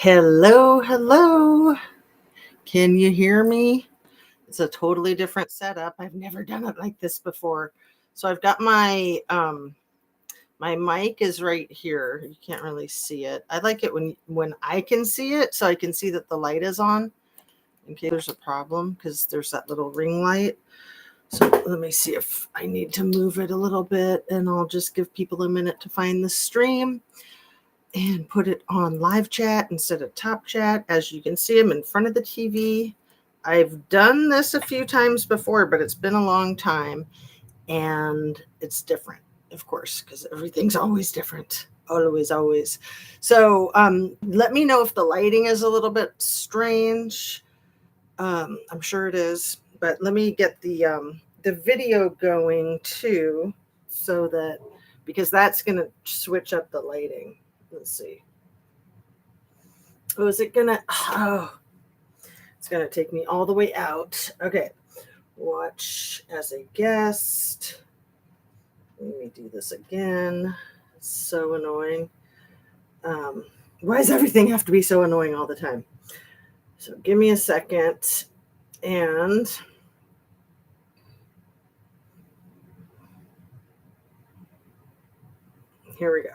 Hello, hello. Can you hear me? It's a totally different setup. I've never done it like this before. So I've got my mic is right here. You can't really see it. I like it when I can see it, so I can see that the light is on in case there's a problem, because there's that little ring light. So let me see if I need to move it a little bit, and I'll just give people a minute to find the stream and put it on live chat instead of top chat. As you can see, I'm in front of the TV. I've done this a few times before, but it's been a long time, and it's different, of course, because everything's always different. Always. So let me know if the lighting is a little bit strange. I'm sure it is, but let me get the video going too, so that, because that's going to switch up the lighting. Let's see. Oh, is it gonna? Oh, it's gonna take me all the way out. Okay. Watch as a guest. Let me do this again. It's so annoying. Why does everything have to be so annoying all the time? So give me a second. And here we go.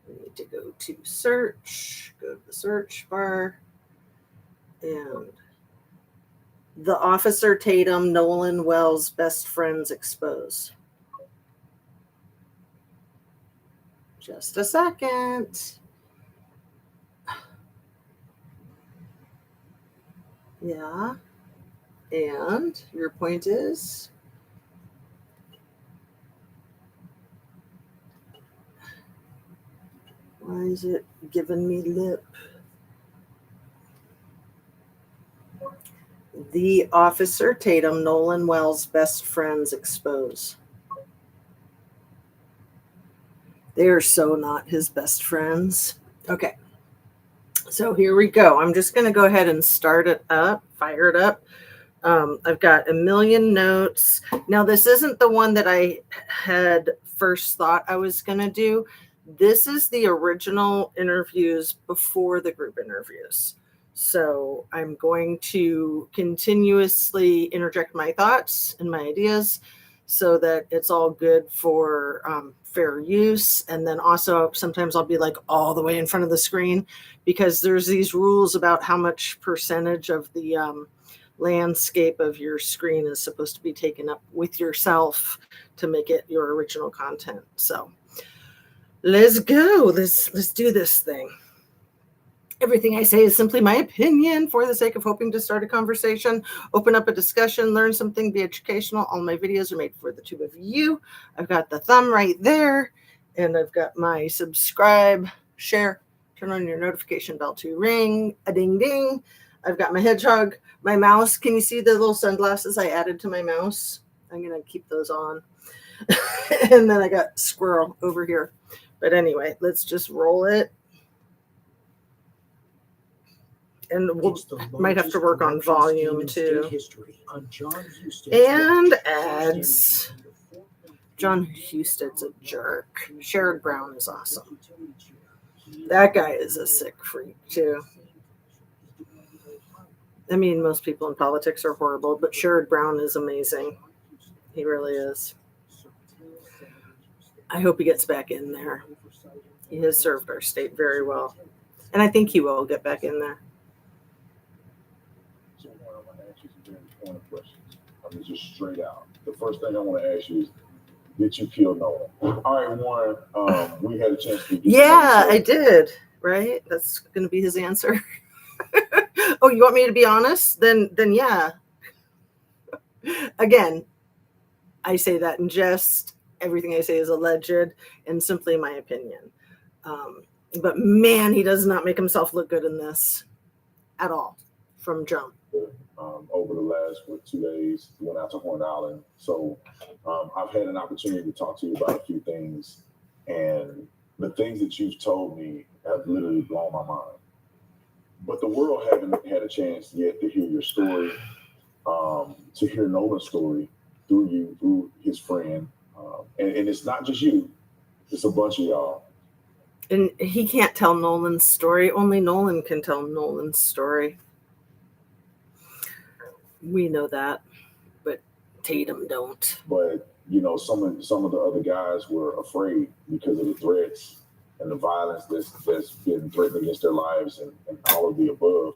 We need to go to search, go to the search bar, and the Officer Tatum Nolan Wells best friends expose. Just a second. Yeah. And your point is? Why is it giving me lip? The Officer Tatum Nolan Wells best friends expose. They are so not his best friends. Okay. So here we go. I'm just going to go ahead and start it up, fire it up. I've got a million notes. Now, this isn't the one that I had first thought I was going to do. This is the original interviews before the group interviews. So I'm going to continuously interject my thoughts and my ideas so that it's all good for fair use. And then also sometimes I'll be like all the way in front of the screen, because there's these rules about how much percentage of the landscape of your screen is supposed to be taken up with yourself to make it your original content. So let's go. Let's do this thing. Everything I say is simply my opinion for the sake of hoping to start a conversation, open up a discussion, learn something, be educational. All my videos are made for the two of you. I've got the thumb right there, and I've got my subscribe, share, turn on your notification bell to ring, a ding ding. I've got my hedgehog, my mouse. Can you see the little sunglasses I added to my mouse? I'm going to keep those on. And then I got squirrel over here. But anyway, let's just roll it. And we might have to work on volume too. And ads. John Huston's a jerk. Sherrod Brown is awesome. That guy is a sick freak too. I mean, most people in politics are horrible, but Sherrod Brown is amazing. He really is. I hope he gets back in there. He has served our state very well. And I think he will get back in there. So I want to ask you some very important questions. I mean, just straight out. The first thing I want to ask you is, did you kill Nolan? All right, Warren, we had a chance to get Yeah, I did. Right? That's going to be his answer. Oh, you want me to be honest? Then yeah. Again, I say that in jest. Everything I say is alleged and simply my opinion. But man, he does not make himself look good in this at all from jump. Over the last 2 days, went out to Horn Island. So I've had an opportunity to talk to you about a few things. And the things that you've told me have literally blown my mind. But the world haven't had a chance yet to hear your story, to hear Nolan's story through you, through his friend. And it's not just you. It's a bunch of y'all. And he can't tell Nolan's story. Only Nolan can tell Nolan's story. We know that, but Tatum don't. But you know, some of the other guys were afraid because of the threats and the violence that's been threatened against their lives and all of the above.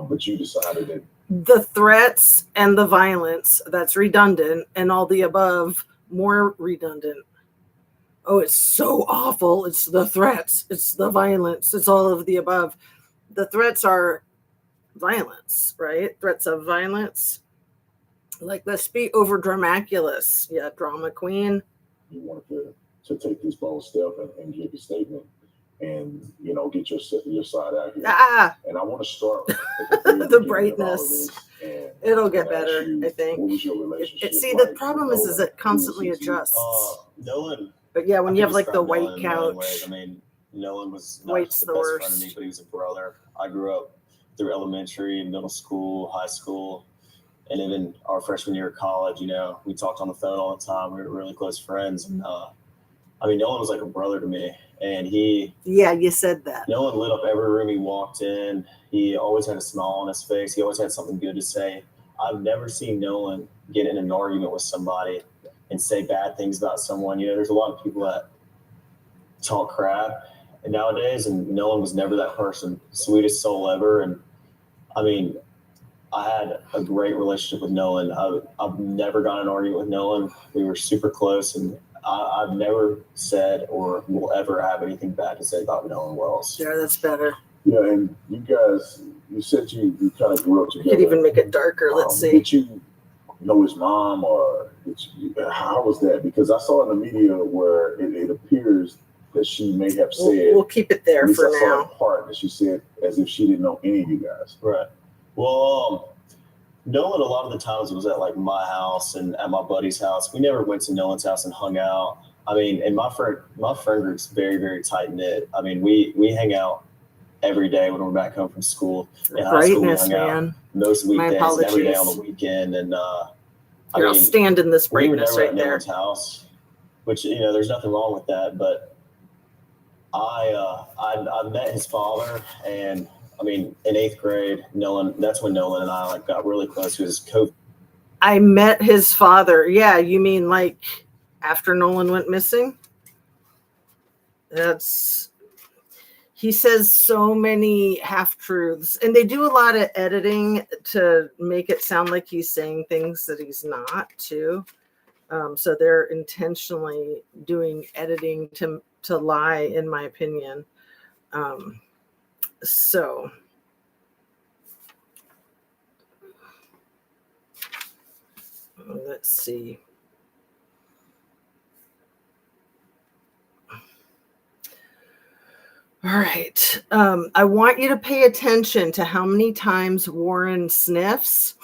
But you decided that the threats and the violence, that's redundant, and all the above, more redundant. Oh, it's so awful. It's the threats. It's the violence. It's all of the above. The threats are violence, right? Threats of violence. Like, let's be over dramaculous. Yeah, drama queen. you wanted to take this bold step and give a statement and, you know, get your side out here. And I want to start with the brightness. It'll get better, I think. What was your relationship? See, the problem is it constantly adjusts. Nolan. But yeah, when you have like the white couch. I mean, Nolan was not White's just the best friend of me, but he was a brother. I grew up through elementary, middle school, high school, and even our freshman year of college. You know, we talked on the phone all the time. We were really close friends. And I mean, Nolan was like a brother to me. And yeah, you said that. Nolan lit up every room he walked in. He always had a smile on his face. He always had something good to say. I've never seen Nolan get in an argument with somebody and say bad things about someone. You know, there's a lot of people that talk crap nowadays, and Nolan was never that person. Sweetest soul ever. And I mean, I had a great relationship with Nolan. I've never gotten an argument with Nolan. We were super close, and I've never said or will ever have anything bad to say about Nolan Wells. Yeah, that's better. Yeah, and you guys, you said you kind of grew up together. You could even make it darker. Let's see. Did you know his mom, or how was that? Because I saw in the media where it appears that she may have said. We'll keep it there for now. I saw a part that she said as if she didn't know any of you guys. Right. Well, Nolan, a lot of the times was at like my house and at my buddy's house. We never went to Nolan's house and hung out. I mean, and my friend group's very, very tight knit. I mean, we hang out every day when we're back home from school. In high school, we hung out most weekdays, every day on the weekend. And I'll stand in this brightness we were never right at there. Nolan's house, which, you know, there's nothing wrong with that. But I met his father, and I mean, in 8th grade, that's when Nolan and I like got really close. He was COVID. I met his father. Yeah, you mean like after Nolan went missing? He says so many half-truths, and they do a lot of editing to make it sound like he's saying things that he's not too. So they're intentionally doing editing to lie, in my opinion. So let's see. All right. I want you to pay attention to how many times Warren sniffs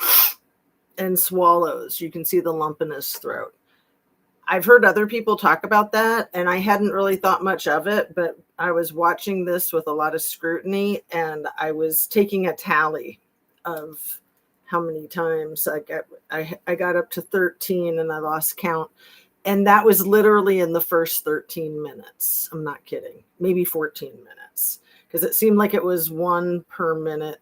and swallows. You can see the lump in his throat. I've heard other people talk about that, and I hadn't really thought much of it, but I was watching this with a lot of scrutiny, and I was taking a tally of how many times I got up to 13 and I lost count. And that was literally in the first 13 minutes. I'm not kidding. Maybe 14 minutes, because it seemed like it was 1 per minute,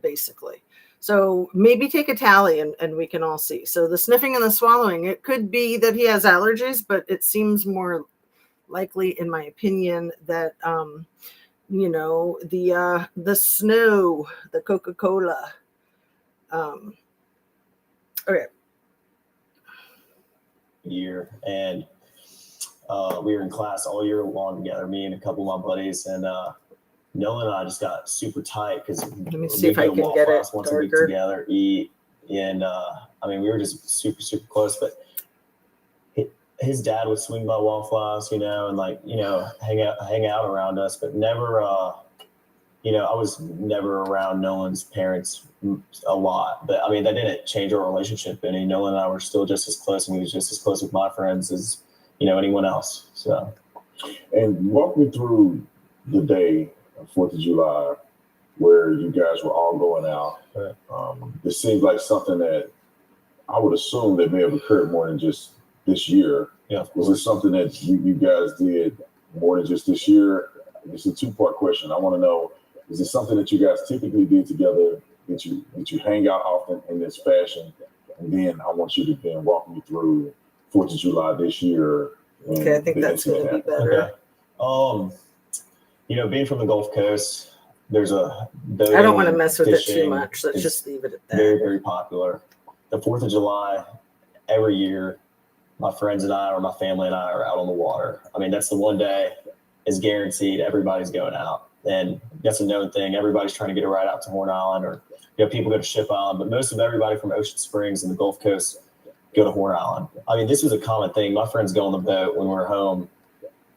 basically. So maybe take a tally and we can all see. So the sniffing and the swallowing, it could be that he has allergies, but it seems more likely, in my opinion, that, you know, the snow, the Coca-Cola. Okay. Year, and we were in class all year long together, me and a couple of my buddies, and Nolan and I just got super tight because let me see if I can get it once a week together, eat, and I mean, we were just super, super close. But his dad would swing by Waffle House, you know, and like, you know, hang out around us, but never, you know, I was never around Nolan's parents a lot, but I mean, that didn't change our relationship any. Nolan and I were still just as close, and he was just as close with my friends as, you know, anyone else. So, and walk me through the day of 4th of July where you guys were all going out. It seems like something that I would assume that may have occurred more than just this year. Yeah. Was it something that you guys did more than just this year? it's a two-part question. I want to know, is it something that you guys typically did together, that you hang out often in this fashion? And then I want you to then walk me through 4th of July this year. Okay, I think that's going to be better. Okay. Being from the Gulf Coast, there's a I don't want to mess with it too much. Let's just leave it at that. Very, very popular. The 4th of July, every year, my friends and I, or my family and I, are out on the water. I mean, that's the one day is guaranteed everybody's going out. And that's a known thing. Everybody's trying to get a ride out to Horn Island, or people go to Ship Island, but most of everybody from Ocean Springs and the Gulf Coast go to Horn Island. I mean, this was a common thing. My friends go on the boat when we're home.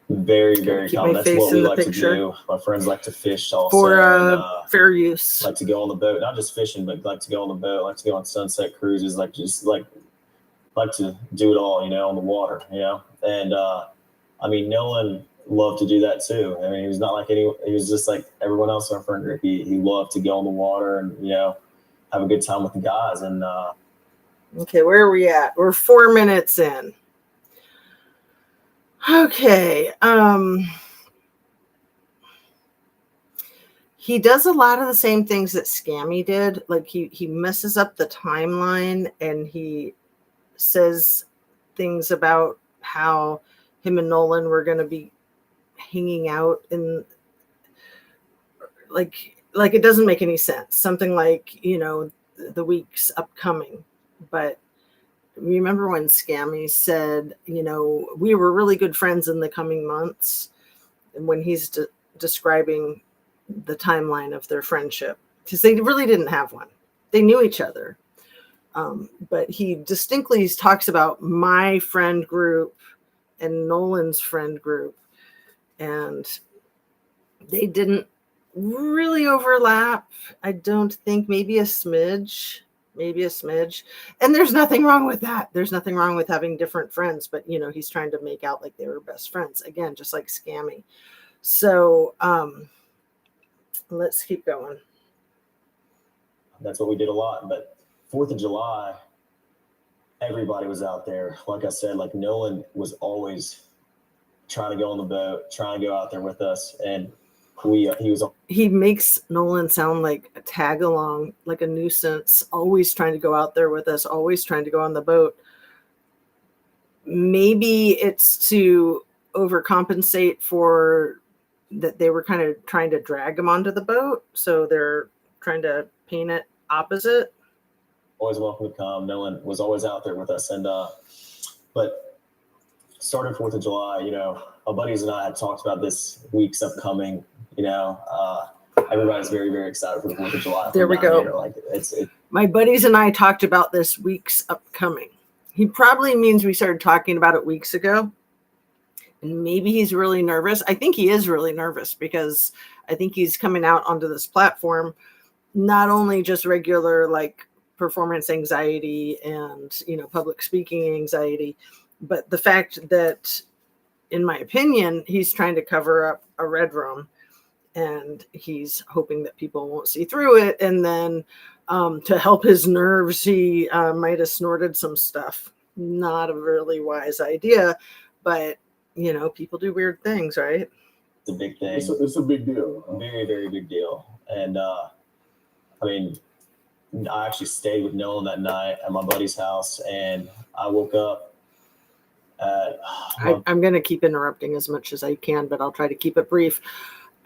Very, very common. That's what we like to do. My friends like to fish also. For fair use. Like to go on the boat, not just fishing, but like to go on the boat, like to go on sunset cruises, like to do it all, on the water, And I mean, Nolan loved to do that too. I mean, he was not like he was just like everyone else in our friend group. He loved to go on the water and, have a good time with the guys. And okay, where are we at? We're 4 minutes in. Okay. He does a lot of the same things that Scammy did. Like he messes up the timeline, and he says things about how him and Nolan were going to be hanging out in like it doesn't make any sense. Something like, the weeks upcoming. But remember when Scammy said, we were really good friends in the coming months, and when he's describing the timeline of their friendship, because they really didn't have one. They knew each other. But he distinctly talks about my friend group and Nolan's friend group, and they didn't really overlap. I don't think, maybe a smidge. And there's nothing wrong with that. There's nothing wrong with having different friends, but he's trying to make out like they were best friends. Again, just like Scammy. So let's keep going. That's what we did a lot. But 4th of July, everybody was out there. Like I said, like Nolan was always trying to go on the boat, trying to go out there with us. And he makes Nolan sound like a tag along, like a nuisance, always trying to go out there with us, always trying to go on the boat. Maybe it's to overcompensate for that they were kind of trying to drag him onto the boat. So they're trying to paint it opposite. Always welcome to come. Nolan was always out there with us. And, but started 4th of July, my buddies and I had talked about this week's upcoming. Everybody's very, very excited for the 4th of July. There we go. Like my buddies and I talked about this week's upcoming. He probably means we started talking about it weeks ago. And maybe he's really nervous. I think he is really nervous because I think he's coming out onto this platform, not only just regular like performance anxiety and, public speaking anxiety, but the fact that, in my opinion, he's trying to cover up a red room. And he's hoping that people won't see through it. And then to help his nerves, he might have snorted some stuff. Not a really wise idea, but, people do weird things, right? It's a big thing. It's a big deal. Very, very big deal. And, I actually stayed with Nolan that night at my buddy's house, and I woke up. I'm going to keep interrupting as much as I can, but I'll try to keep it brief.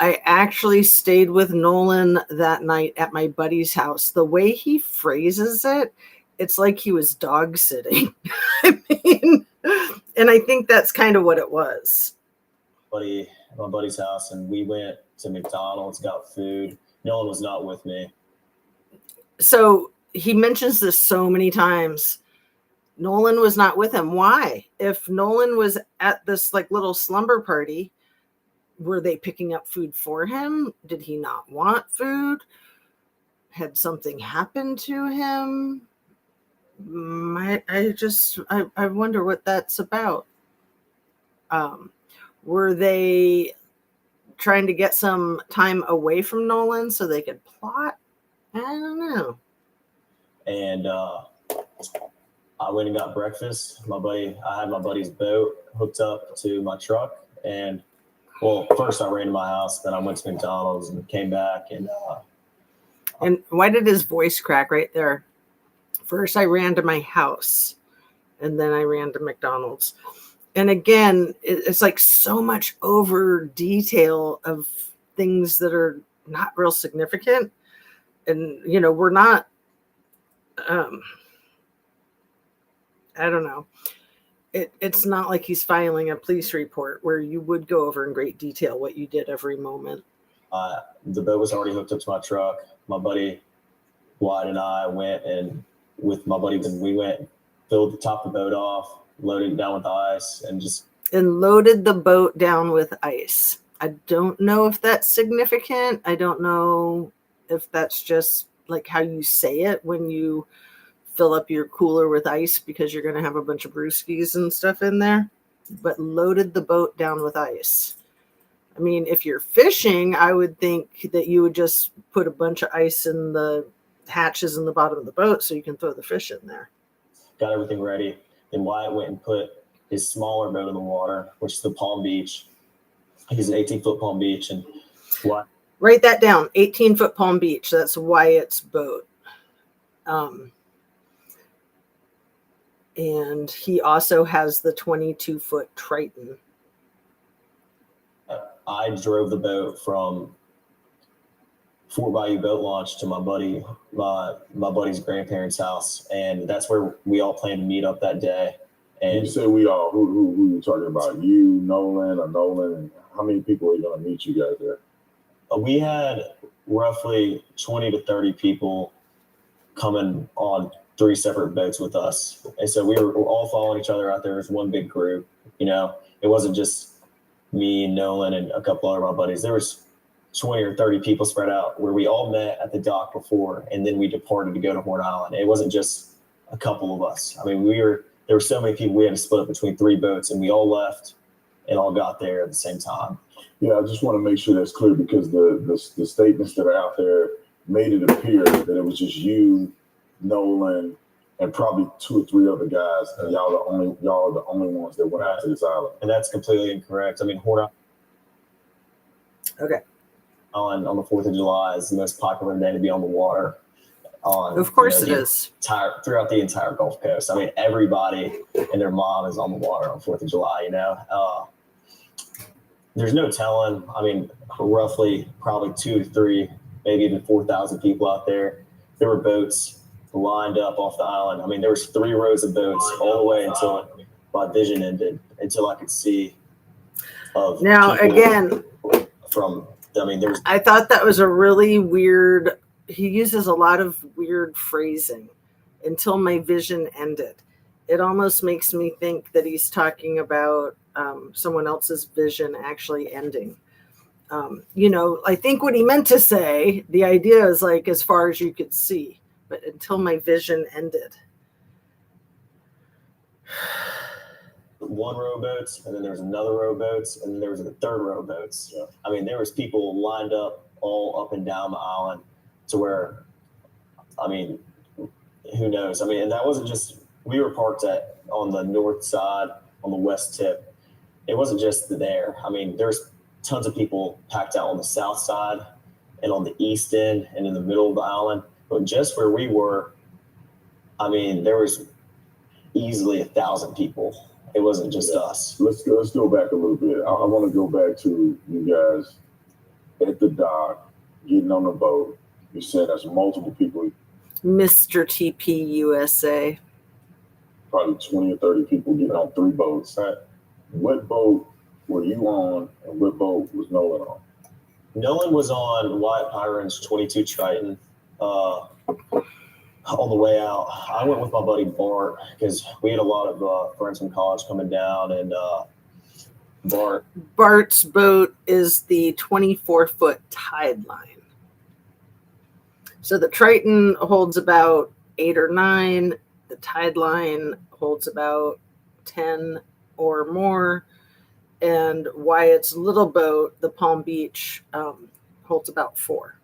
I actually stayed with Nolan that night at my buddy's house. The way he phrases it, it's like he was dog sitting. And I think that's kind of what it was. My buddy's house, and we went to McDonald's, got food. Nolan was not with me. So he mentions this so many times. Nolan was not with him. Why? If Nolan was at this like little slumber party, were they picking up food for him? Did he not want food? Had something happened to him? I wonder what that's about. Were they trying to get some time away from Nolan so they could plot? I don't know. And I went and got breakfast. I had my buddy's boat hooked up to my truck, and Well, first I ran to my house, then I went to McDonald's and came back. And why did his voice crack right there? First, I ran to my house, and then I ran to McDonald's. And again, it's like so much over detail of things that are not real significant. And, you know, we're not, I don't know. It's not like he's filing a police report where you would go over in great detail what you did every moment. The boat was already hooked up to my truck. My buddy Wyatt and I went, and with my buddy, we went, filled the top of the boat off, loaded it down with ice, and loaded the boat down with ice. I don't know if that's significant. I don't know if that's just like how you say it when you fill up your cooler with ice because you're going to have a bunch of brewskis and stuff in there, but loaded the boat down with ice. I mean, if you're fishing, I would think that you would just put a bunch of ice in the hatches in the bottom of the boat so you can throw the fish in there. Got everything ready. Then Wyatt went and put his smaller boat in the water, which is the Palm Beach. He's an 18-foot Palm Beach. And Wyatt, write that down, 18-foot Palm Beach. That's Wyatt's boat. And he also has the 22-foot Triton. I drove the boat from Fort Bayou Boat Launch to my buddy's grandparents' house, and that's where we all planned to meet up that day. And you say we all, who you talking about? You, Nolan, and how many people are going to meet you guys there? We had roughly 20 to 30 people coming on 3 separate boats with us. And so we were all following each other out there as one big group. You know, it wasn't just me and Nolan and a couple other of my buddies. There was 20 or 30 people spread out where we all met at the dock before, and then we departed to go to Horn Island. It wasn't just a couple of us. I mean, there were so many people, we had to split up between 3 boats, and we all left and all got there at the same time. Yeah, I just want to make sure that's clear, because the statements that are out there made it appear that it was just you, Nolan, and probably 2 or 3 other guys, and y'all are the only ones that went out to this island. And that's completely incorrect. I mean, Horn Island on the 4th of July is the most popular day to be on the water. Of course it is. Throughout the entire Gulf Coast. I mean, everybody and their mom is on the water on 4th of July, you know. There's no telling. I mean, roughly probably 2 to 3, maybe even 4,000 people out there. There were boats lined up off the island. I mean, there was 3 rows of boats all the way until my vision ended, until I could see. Now, again, I thought that was a really weird, he uses a lot of weird phrasing, until my vision ended. It almost makes me think that he's talking about someone else's vision actually ending. You know, I think what he meant to say, the idea is like as far as you could see, but until my vision ended. 1 row of boats, and then there was another row of boats, and then there was a 3rd row of boats. Yeah. I mean, there was people lined up all up and down the island to where, I mean, who knows? I mean, and that wasn't just, we were parked on the north side, on the west tip. It wasn't just there. I mean, there's tons of people packed out on the south side and on the east end and in the middle of the island. But just where we were, I mean, there was easily 1,000 people. It wasn't just us. Let's go back a little bit. I want to go back to you guys at the dock, getting on the boat. You said there's multiple people. Mr. TP USA. Probably 20 or 30 people getting on 3 boats. Right? What boat were you on, and what boat was Nolan on? Nolan was on Wyatt Pyron's 22 Triton. On the way out, I went with my buddy Bart, because we had a lot of friends from college coming down, and Bart's boat is the 24-foot tide line. So the Triton holds about 8 or 9. The tide line holds about 10 or more. And Wyatt's little boat, the Palm Beach, holds about 4.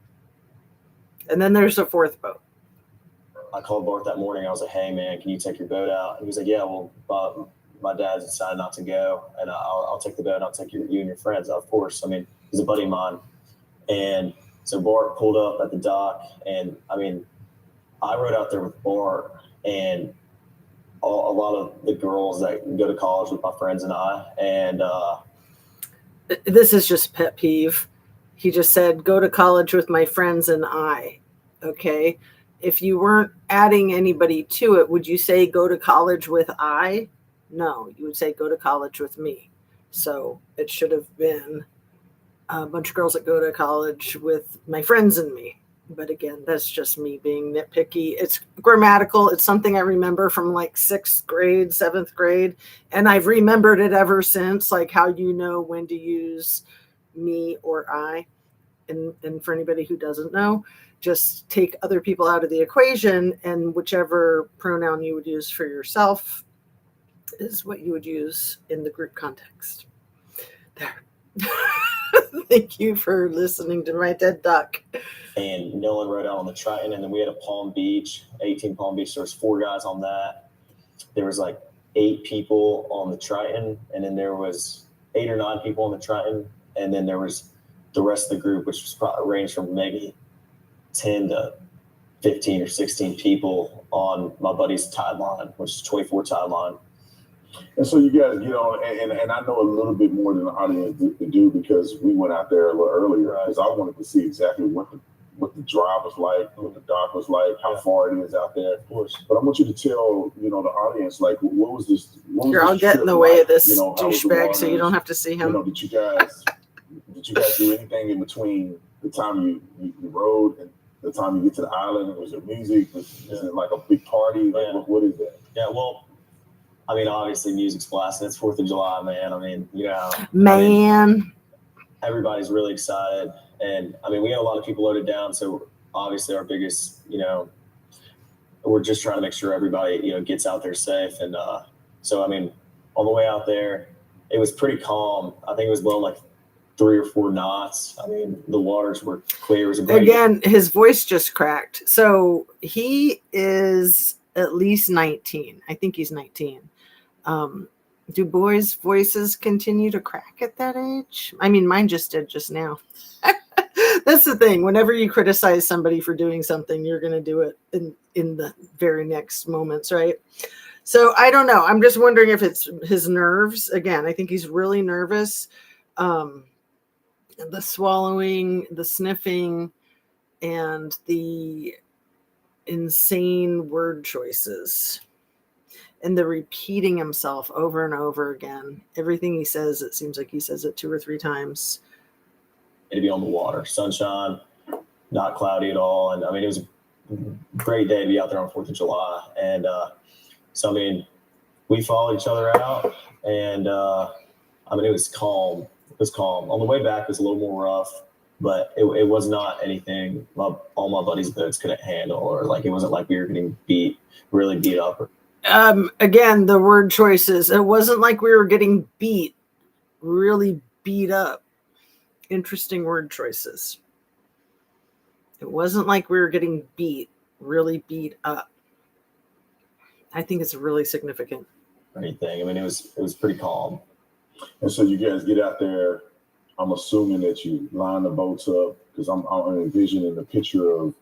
And then there's a 4th boat. I called Bart that morning. I was like, "Hey, man, can you take your boat out?" And he was like, "Yeah, well, my dad decided not to go, and I'll take the boat. I'll take you and your friends, of course. I mean, he's a buddy of mine. And so Bart pulled up at the dock, and I mean, I rode out there with Bart, and a lot of the girls that go to college with my friends and I. And this is just pet peeve. He just said, go to college with my friends and I. Okay. If you weren't adding anybody to it, would you say go to college with I? No, you would say go to college with me. So it should have been a bunch of girls that go to college with my friends and me. But again, that's just me being nitpicky. It's grammatical. It's something I remember from like 6th grade, 7th grade. And I've remembered it ever since, like how you know when to use me or I. And for anybody who doesn't know, just take other people out of the equation, and whichever pronoun you would use for yourself is what you would use in the group context. There. Thank you for listening to my TED Talk. And Nolan rode out on the Triton, and then we had a Palm Beach, 18 Palm Beach. There was 4 guys on that. There was like 8 people on the Triton, and then there was 8 or 9 people on the Triton, and then there was the rest of the group, which was probably ranged from maybe 10 to 15 or 16 people on my buddy's tide line, which is 24 tide line. And so you guys get on, and I know a little bit more than the audience do because we went out there a little earlier because I wanted to see exactly what the drive was like, what the dock was like, how far it is out there. Of course. But I want you to tell, the audience, like, what was this? Here, I'll get in the way of this douchebag so you don't have to see him. Did you guys do anything in between the time you rode and the time you get to the island? Was there music? Is it like a big party? Like, what is that? Yeah, well, I mean, obviously music's blasting. It's 4th of July, man. I mean, everybody's really excited. And I mean, we had a lot of people loaded down. So obviously our biggest, we're just trying to make sure everybody, gets out there safe. And so, I mean, on the way out there, it was pretty calm. I think it was blowing like 3 or 4 knots. I mean, the waters were clear. It was a great Again, his voice just cracked. So he is at least 19. I think he's 19. Do boys' voices continue to crack at that age? I mean, mine just did just now. That's the thing. Whenever you criticize somebody for doing something, you're going to do it in the very next moments, right? So I don't know. I'm just wondering if it's his nerves. Again, I think he's really nervous. The swallowing, the sniffing, and the insane word choices. And the repeating himself over and over again. Everything he says, it seems like he says it 2 or 3 times. To be on the water, sunshine, not cloudy at all. And I mean, it was a great day to be out there on 4th of July. And so, I mean, we followed each other out, and I mean, it was calm. It was calm. On the way back, it was a little more rough, but it was not anything all my buddies' boats couldn't handle, or like it wasn't like we were getting really beat up. Again, the word choices. It wasn't like we were getting really beat up. Interesting word choices. It wasn't like we were getting really beat up. I think it's really significant. Anything. I mean, it was pretty calm. And so you guys get out there. I'm assuming that you line the boats up because I'm envisioning the picture of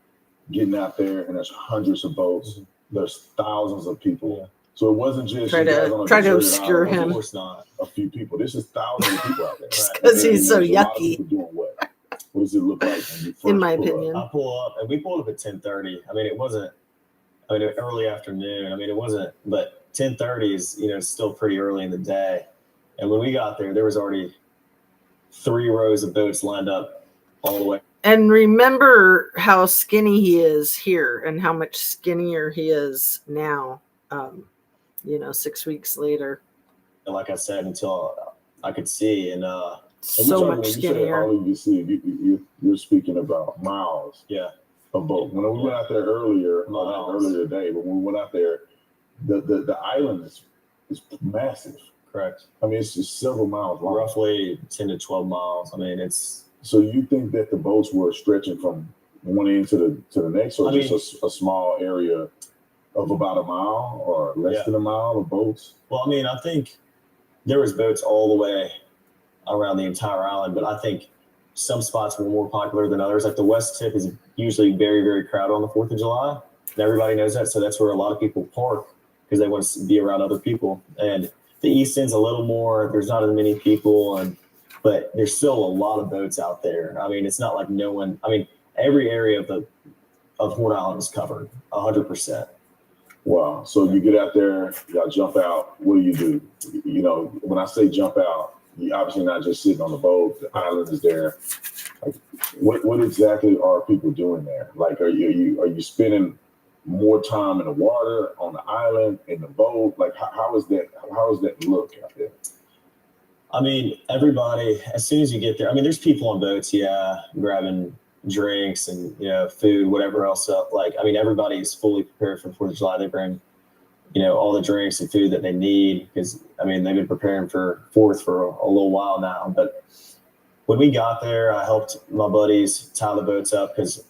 getting out there, and there's hundreds of boats. Mm-hmm. There's thousands of people. Yeah. So it wasn't just try to obscure him. Of course not. A few people. This is thousands of people out there. Because he's so yucky. Doing what? What does it look like when you first in my opinion? I pull up, and we pulled up at 10:30. I mean, it wasn't. I mean, early afternoon. I mean, it wasn't. But 10:30 is still pretty early in the day. And when we got there was already 3 rows of boats lined up all the way. And remember how skinny he is here and how much skinnier he is now, 6 weeks later. And like I said, until I could see, and so much skinnier. All you can see, you're speaking about miles. Yeah. Of boat. When we went out there earlier today, but when we went out there, the island is massive. Correct. I mean, it's just several miles long. Roughly 10 to 12 miles. I mean, it's. So you think that the boats were stretching from one end to the next, or just a small area of about a mile or less than a mile of boats? Well, I mean, I think there was boats all the way around the entire island, but I think some spots were more popular than others. Like the west tip is usually very, very crowded on the 4th of July. And everybody knows that. So that's where a lot of people park because they want to be around other people. And the east end's a little more, there's not as many people, but there's still a lot of boats out there. I mean, it's not like no one, I mean, every area of Horn Island is covered 100%. Wow. So you get out there, y'all jump out. What do? You know, when I say jump out, you obviously not just sitting on the boat. The island is there. Like, what exactly are people doing there? Like, are you spending more time in the water, on the island, in the boat? Like, how is that look out there? I mean, everybody, as soon as you get there, I mean, there's people on boats, grabbing drinks and, food, whatever else up. Like, I mean, everybody is fully prepared for the 4th of July. They bring, all the drinks and food that they need because, I mean, they've been preparing for 4th for a little while now. But when we got there, I helped my buddies tie the boats up because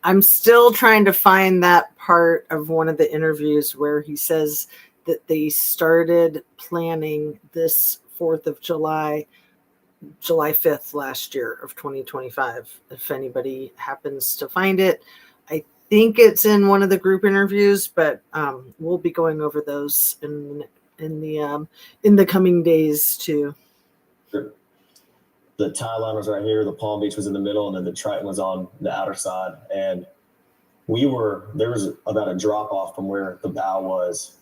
I'm still trying to find that part of one of the interviews where he says that they started planning this 4th of July 5th last year of 2025. If anybody happens to find it, I think it's in one of the group interviews, but we'll be going over those in the coming days too. Sure. The tie line was right here, the Palm Beach was in the middle, and then the Triton was on the outer side. And there was about a drop off from where the bow was.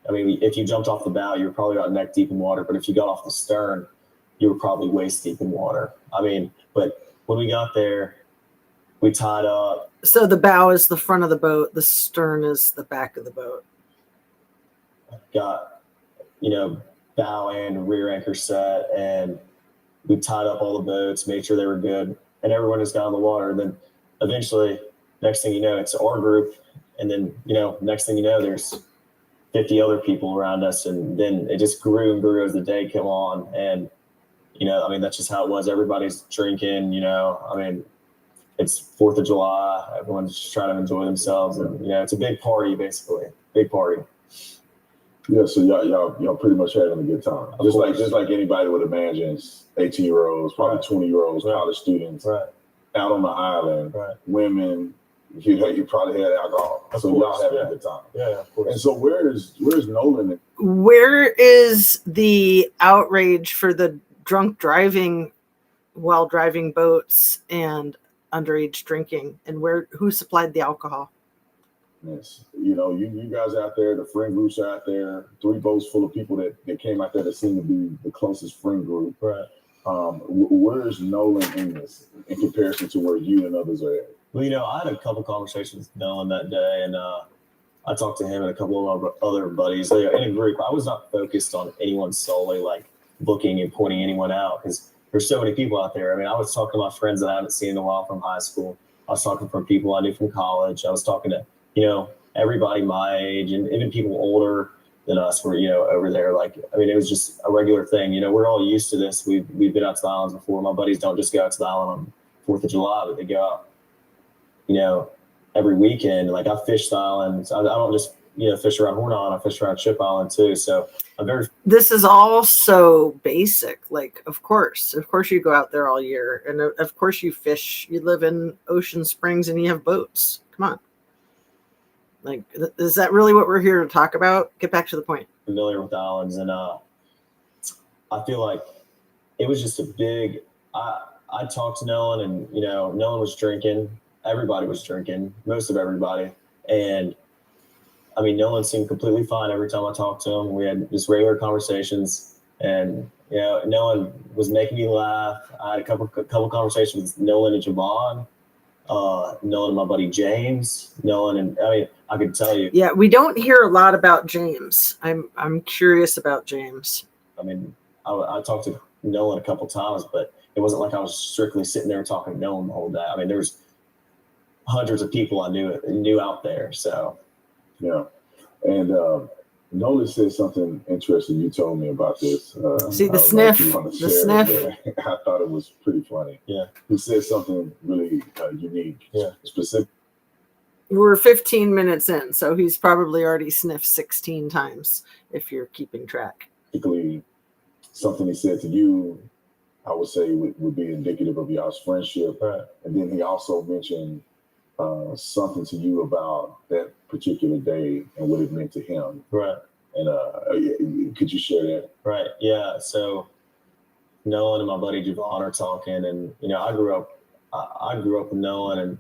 I mean, if you jumped off the bow, you were probably about neck deep in water, but if you got off the stern, you were probably waist deep in water. I mean, but when we got there, we tied up. So the bow is the front of the boat, the stern is the back of the boat. Got, bow and rear anchor set, and we tied up all the boats, made sure they were good, and everyone just got on the water. And then eventually, next thing you know, it's our group, and then, next thing you know, there's 50 other people around us, and then it just grew and grew as the day came on. And I mean, that's just how it was. Everybody's drinking, I mean, it's 4th of July. Everyone's just trying to enjoy themselves. And, it's a big party, basically. Big party. Yeah, so y'all pretty much having a good time. Just like anybody would imagine, 18-year-olds, probably 20-year-olds, college students, out on the island, women. You probably had alcohol. So y'all having a good time. Yeah, of course. And so where's Nolan? Where is the outrage for the drunk driving while driving boats and underage drinking, and who supplied the alcohol? Yes. You guys out there, the friend groups out there, 3 boats full of people that came out there that seemed to be the closest friend group. Right. Where's Nolan in this in comparison to where you and others are at? Well, I had a couple conversations with Nolan that day, and I talked to him and a couple of our other buddies in a group. I was not focused on anyone solely, like looking and pointing anyone out, because there's so many people out there. I mean, I was talking to my friends that I haven't seen in a while from high school. I was talking from people I knew from college. I was talking to, everybody my age, and even people older than us were, over there. Like, I mean, it was just a regular thing. We're all used to this. We've been out to the islands before. My buddies don't just go out to the island on 4th of July, but they go out, every weekend. Like, I fish the islands. I don't just, fish around Horn Island. I fish around Ship Island too. So this is all so basic. Like, of course you go out there all year, and of course you fish. You live in Ocean Springs and you have boats. Come on. Like, is that really what we're here to talk about? Get back to the point. Familiar with the islands, and I feel like it was just a big. I talked to Nolan, and Nolan was drinking. Everybody was drinking, most of everybody, and I mean, Nolan seemed completely fine every time I talked to him. We had just regular conversations, and Nolan was making me laugh. I had a couple conversations with Nolan and Javon, Nolan and my buddy James, Nolan, and I mean, I could tell you. Yeah, we don't hear a lot about James. I'm curious about James. I mean, I talked to Nolan a couple times, but it wasn't like I was strictly sitting there talking to Nolan the whole day. I mean, there was hundreds of people I knew out there, so. Yeah. And Nolan said something interesting. You told me about this. See the sniff. The sniff. I thought it was pretty funny. Yeah. He said something really unique. Yeah. Specific. We're 15 minutes in, so he's probably already sniffed 16 times, if you're keeping track. Particularly something he said to you, I would say would be indicative of y'all's friendship. Right. And then he also mentioned something to you about that particular day and what it meant to him. Right. And could you share that? Right. Yeah. So Nolan and my buddy Javon are talking, and I grew up with Nolan, and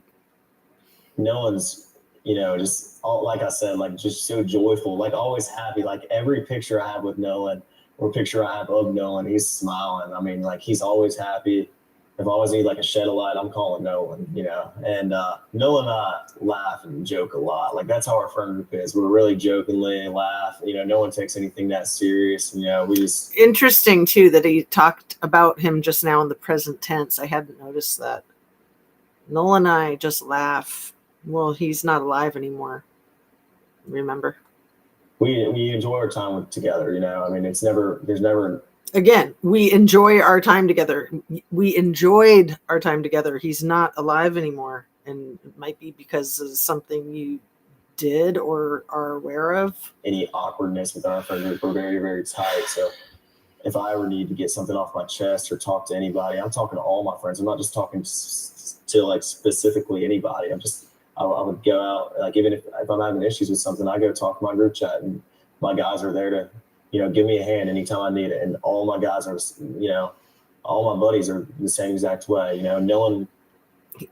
Nolan's just all, like I said, like just so joyful, like always happy. Like every picture I have with Nolan or picture I have of Nolan, he's smiling. I mean, like he's always happy. If I always need like a shed of light, I'm calling Nolan, And Nolan and I laugh and joke a lot. Like that's how our friend group is. We're really jokingly laugh. No one takes anything that serious. We just Interesting too that he talked about him just now in the present tense. I hadn't noticed that. Nolan and I just laugh. Well, he's not alive anymore. Remember? We enjoy our time together. I mean, there's never. Again, we enjoy our time together. We enjoyed our time together. He's not alive anymore. And it might be because of something you did or are aware of. Any awkwardness with our friend group, we're very, very tight. So if I ever need to get something off my chest or talk to anybody, I'm talking to all my friends. I'm not just talking to like specifically anybody. I would go out, like even if I'm having issues with something, I go talk to my group chat, and my guys are there to give me a hand anytime I need it. And all my guys are, all my buddies are the same exact way. No one.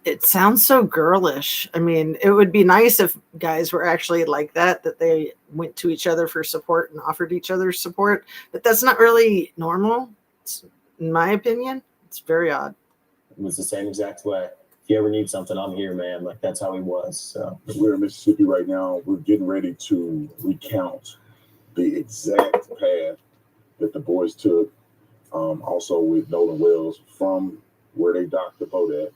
It sounds so girlish. I mean, it would be nice if guys were actually like that they went to each other for support and offered each other support. But that's not really normal, in my opinion. It's very odd. It was the same exact way. If you ever need something, I'm here, man. Like that's how he was. So we're in Mississippi right now. We're getting ready to recount the exact path that the boys took, also with Nolan Wells, from where they docked the boat at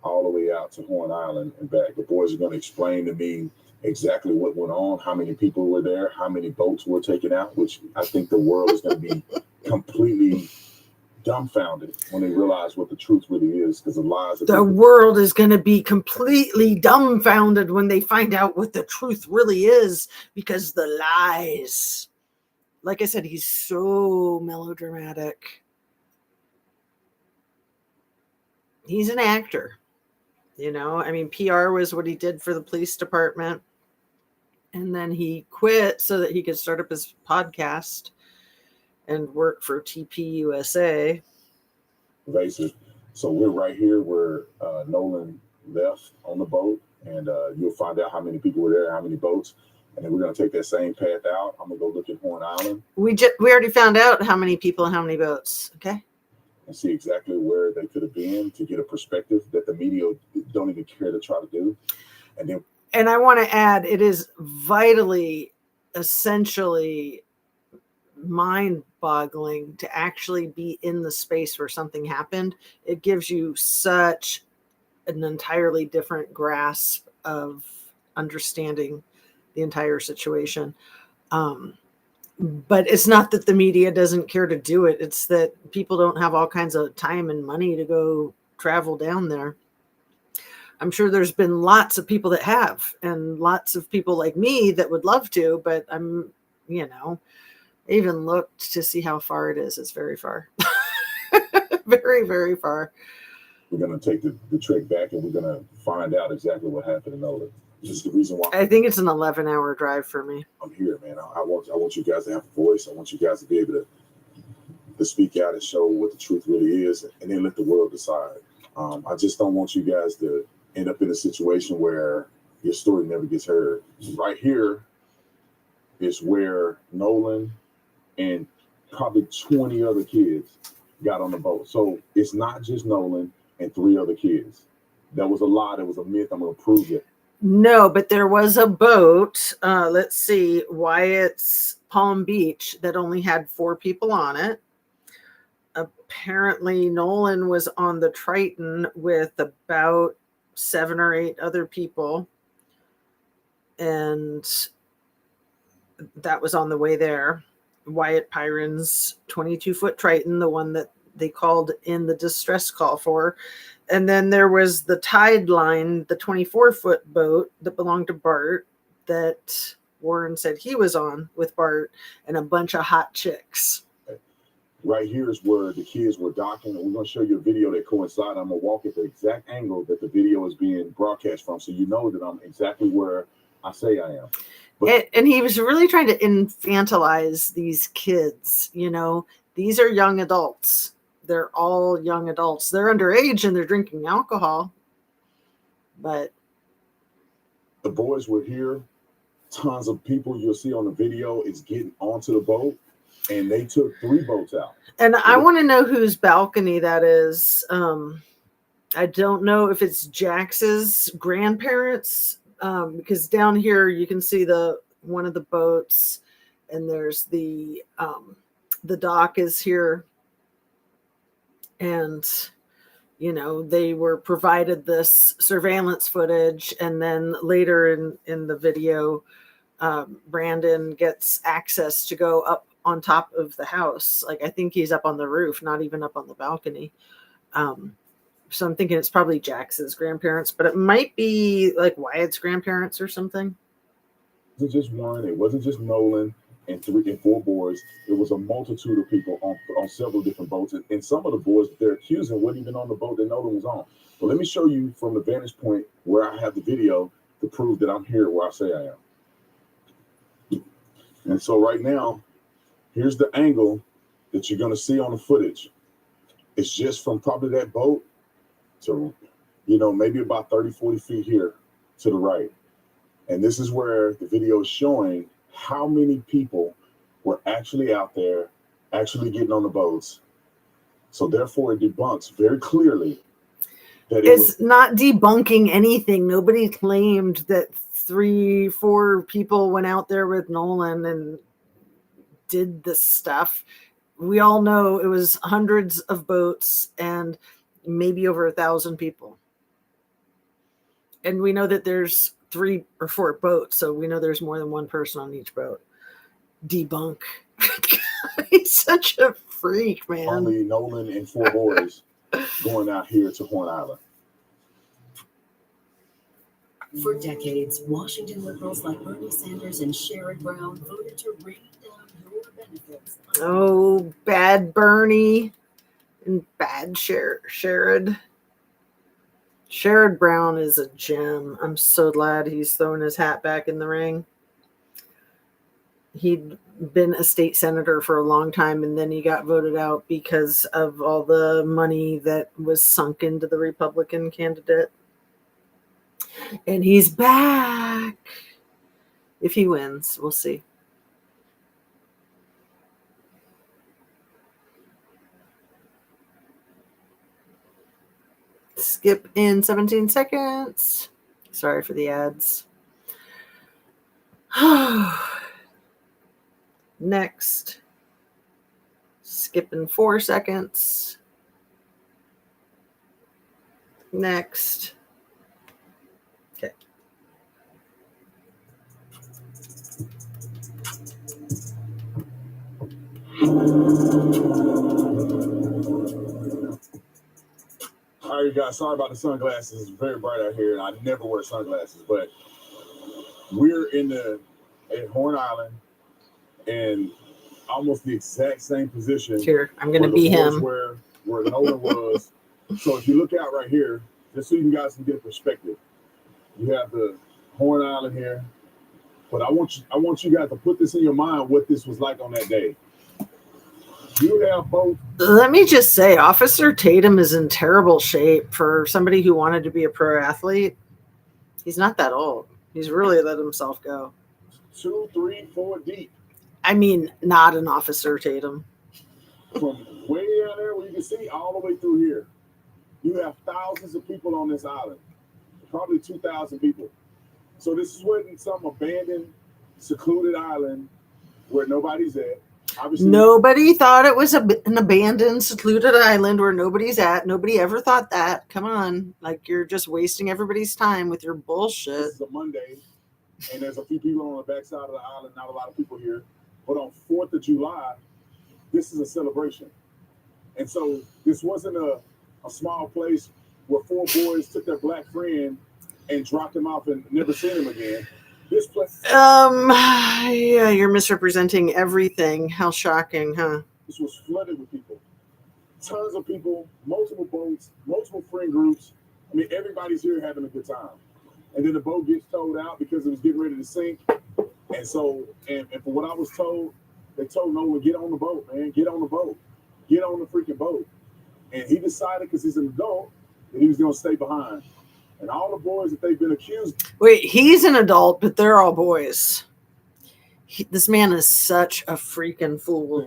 all the way out to Horn Island and back. The boys are going to explain to me exactly what went on, how many people were there, how many boats were taken out, which I think the world is going to be completely dumbfounded when they realize what the truth really is, because the lies. The world is going to be completely dumbfounded when they find out what the truth really is, because the lies. Like I said, he's so melodramatic. He's an actor. I mean, PR was what he did for the police department. And then he quit so that he could start up his podcast and work for TPUSA. Basic. So we're right here where Nolan left on the boat, and you'll find out how many people were there, how many boats, and then we're going to take that same path out. I'm going to go look at Horn Island. We already found out how many people and how many boats. Okay. And see exactly where they could have been, to get a perspective that the media don't even care to try to do. And I want to add, it is vitally, essentially mind-boggling to actually be in the space where something happened. It gives you such an entirely different grasp of understanding the entire situation. But it's not that the media doesn't care to do it. It's that people don't have all kinds of time and money to go travel down there. I'm sure there's been lots of people that have, and lots of people like me that would love to, but I'm, I even looked to see how far it is. It's very far. Very, very far. We're going to take the trek back, and we're going to find out exactly what happened in Nolan. This is the reason why. I think it's an 11-hour drive for me. I'm here, man. I want you guys to have a voice. I want you guys to be able to speak out and show what the truth really is, and then let the world decide. I just don't want you guys to end up in a situation where your story never gets heard. Right here is where Nolan and probably 20 other kids got on the boat. So it's not just Nolan and 3 other kids. That was a lie. That was a myth. I'm going to prove it. No, but there was a boat. Let's see, Wyatt's Palm Beach, that only had 4 people on it. Apparently, Nolan was on the Triton with about 7 or 8 other people. And that was on the way there. Wyatt Pyron's 22-foot Triton, the one that they called in the distress call for. And then there was the Tide Line, the 24-foot boat that belonged to Bart that Warren said he was on with Bart and a bunch of hot chicks. Right here is where the kids were docking, and we're going to show you a video that coincides. I'm going to walk at the exact angle that the video is being broadcast from, so you know that I'm exactly where I say I am. But, and he was really trying to infantilize these kids. You know, these are young adults. They're all young adults. They're underage and they're drinking alcohol. But the boys were here. Tons of people you'll see on the video is getting onto the boat, and they took 3 boats out. And I want to know whose balcony that is. I don't know if it's Jax's grandparents, because down here you can see one of the boats, and there's the dock is here. And, you know, they were provided this surveillance footage. And then later in the video, Brandon gets access to go up on top of the house. Like, I think he's up on the roof, not even up on the balcony. So I'm thinking it's probably Jax's grandparents, but it might be like Wyatt's grandparents or something. It wasn't just one. It wasn't just Nolan and 3 and 4 boys. It was a multitude of people on several different boats. And some of the boys that they're accusing weren't even on the boat that Nolan was on. But let me show you from the vantage point where I have the video to prove that I'm here where I say I am. And so right now, here's the angle that you're going to see on the footage. It's just from probably that boat to, you know, maybe about 30, 40 feet here to the right. And this is where the video is showing how many people were actually out there, actually getting on the boats. So therefore, it debunks very clearly that it's not debunking anything. Nobody claimed that 3, 4 people went out there with Nolan and did this stuff. We all know it was hundreds of boats and maybe over 1,000 people. And we know that there's 3 or 4 boats, so we know there's more than one person on each boat. Debunk. He's such a freak, man. Only Nolan and 4 boys going out here to Horn Island. For decades, Washington liberals like Bernie Sanders and Sherrod Brown voted to rain down your benefits. Oh, bad Bernie and bad Sherrod. Sherrod Brown is a gem. I'm so glad he's throwing his hat back in the ring. He'd been a state senator for a long time, and then he got voted out because of all the money that was sunk into the Republican candidate. And he's back. If he wins, we'll see. Skip in 17 seconds. Sorry for the ads. Next. Skip in 4 seconds. Next. Okay. All right, you guys, sorry about the sunglasses. It's very bright out here, and I never wear sunglasses, but we're at Horn Island in almost the exact same position. Here, I'm going to be him. Where Nolan was. So if you look out right here, just so you guys can get a perspective, you have the Horn Island here. But I want you guys to put this in your mind what this was like on that day. You have both. Let me just say, Officer Tatum is in terrible shape for somebody who wanted to be a pro athlete. He's not that old. He's really let himself go. 2, 3, 4 deep. I mean, not an Officer Tatum. From way down there where you can see all the way through here. You have thousands of people on this island. Probably 2,000 people. So this is what some abandoned, secluded island where nobody's at. Obviously, nobody thought it was an abandoned, secluded island where nobody's at. Nobody ever thought that. Come on. Like, you're just wasting everybody's time with your bullshit. This is a Monday, and there's a few people on the backside of the island, not a lot of people here. But on 4th of July, this is a celebration. And so this wasn't a small place where 4 boys took their black friend and dropped him off and never seen him again. This place. Yeah, you're misrepresenting everything. How shocking, huh? This was flooded with people. Tons of people, multiple boats, multiple friend groups. I mean, everybody's here having a good time. And then the boat gets towed out because it was getting ready to sink. And so, and for what I was told, they told Nolan, get on the boat, man. Get on the boat. Get on the freaking boat. And he decided, because he's an adult, that he was going to stay behind. And all the boys that they've been accused. Wait, he's an adult, but they're all boys. This man is such a freaking fool.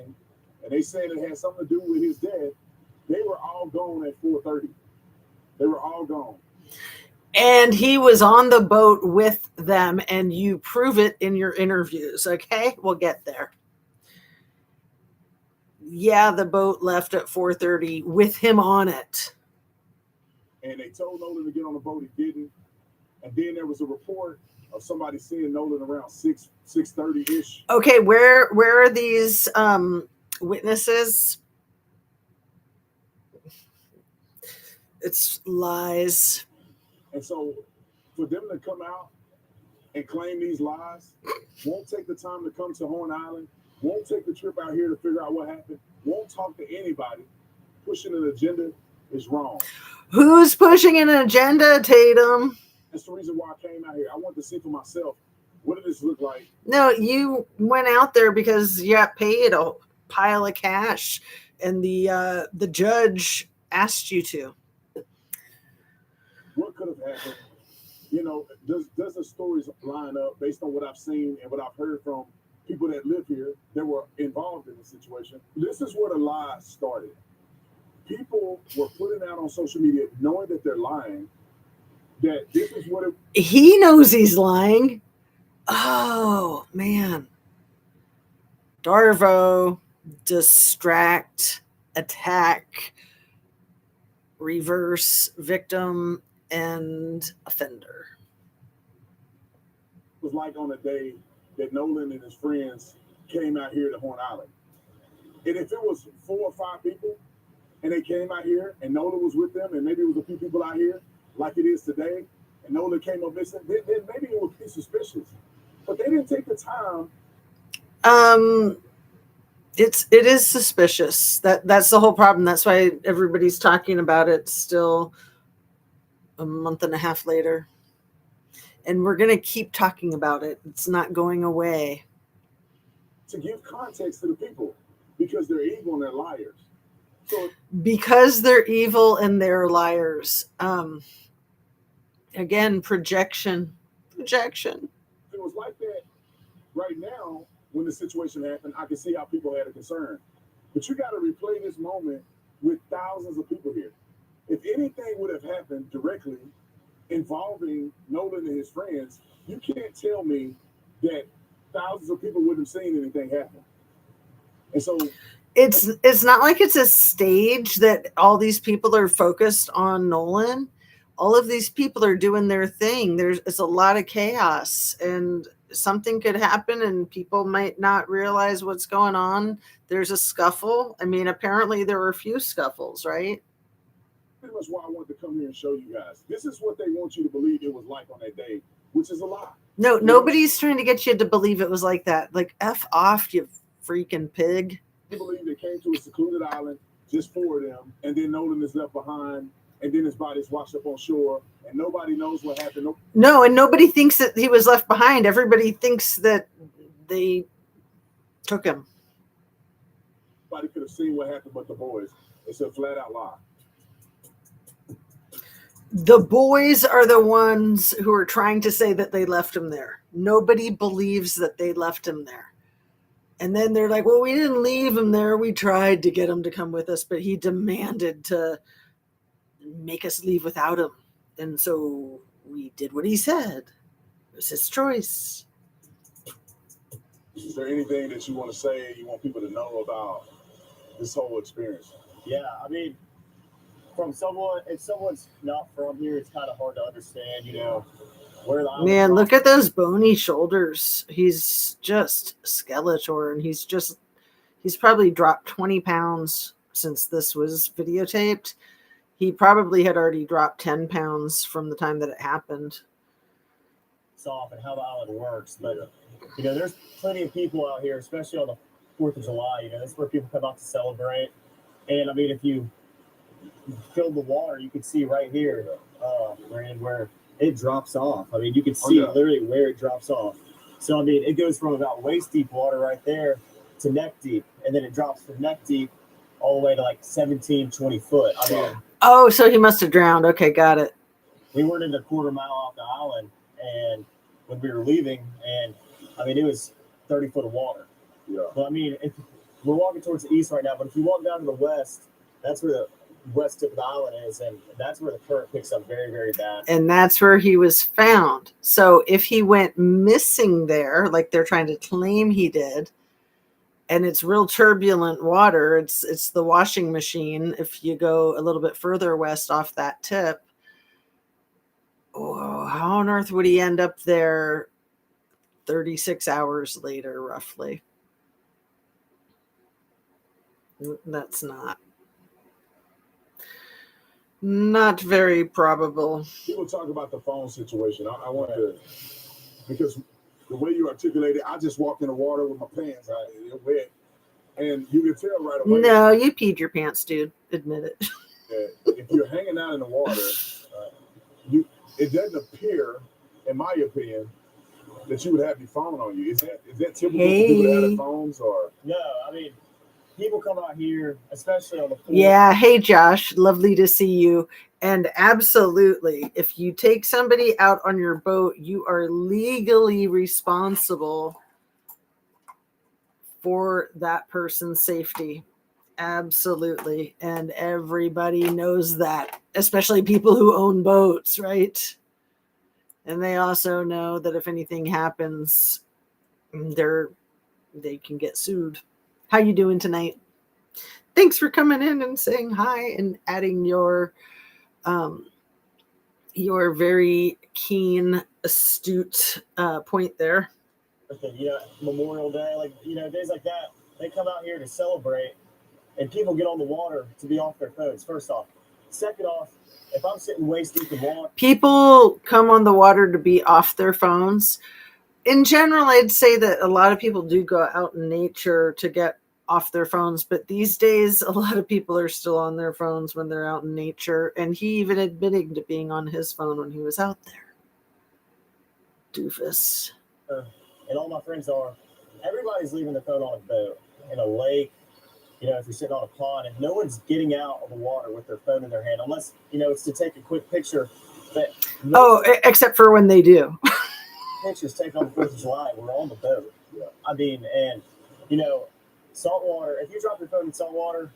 And they said it had something to do with his dad. They were all gone at 4:30. They were all gone. And he was on the boat with them, and you prove it in your interviews, okay? We'll get there. Yeah, the boat left at 4:30 with him on it. And they told Nolan to get on the boat. He didn't. And then there was a report of somebody seeing Nolan around 6:30-ish. Okay, where are these witnesses? It's lies. And so for them to come out and claim these lies, won't take the time to come to Horn Island, won't take the trip out here to figure out what happened, won't talk to anybody, pushing an agenda is wrong. Who's pushing an agenda, Tatum? That's the reason why I came out here. I wanted to see for myself, what did this look like? No, you went out there because you got paid a pile of cash, and the judge asked you to. What could have happened? You know, does the stories line up based on what I've seen and what I've heard from people that live here that were involved in the situation? This is where the lie started. People were putting out on social media, knowing that they're lying, that this is what it... He knows he's lying. Oh, man. Darvo, distract, attack, reverse, victim, and offender. It was like on a day that Nolan and his friends came out here to Horn Island. And if it was 4 or 5 people and they came out here and Nolan was with them and maybe it was a few people out here like it is today and Nolan came up missing, then maybe it would be suspicious. But they didn't take the time. It is suspicious. That's the whole problem. That's why everybody's talking about it still a month and a half later. And we're going to keep talking about it. It's not going away. To give context to the people because they're evil and they're liars. So because they're evil and they're liars. Again, projection. It was like that right now when the situation happened. I can see how people had a concern. But you got to replay this moment with thousands of people here. If anything would have happened directly involving Nolan and his friends, you can't tell me that thousands of people wouldn't have seen anything happen. And so it's not like it's a stage that all these people are focused on Nolan. All of these people are doing their thing. It's a lot of chaos, and something could happen and people might not realize what's going on. There's a scuffle. I mean, apparently there were a few scuffles, right? Pretty much why I wanted to come here and show you guys. This is what they want you to believe it was like on that day, which is a lie. No, nobody's trying to get you to believe it was like that. Like, F off, you freaking pig. They believe they came to a secluded island, just 4 of them, and then Nolan is left behind, and then his body's washed up on shore, and nobody knows what happened. No, and nobody thinks that he was left behind. Everybody thinks that they took him. Nobody could have seen what happened but the boys. It's a flat-out lie. The boys are the ones who are trying to say that they left him there. Nobody believes that they left him there. And then they're like, well, we didn't leave him there. We tried to get him to come with us, but he demanded to make us leave without him. And so we did what he said. It was his choice. Is there anything that you want to say, you want people to know about this whole experience? Yeah, I mean, from someone, if someone's not from here, it's kind of hard to understand, you know, where the island Man, look at those bony shoulders. He's just Skeletor, and he's probably dropped 20 pounds since this was videotaped, he probably had already dropped 10 pounds from the time that it happened. Off and how the island works, but there's plenty of people out here, especially on the 4th of July. That's where people come out to celebrate. And I mean, if you fill the water, you can see right here, Brandon, where it drops off. I mean, you can see literally where it drops off. So I mean, it goes from about waist deep water right there to neck deep, and then it drops from neck deep all the way to like 17, 20 foot. I mean, oh, so he must have drowned. Okay, got it. We weren't in a quarter mile off the island, and when we were leaving, and I mean, it was 30 foot of water. Yeah. But I mean, if we're walking towards the east right now, but if you walk down to the west, that's where the west tip of the island is, and that's where the current picks up very, very bad. And that's where he was found. So if he went missing there, like they're trying to claim he did, and it's real turbulent water, it's the washing machine. If you go a little bit further west off that tip, how on earth would he end up there 36 hours later, roughly? That's not very probable. People talk about the phone situation. I want to, because the way you articulate it, I just walked in the water with my pants wet, and you can tell right away. No, you peed your pants, dude. Admit it. If you're hanging out in the water, it doesn't appear, in my opinion, that you would have your phone on you. Is that typical for people that have their phones, or? No, I mean, people come out here, especially on the pool. Yeah. Hey, Josh. Lovely to see you. And absolutely, if you take somebody out on your boat, you are legally responsible for that person's safety. Absolutely. And everybody knows that, especially people who own boats, right? And they also know that if anything happens, they can get sued. How you doing tonight? Thanks for coming in and saying hi and adding your very keen, astute point there. Memorial Day, days like that, they come out here to celebrate, and people get on the water to be off their phones, first off. Second off, if I'm sitting waist deep in water. People come on the water to be off their phones. In general, I'd say that a lot of people do go out in nature to get off their phones, but these days, a lot of people are still on their phones when they're out in nature, and he even admitted to being on his phone when he was out there. Doofus. And all my friends everybody's leaving their phone on a boat, in a lake, if you're sitting on a pond, and no one's getting out of the water with their phone in their hand, unless, it's to take a quick picture. But except for when they do. Pictures taken on the 4th of July, we're on the boat. Yeah. I mean, and, salt water, if you drop your phone in salt water,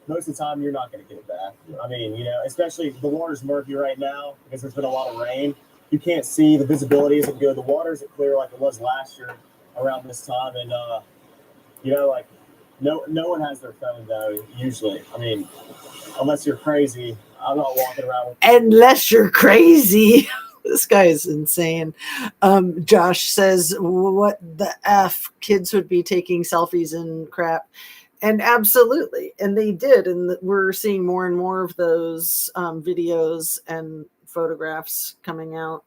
most of the time you're not going to get it back. Yeah. I mean, especially the water's murky right now because there's been a lot of rain. You can't see, the visibility isn't good. The water isn't clear like it was last year around this time. And, no one has their phone, though, usually. I mean, unless you're crazy, I'm not walking around with. Unless you're crazy. This guy is insane. Josh says, what the F? Kids would be taking selfies and crap. And absolutely. And they did. And we're seeing more and more of those videos and photographs coming out.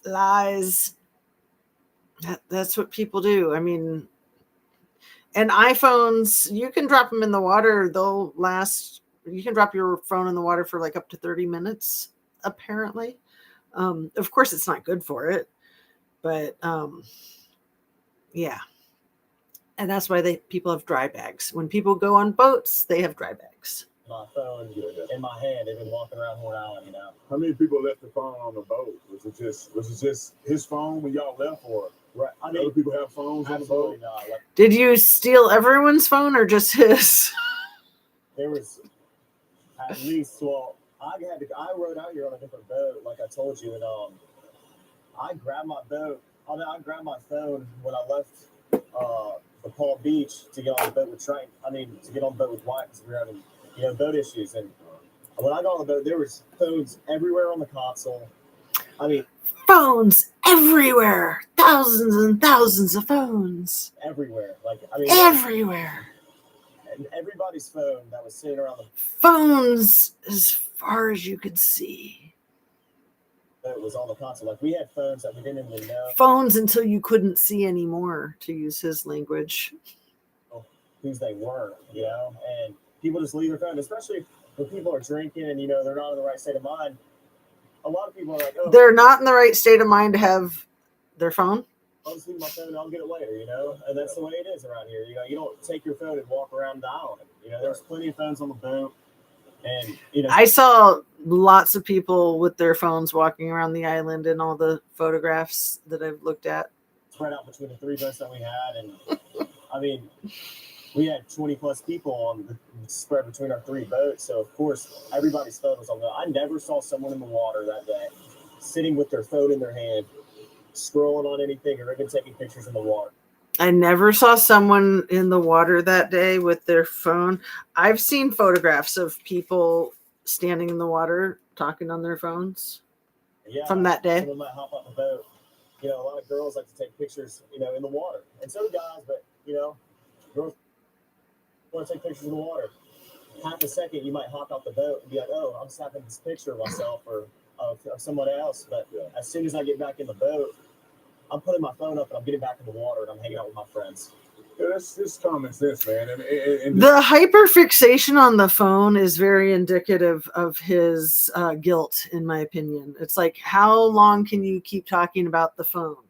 Lies. That's what people do. I mean, and iPhones, you can drop them in the water. They'll last. You can drop your phone in the water for like up to 30 minutes, apparently. Of course, it's not good for it. But yeah. And that's why people have dry bags. When people go on boats, they have dry bags. My phone in my hand, they've been walking around Horn Island, How many people left the phone on the boat? Was it just his phone when y'all left, or right? I mean, other people have phones on the boat? Not. Did you steal everyone's phone or just his? There was at least, I rode out here on a different boat, like I told you, and I grabbed my phone when I left the Palm Beach to get on the boat with Triton. To get on the boat with White because we were having boat issues. And when I got on the boat, there was phones everywhere on the console. Phones everywhere, thousands and thousands of phones everywhere. Everywhere. And everybody's phone that was sitting around the Phones as far as you could see. boat was on the console. Like we had phones that we didn't even know Phones until you couldn't see anymore, to use his language. whose they were, you know, and people just leave their phone, especially when people are drinking and, you know, they're not in the right state of mind. A lot of people are like, oh, They're not in the right state of mind to have their phone. I'll just leave my phone and I'll get it later, you know, and that's the way it is around here. You know, you don't take your phone and walk around the island. You know, there's plenty of phones on the boat, and, you know, I saw lots of people with their phones walking around the island in all the photographs that I've looked at. spread out between the 3 boats that we had. And I mean, we had 20 plus people on the spread between our 3 boats. So of course, everybody's phone was on there. I never saw someone in the water that day sitting with their phone in their hand, scrolling on anything or even taking pictures in the water. I never saw someone in the water that day with their phone. I've seen photographs of people standing in the water talking on their phones Yeah, from that day. someone might hop on the boat. You know, a lot of girls like to take pictures, you know, in the water, and so do guys. But you know, girls want to take pictures in the water. Half a second, you might hop out the boat and be like, "Oh, I'm snapping this picture of myself or of someone else." But as soon as I get back in the boat, I'm putting my phone up and I'm getting back in the water and I'm hanging out with my friends. Yeah, that's just common sense, man. And The hyperfixation on the phone is very indicative of his guilt, in my opinion. It's like, how long can you keep talking about the phone?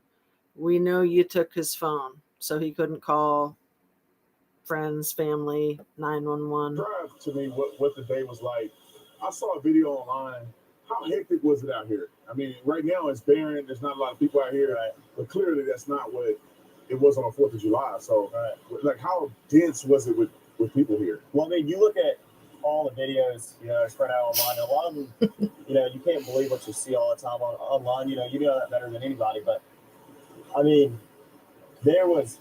We know you took his phone, so he couldn't call friends, family, 911. describe to me what the day was like. I saw a video online. How hectic was it out here? I mean, right now it's barren. There's not a lot of people out here, Right. but clearly that's not what it was on the 4th of July. So, like, how dense was it with people here? Well, I mean, you look at all the videos, you know, spread out online. A lot of them, you know, you can't believe what you see all the time online. You know that better than anybody. But I mean, there was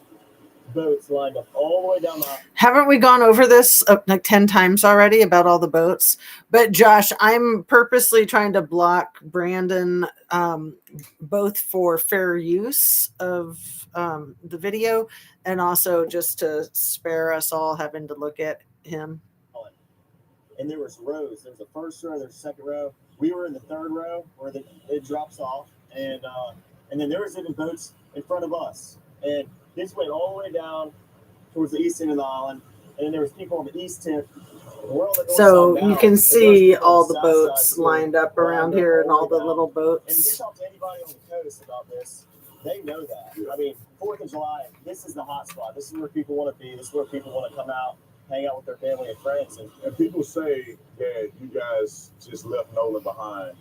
boats lined up all the way down the aisle. Haven't we gone over this like 10 times already about all the boats? But Josh, I'm purposely trying to block Brandon both for fair use of the video and also just to spare us all having to look at him. And there was rows. There was the first row, there's the second row. We were in the 3rd row where it drops off, and then there was even boats in front of us. And this went all the way down towards the east end of the island, and then there was people on the east tip. So you can see all the boats lined up around here and all the little And you boats. talk to anybody on the coast about this, they know that. I mean, 4th of July, this is the hot spot. This is where people want to be. This is where people want to come out, hang out with their family and friends. And people say that you guys just left Nolan behind.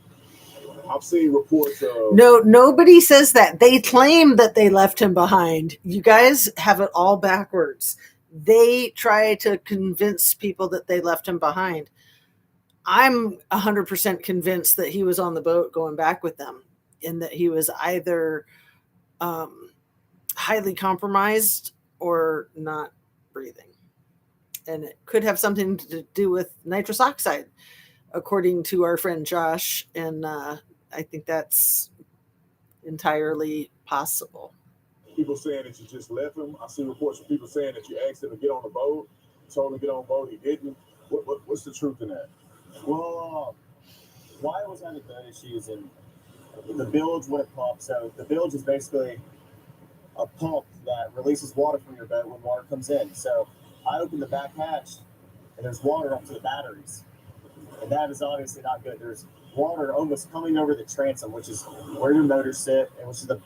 I've seen reports of No, nobody says that. They claim that they left him behind. You guys have it all backwards. They try to convince people that they left him behind. I'm 100% convinced that he was on the boat going back with them and that he was either highly compromised or not breathing. And it could have something to do with nitrous oxide, according to our friend Josh. And I think that's entirely possible. people saying that you just left him. I see reports of people saying that you asked him to get on the boat, told him to get on the boat, he didn't. What's the truth in that? Well, Wyatt was having boat issues, and the bilge wouldn't pump. So the bilge is basically a pump that releases water from your boat when water comes in. So I opened the back hatch, and there's water up to the batteries. And that is obviously not good. There's water almost coming over the transom, which is where your motors sit, and which is the,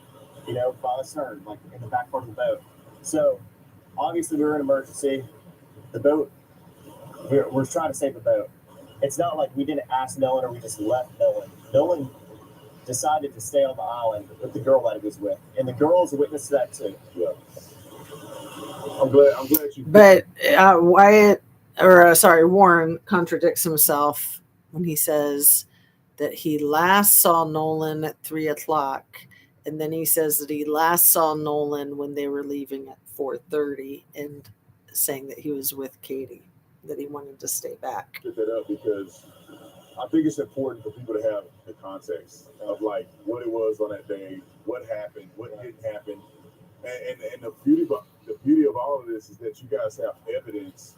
by the stern, like in the back part of the boat. So obviously we were in an emergency. The boat, we're trying to save the boat. It's not like we didn't ask Nolan or we just left Nolan. Nolan decided to stay on the island with the girl that he was with, and the girl is a witness to that too. Yeah. I'm glad you. But Warren contradicts himself when he says that he last saw Nolan at 3:00, and then he says that he last saw Nolan when they were leaving at 4:30, and saying that he was with Katie, that he wanted to stay back. Pick that up because I think it's important for people to have the context of like what it was on that day, what happened, what didn't happen, and the beauty the beauty of all of this is that you guys have evidence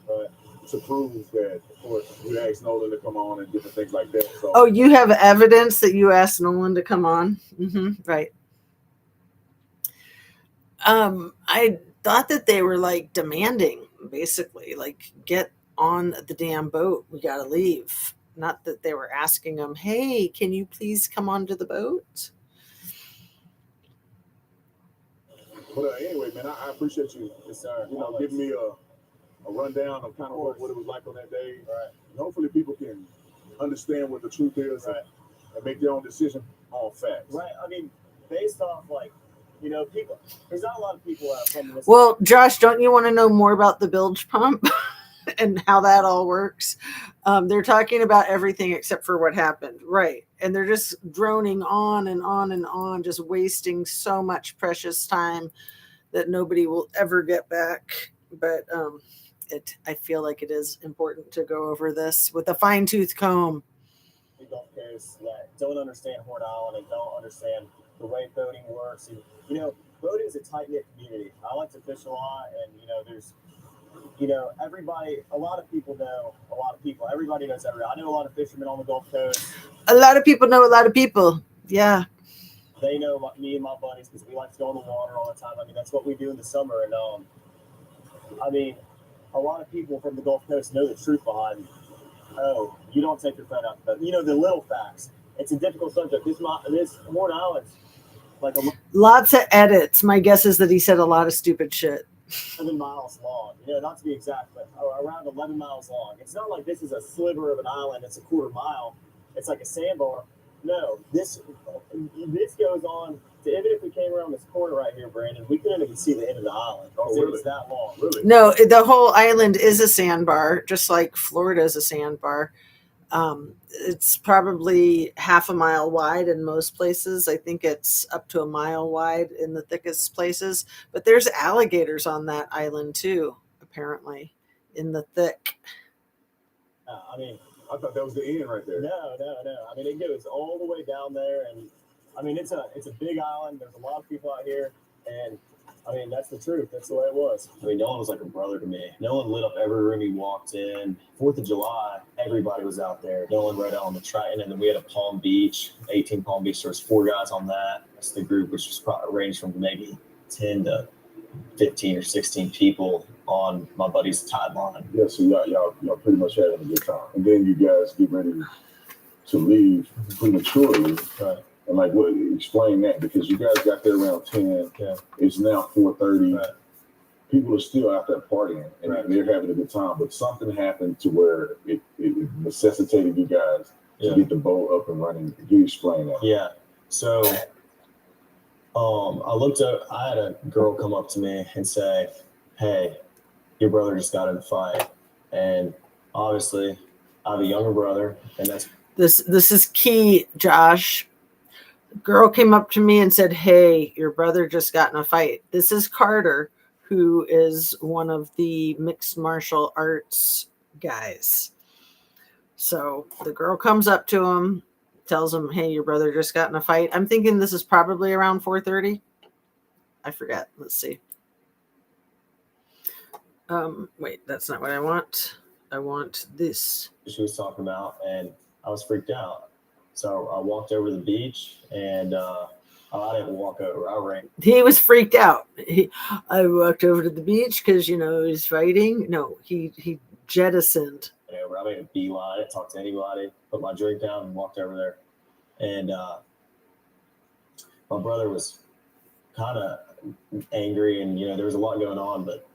to prove that. Of course, we asked Nolan to come on and different things like that. So, Oh, you have evidence that you asked Nolan to come on? Right. I thought that they were like demanding, basically, like, get on the damn boat. We got to leave. Not that they were asking him, hey, can you please come onto the boat? but anyway, man, I appreciate you, giving me a rundown of kind of what it was like on that day. Right. And hopefully people can understand what the truth is, Right. and make their own decision on facts. Right. I mean, based off people. There's not a lot of people from this. Well, Josh, don't you want to know more about the bilge pump and how that all works? They're talking about everything except for what happened. Right. And they're just droning on and on and on, just wasting so much precious time that nobody will ever get back. But I feel like it is important to go over this with a fine-tooth comb. The Gulf Coast that don't understand Horn Island and don't understand the way boating works. And, boating is a tight-knit community. I like to fish a lot, and, there's, everybody, a lot of people know a lot of people. Everybody knows everybody. I know a lot of fishermen on the Gulf Coast. A lot of people know a lot of people. Yeah. They know me and my buddies because we like to go in the water all the time. I mean, that's what we do in the summer. And, a lot of people from the Gulf Coast know the truth behind, oh, you don't take your phone out the boat. The little facts. It's a difficult subject. This Horn Island's like lots of edits. My guess is that he said a lot of stupid shit. 11 miles long. Not to be exact, but around 11 miles long. It's not like this is a sliver of an island. It's a quarter mile. It's like a sandbar. No, this goes on. Even if we came around this corner right here, Brandon, we couldn't even see the end of the island. Oh, really? It was that long. Really? No, the whole island is a sandbar, just like Florida is a sandbar. It's probably half a mile wide in most places. I think it's up to a mile wide in the thickest places. But there's alligators on that island too, apparently, in the thick. I thought that was the end right there. No. It goes all the way down there, and it's a big island. There's a lot of people out here, and that's the truth. That's the way it was. Nolan was like a brother to me. Nolan lit up every room he walked in. 4th of July, everybody was out there. Nolan rode out on the Triton, and then we had a Palm Beach, 18 Palm Beach. There was 4 guys on that. That's the group, which was probably ranged from maybe 10 to 15 or 16 people on my buddy's tide line. Yeah, so y'all pretty much having a good time. And then you guys get ready to leave prematurely. Right. And explain that, because you guys got there around 10. Yeah. It's now 4:30. Right. People are still out there partying, and Right. they're having a good time. But something happened to where it necessitated you guys to get the boat up and running. Can you explain that? Yeah. So I had a girl come up to me and say, hey, your brother just got in a fight. And obviously I have a younger brother, and that's This is key, Josh. Girl came up to me and said, hey, your brother just got in a fight. This is Carter, who is one of the mixed martial arts guys. So the girl comes up to him, tells him, hey, your brother just got in a fight. I'm thinking this is probably around 4:30. I forget. Let's see. Wait, that's not what I want. I want this. she was talking about, and I was freaked out. So I walked over to the beach, and I didn't walk over. I ran. He was freaked out. I walked over to the beach because, he's fighting. No, he jettisoned. Over. I made a beeline. I didn't talk to anybody. Put my drink down and walked over there. And my brother was kind of angry, and there was a lot going on, but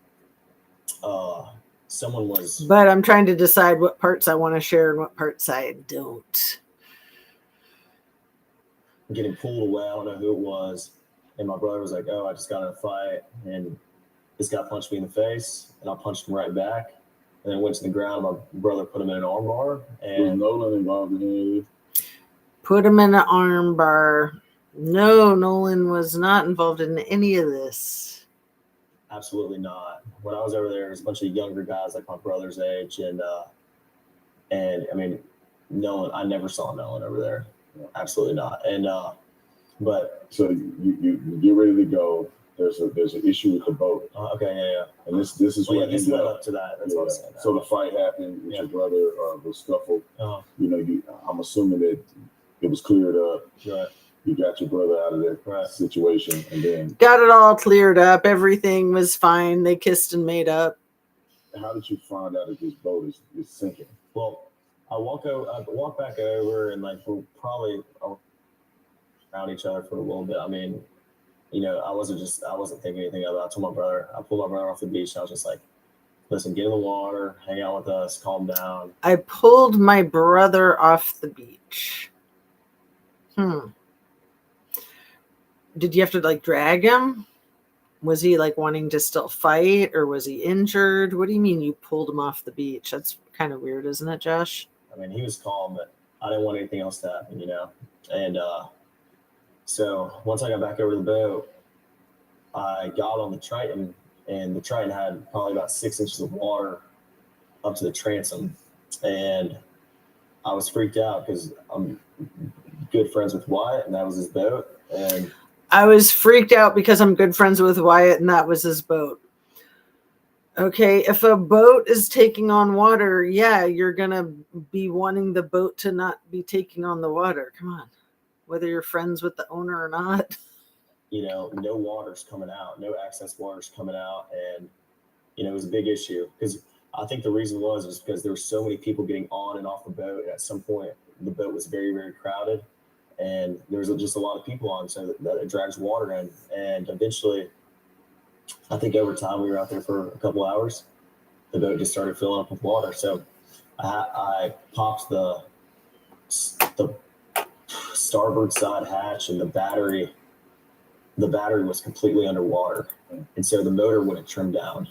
someone was. But I'm trying to decide what parts I want to share and what parts I don't. Getting pulled away. I don't know who it was. And my brother was like, oh, I just got in a fight. And this guy punched me in the face, and I punched him right back. And then went to the ground. My brother put him in an arm bar. And was Nolan involved in any of this? Put him in an arm bar. No, Nolan was not involved in any of this. Absolutely not. When I was over there was a bunch of younger guys like my brother's age. And Nolan, I never saw Nolan over there. Absolutely not. And but so you get ready to go. there's an issue with the boat. Okay, yeah. And this is Well, what yeah, this ended led up. up to that. That's what I was saying. So the fight happened with your brother, the scuffle. You know, I'm assuming that it was cleared up. Right. You got your brother out of that situation, and then got it all cleared up. Everything was fine. They kissed and made up. How did you find out that this boat is sinking? Well, I walk back over, and like we're probably around each other for a little bit. I mean, you know, I wasn't thinking anything about it. I told my brother, I pulled my brother off the beach, and I was just like, listen, get in the water, hang out with us, calm down. I pulled my brother off the beach. Did you have to like drag him? Was he like wanting to still fight, or was he injured? What do you mean you pulled him off the beach? That's kind of weird, isn't it, Josh? I mean, he was calm, but I didn't want anything else to happen, you know? And so once I got back over the boat, I got on the Triton, and the Triton had probably about 6 inches of water up to the transom. And I was freaked out because I'm good friends with Wyatt, and that was his boat. And I was freaked out because I'm good friends with Wyatt, and that was his boat. Okay, if a boat is taking on water, yeah, you're going to be wanting the boat to not be taking on the water. Come on. Whether you're friends with the owner or not. You know, no water's coming out, no access water's coming out. And, you know, it was a big issue because I think the reason was because there were so many people getting on and off the boat. And at some point, the boat was very, very crowded. And there was just a lot of people on, so that it drags water in. And eventually, I think over time, we were out there for a couple hours. The boat just started filling up with water. So I popped the starboard side hatch, and the battery was completely underwater. And so the motor wouldn't trim down.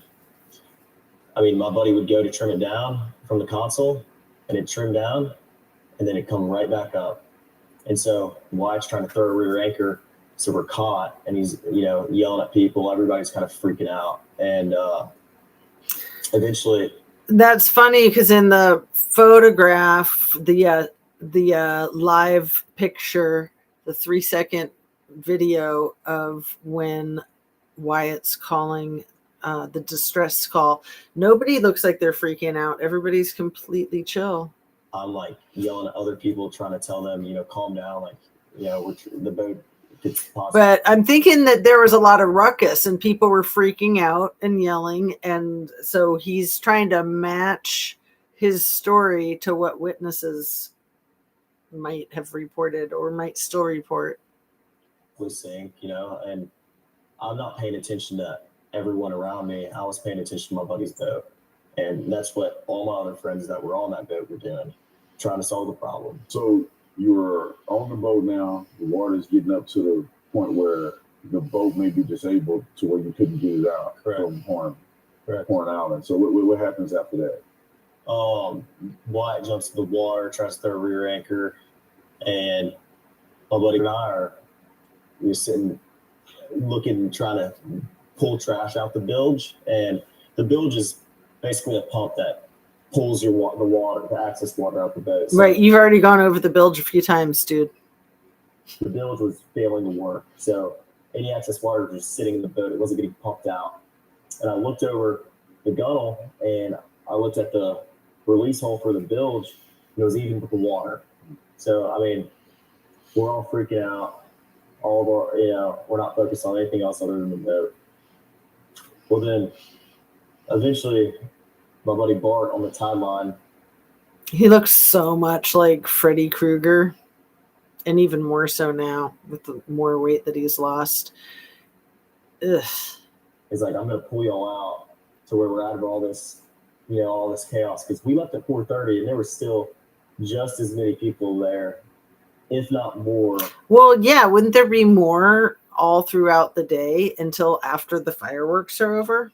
I mean, my buddy would go to trim it down from the console, and it'd trim down, and then it'd come right back up. And so Wyatt's trying to throw a rear anchor, so we're caught, and he's, you know, yelling at people. Everybody's kind of freaking out. And eventually... That's funny because in the photograph, the live picture, the 3-second video of when Wyatt's calling the distress call, nobody looks like they're freaking out. Everybody's completely chill. I'm like yelling at other people, trying to tell them, you know, calm down. Like, you know, the boat gets possible. But I'm thinking that there was a lot of ruckus and people were freaking out and yelling. And so he's trying to match his story to what witnesses might have reported or might still report. Sink, you know, and I'm not paying attention to everyone around me. I was paying attention to my buddy's boat. And that's what all my other friends that were on that boat were doing, trying to solve the problem. So you're on the boat now. The water's getting up to the point where the boat may be disabled to where you couldn't get it out from Horn Island. So what happens after that? Wyatt jumps in the water, tries to throw a rear anchor, and my buddy and I we're sitting looking, trying to pull trash out the bilge. And the bilge is basically a pump that pulls the water, the access water out the boat. So right. You've already gone over the bilge a few times, dude. The bilge was failing to work. So any excess water was just sitting in the boat. It wasn't getting pumped out. And I looked over the gunnel, and I looked at the release hole for the bilge, and it was even with the water. So, I mean, we're all freaking out. All of our, you know, we're not focused on anything else other than the boat. Well, then eventually my buddy Bart on the tide line. He looks so much like Freddy Krueger, and even more so now with the more weight that he's lost. Ugh. He's like, I'm going to pull y'all out to where we're out of all this, you know, all this chaos. Because we left at 4:30, and there were still just as many people there, if not more. Well, yeah, wouldn't there be more all throughout the day until after the fireworks are over?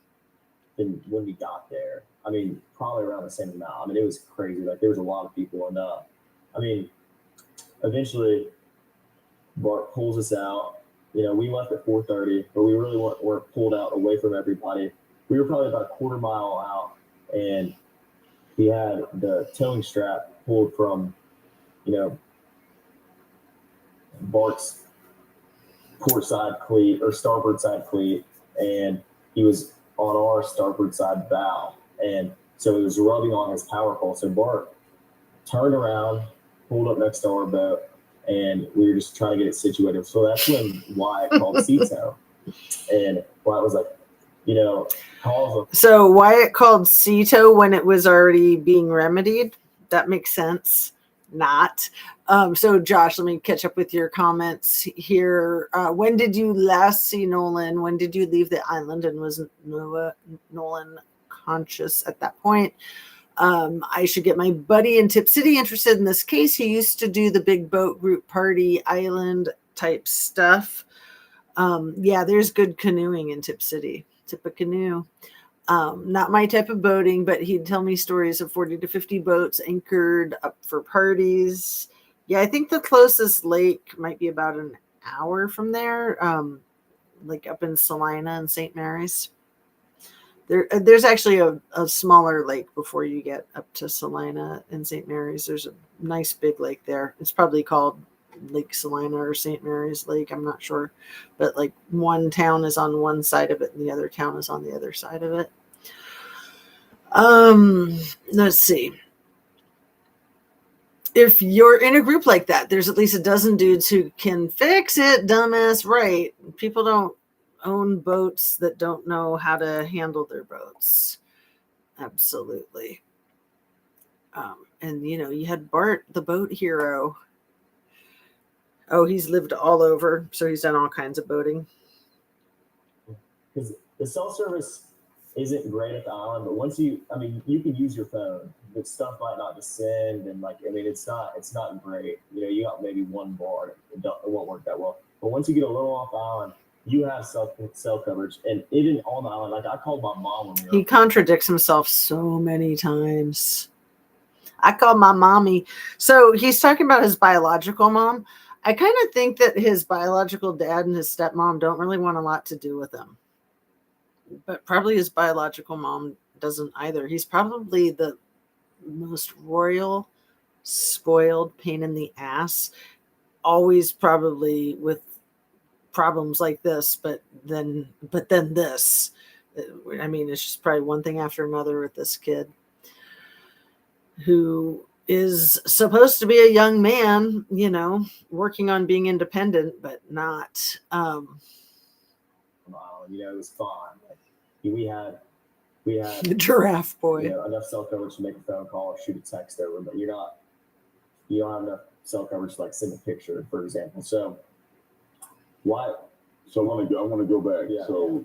Than when we got there. I mean, probably around the same amount. I mean, it was crazy. Like, there was a lot of people. And, I mean, eventually, Bart pulls us out. You know, we left at 4:30, but we really weren't pulled out away from everybody. We were probably about a quarter mile out, and he had the towing strap pulled from, you know, Bart's port side cleat or starboard side cleat, and he was on our starboard side bow, and so it was rubbing on his power pole. So Bart turned around, pulled up next to our boat, and we were just trying to get it situated. So that's when Wyatt called CETO, and Wyatt was like, So Wyatt called CETO when it was already being remedied. That makes sense. Not. So Josh, let me catch up with your comments here. When did you last see Nolan? When did you leave the island, and was Nolan conscious at that point? I should get my buddy in Tip City interested in this case. He used to do the big boat group party island type stuff. Yeah, there's good canoeing in Tip City. Tip a canoe. Not my type of boating, but he'd tell me stories of 40 to 50 boats anchored up for parties. Yeah, I think the closest lake might be about an hour from there, like up in Salina and St. Mary's. There's actually a smaller lake before you get up to Salina and St. Mary's. There's a nice big lake there. It's probably called Lake Salina or St. Mary's Lake. I'm not sure. But like one town is on one side of it and the other town is on the other side of it. Let's see. If you're in a group like that, there's at least a dozen dudes who can fix it, dumbass, right? People don't own boats that don't know how to handle their boats. Absolutely. And you had Bart, the boat hero. Oh, he's lived all over, so he's done all kinds of boating. Because the cell service isn't great at the island, but once you can use your phone, but stuff might not descend, and it's not great. You got maybe one bar, it won't work that well. But once you get a little off the island, you have cell coverage, and even on the island, like I called my mom when he contradicts himself so many times. I called my mommy. So he's talking about his biological mom. I kind of think that his biological dad and his stepmom don't really want a lot to do with him. But probably his biological mom doesn't either. He's probably the most royal, spoiled pain in the ass. Always probably with problems like this, but then this. It's just probably one thing after another with this kid who is supposed to be a young man, working on being independent, but not. It was fun. We had the giraffe boy. Enough cell coverage to make a phone call or shoot a text over, but you don't have enough cell coverage to like send a picture, for example. So what? So I want to go back. Yeah. So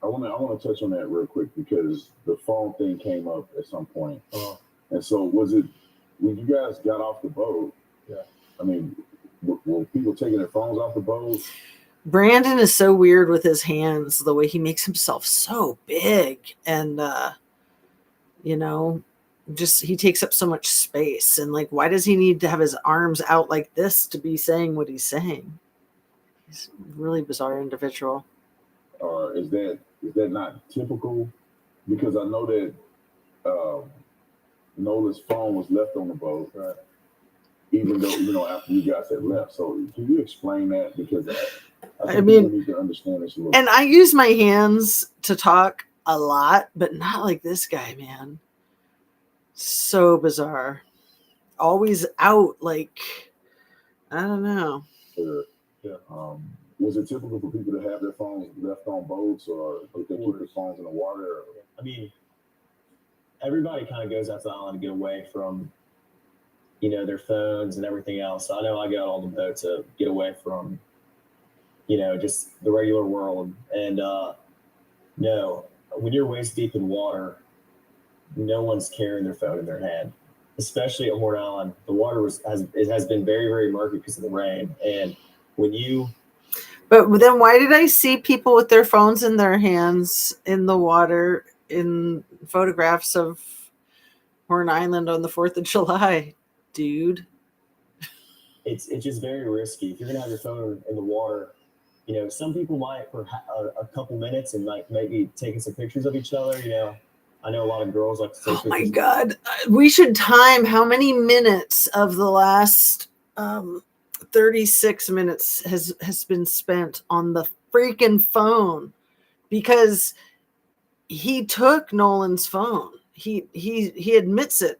I want to touch on that real quick because the phone thing came up at some point. And so was it when you guys got off the boat? Yeah. Were people taking their phones off the boat? Brandon is so weird with his hands, the way he makes himself so big, and just he takes up so much space. And like, why does he need to have his arms out like this to be saying what he's saying? He's a really bizarre individual. Is that not typical? Because I know that Nola's phone was left on the boat, right? Even though after you guys had left. So can you explain that? Because I think we need to understand this a little. And I use my hands to talk a lot, but not like this guy, man. So bizarre. Always out, like, I don't know. Yeah. Was it typical for people to have their phones left on boats, or did they keep their phones in the water? Everybody kind of goes out to the island to get away from, their phones and everything else. I know I got all the boats to get away from, just the regular world. And no, when you're waist deep in water, no one's carrying their phone in their hand, especially on Horn Island. The water has been very, very murky because of the rain. And but then why did I see people with their phones in their hands in the water in photographs of Horn Island on the 4th of July, dude? It's just very risky. If you're gonna have your phone in the water, some people might for a couple minutes and like maybe taking some pictures of each other. I know a lot of girls like to take pictures. Oh my God, we should time how many minutes of the last 36 minutes has been spent on the freaking phone because he took Nolan's phone. He admits it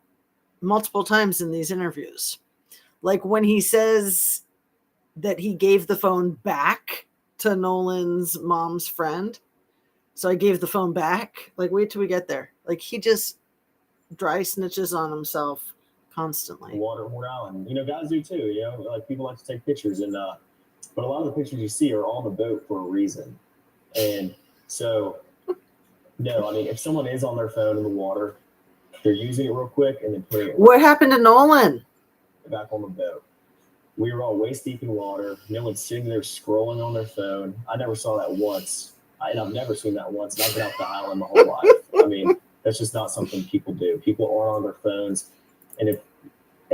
multiple times in these interviews. Like when he says that he gave the phone back to Nolan's mom's friend. So I gave the phone back. Like, wait till we get there. Like, he just dry snitches on himself constantly. Waterford Island. Guys do too. Like people like to take pictures, and but a lot of the pictures you see are on the boat for a reason. And so, no, I mean, if someone is on their phone in the water, they're using it real quick and then putting it What happened to Nolan? back on the boat. We were all waist deep in water. No one's sitting there scrolling on their phone. I never saw that once. And I've never seen that once. And I've been off the island my whole life. I mean, that's just not something people do. People are on their phones. And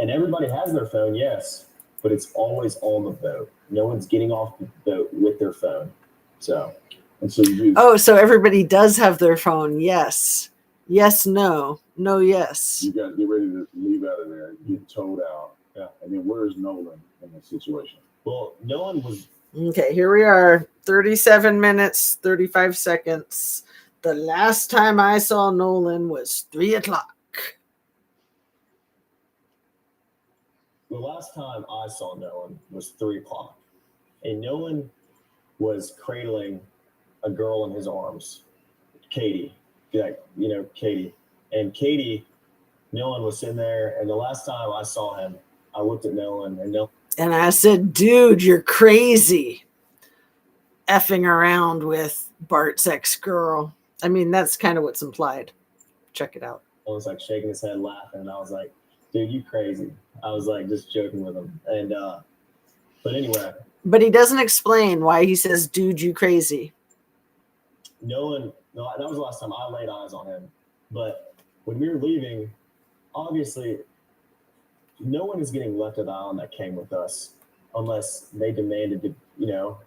everybody has their phone, yes, but it's always on the boat. No one's getting off the boat with their phone. So everybody does have their phone. Yes. Yes, no. No, yes. You got to get ready to leave out of there, get towed out. Yeah. And then where's Nolan in this situation? Well, Nolan was... Okay, here we are. 37 minutes, 35 seconds. The last time I saw Nolan was 3 o'clock. The last time I saw Nolan was 3 o'clock. And Nolan was cradling a girl in his arms, Katie. Katie. And Katie, Nolan was sitting there. And the last time I saw him, I looked at Nolan and I said, dude, you're crazy. Effing around with Bart's ex-girl. I mean, that's kind of what's implied. Check it out. I was like shaking his head, laughing. And I was like, dude, you crazy. I was like just joking with him. And, but anyway. But he doesn't explain why he says, dude, you crazy. Nolan, no, that was the last time I laid eyes on him. But when we were leaving, obviously, no one is getting left at the island that came with us unless they demanded to,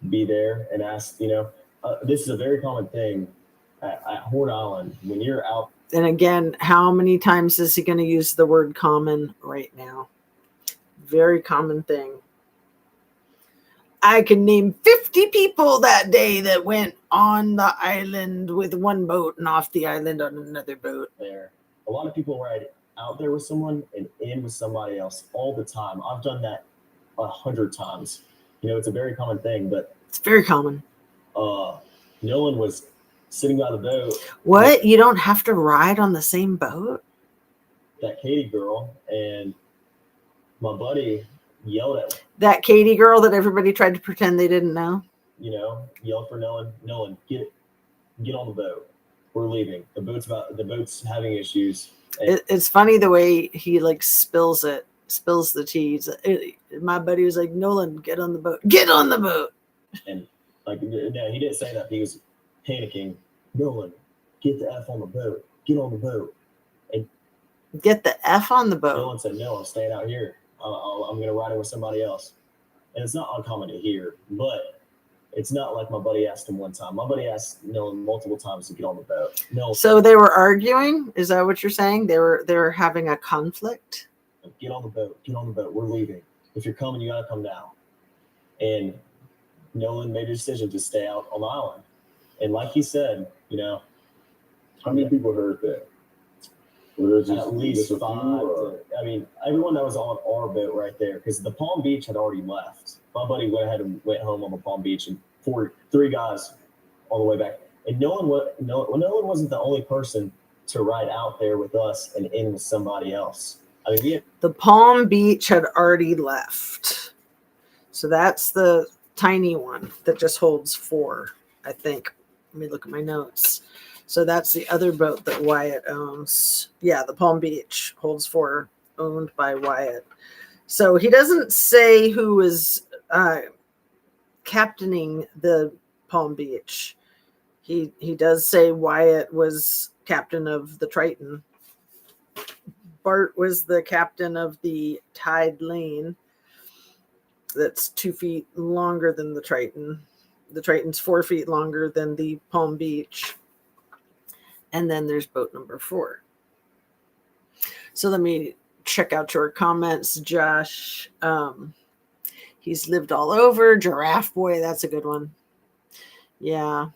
be there and ask, this is a very common thing at Horn Island when you're out. And again, how many times is he going to use the word common right now? Very common thing. I can name 50 people that day that went on the island with one boat and off the island on another boat. There. A lot of people ride out there with someone and in with somebody else all the time. I've done that 100 times. It's a very common thing, but it's very common. Nolan was sitting by the boat. What? You don't have to ride on the same boat? That Katie girl, and my buddy yelled at me. That Katie girl that everybody tried to pretend they didn't know? Yelled for Nolan. Nolan, get on the boat. We're leaving. The boat's having issues. It's funny the way he spills the tea. My buddy was like, Nolan, get on the boat. Get on the boat. And no, he didn't say that. He was panicking. Nolan, get the F on the boat. Get on the boat. And get the F on the boat. Nolan said, no, I'm staying out here. I'm going to ride it with somebody else. And it's not uncommon to hear, but it's not like my buddy asked him one time. My buddy asked Nolan multiple times to get on the boat. No. So they were arguing? Is that what you're saying? They were having a conflict? Get on the boat. Get on the boat. We're leaving. If you're coming, you got to come now. And Nolan made a decision to stay out on the island. And like he said, how many people heard that? At least 5. Everyone that was on our boat right there, because the Palm Beach had already left. My buddy went ahead and went home on the Palm Beach, and 3 guys on the way back. And Nolan wasn't the only person to ride out there with us and in with somebody else. The Palm Beach had already left. So that's the tiny one that just holds 4, I think. Let me look at my notes. So that's the other boat that Wyatt owns. Yeah, the Palm Beach holds 4, owned by Wyatt. So he doesn't say who is captaining the Palm Beach. He does say Wyatt was captain of the Triton. Bart was the captain of the Tide Lane. That's 2 feet longer than the Triton. The Triton's 4 feet longer than the Palm Beach. And then there's boat number 4. So let me check out your comments, Josh. He's lived all over. Giraffe Boy, that's a good one. Yeah.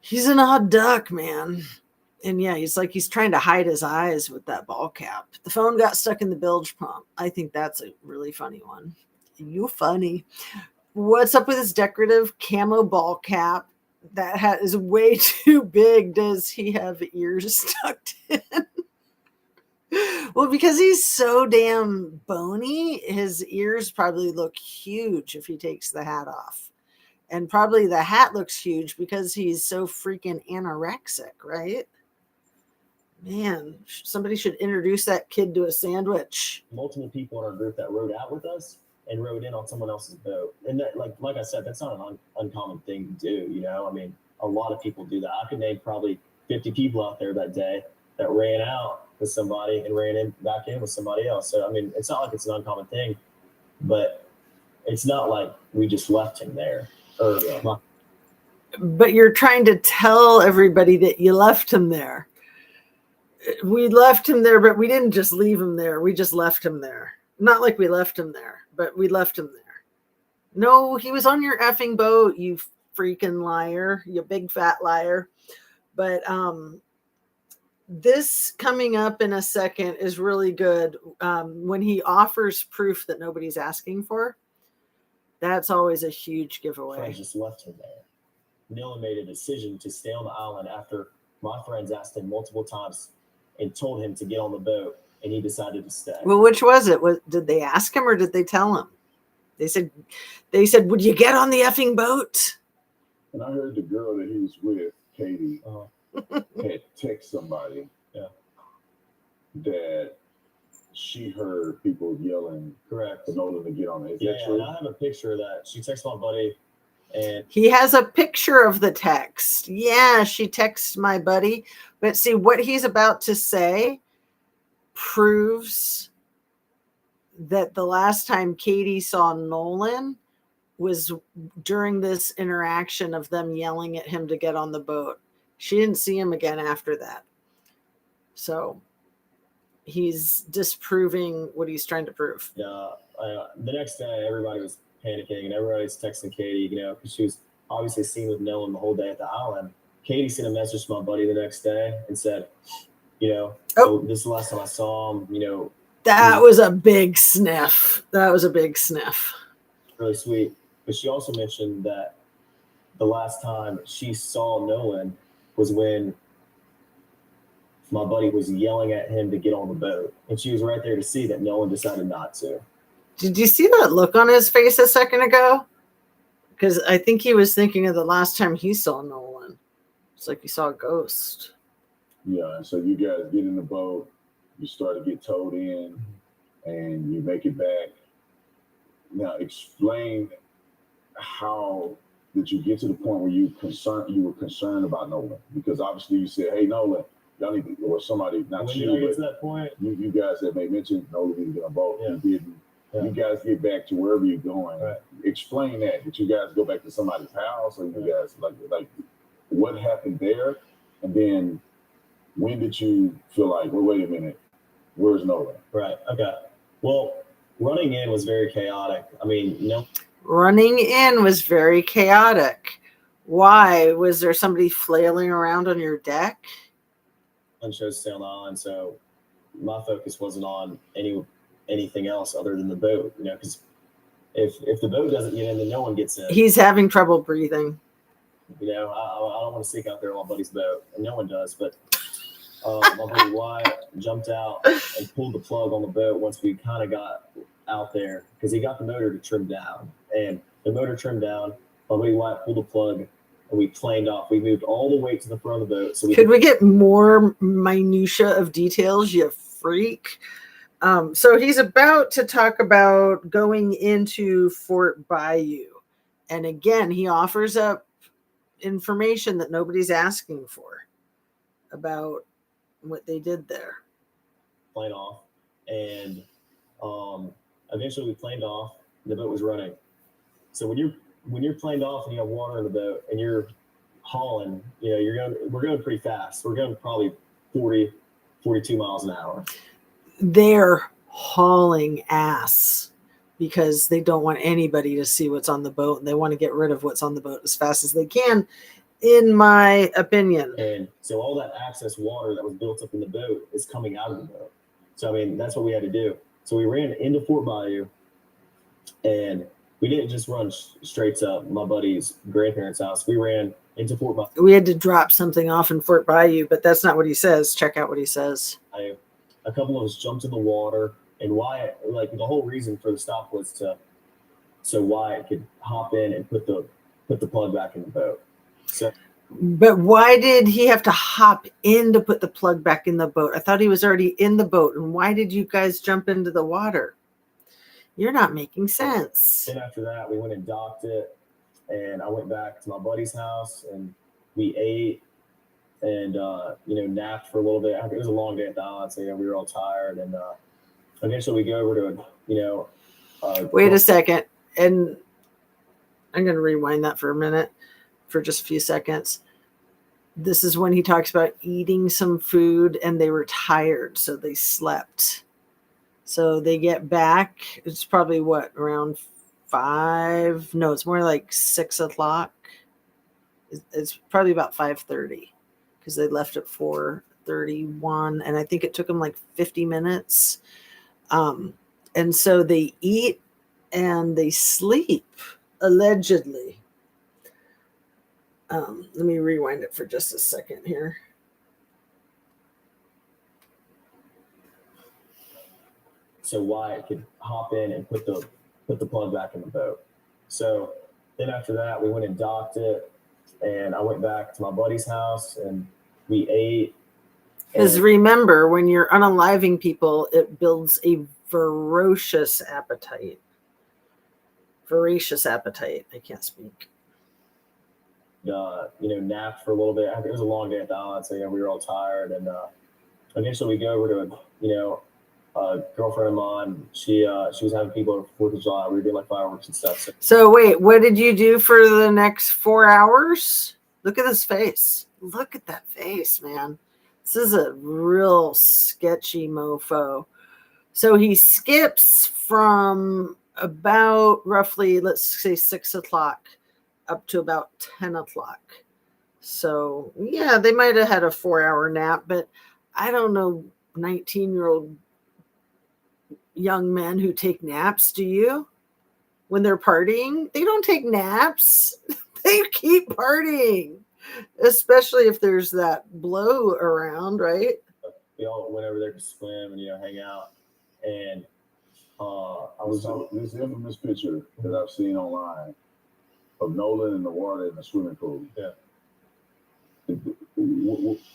He's an odd duck, man. And yeah, he's trying to hide his eyes with that ball cap. The phone got stuck in the bilge pump. I think that's a really funny one. You funny. What's up with his decorative camo ball cap? That hat is way too big. Does he have ears tucked in? Well, because he's so damn bony, his ears probably look huge if he takes the hat off. And probably the hat looks huge because he's so freaking anorexic, right? Man, somebody should introduce that kid to a sandwich. Multiple people in our group that rode out with us and rode in on someone else's boat. And that, like I said, that's not an uncommon thing to do, you know? I mean, a lot of people do that. I could name probably 50 people out there that day that ran out with somebody and ran in back in with somebody else. So, I mean, it's not like it's an uncommon thing, but it's not like we just left him there. But you're trying to tell everybody that you left him there. We left him there, but we didn't just leave him there. We just left him there. Not like we left him there, but we left him there. No, he was on your effing boat, you freaking liar, you big fat liar. But this coming up in a second is really good. When he offers proof that nobody's asking for, that's always a huge giveaway. I just left him there. Noah made a decision to stay on the island after my friends asked him multiple times and told him to get on the boat, and he decided to stay. Well, which was it? Did they ask him or did they tell him? They said, would you get on the effing boat? And I heard the girl that he was with, Katie, had text somebody that she heard people yelling correct for Nolan to get on it. Is yeah, that true? and I have a picture of that. She texted my buddy, and he has a picture of the text. Yeah, she texts my buddy. But see, what he's about to say proves that the last time Katie saw Nolan was during this interaction of them yelling at him to get on the boat. She didn't see him again after that. So he's disproving what he's trying to prove. the next day, everybody was panicking and everybody was texting Katie, you know, because she was obviously seen with Nolan the whole day at the island. Katie sent a message to my buddy the next day and said, you know, this is the last time I saw him, you know. That was a big sniff. That was a big sniff. Really sweet. But she also mentioned that the last time she saw Nolan was when my buddy was yelling at him to get on the boat. And she was right there to see that Nolan decided not to. Did you see that look on his face a second ago? Because I think he was thinking of the last time he saw Nolan. It's like he saw a ghost. Yeah, and so you guys get in the boat, you start to get towed in, and you make it back. Now, explain how did you get to the point where you were concerned about Nolan? Because obviously you said, "Hey, Nolan, y'all need to," or somebody, not when you, did I get but to that point? you guys had made mention Nolan didn't get on a boat. Yeah. You didn't. Yeah. You guys get back to wherever you're going. Right. Explain that. Did you guys go back to somebody's house, or you guys like what happened there? And then when did you feel like, well, wait a minute, where's Nolan? Right. Okay. Well, running in was very chaotic. I mean, Running in was very chaotic. Why? Was there somebody flailing around on your deck? I chose to stay on the island, so my focus wasn't on anything else other than the boat, you know, because if the boat doesn't get in, then no one gets in. He's having trouble breathing. You know, I don't want to sneak out there on my buddy's boat, and no one does, but my buddy Wyatt jumped out and pulled the plug on the boat once we kind of got out there, because he got the motor to trim down, and the motor trimmed down. My buddy Wyatt pulled the plug, and we planed off. We moved all the way to the front of the boat. So could we get more minutia of details, you freak? So he's about to talk about going into Fort Bayou. And again, he offers up information that nobody's asking for about what they did there. Plane off, and eventually we planed off. The boat was running. So when you're planed off and you have water in the boat and you're hauling, you know, we're going pretty fast. We're going probably 40, 42 miles an hour. They're hauling ass. because they don't want anybody to see what's on the boat, and they want to get rid of what's on the boat as fast as they can, in my opinion. And so all that excess water that was built up in the boat is coming out of the boat. So, I mean, that's what we had to do. So we ran into Fort Bayou, and we didn't just run straight to my buddy's grandparents' house. We ran into Fort Bayou. We had to drop something off in Fort Bayou, but that's not what he says. Check out what he says. A couple of us jumped in the water, and Wyatt, like the whole reason for the stop was so Wyatt could hop in and put the plug back in the boat. So, but why did he have to hop in to put the plug back in the boat? I thought he was already in the boat. And why did you guys jump into the water? You're not making sense. Then after that, we went and docked it, and I went back to my buddy's house, and we ate and napped for a little bit. It was a long day at the island, so we were all tired, and eventually we go over to wait a second, and I'm going to rewind that for a minute, for just a few seconds. This is when he talks about eating some food and they were tired, so they slept. So they get back. It's probably around 5? No, it's more like 6 o'clock. It's probably about 5:30 because they left at 4:31, and I think it took them like 50 minutes. And so they eat and they sleep, allegedly. Let me rewind it for just a second here. So Wyatt could hop in and put the plug back in the boat. So then after that, we went and docked it, and I went back to my buddy's house, and we ate. Because remember, when you're unaliving people, it builds a voracious appetite. Voracious appetite. I can't speak. Napped for a little bit. It was a long day at the island, so we were all tired, and eventually we go over to a girlfriend of mine. She was having people over 4th of July. We were doing like fireworks and stuff. So wait, what did you do for the next 4 hours? Look at his face. Look at that face, man. This is a real sketchy mofo. So he skips from about roughly, let's say 6 o'clock up to about 10 o'clock. So yeah, they might have had a 4-hour nap, but I don't know 19-year-old young men who take naps. Do you? When they're partying, they don't take naps. They keep partying, especially if there's that blow around, right? We all went over there to swim and hang out. And I was this infamous picture that I've seen online of Nolan in the water in the swimming pool. Yeah.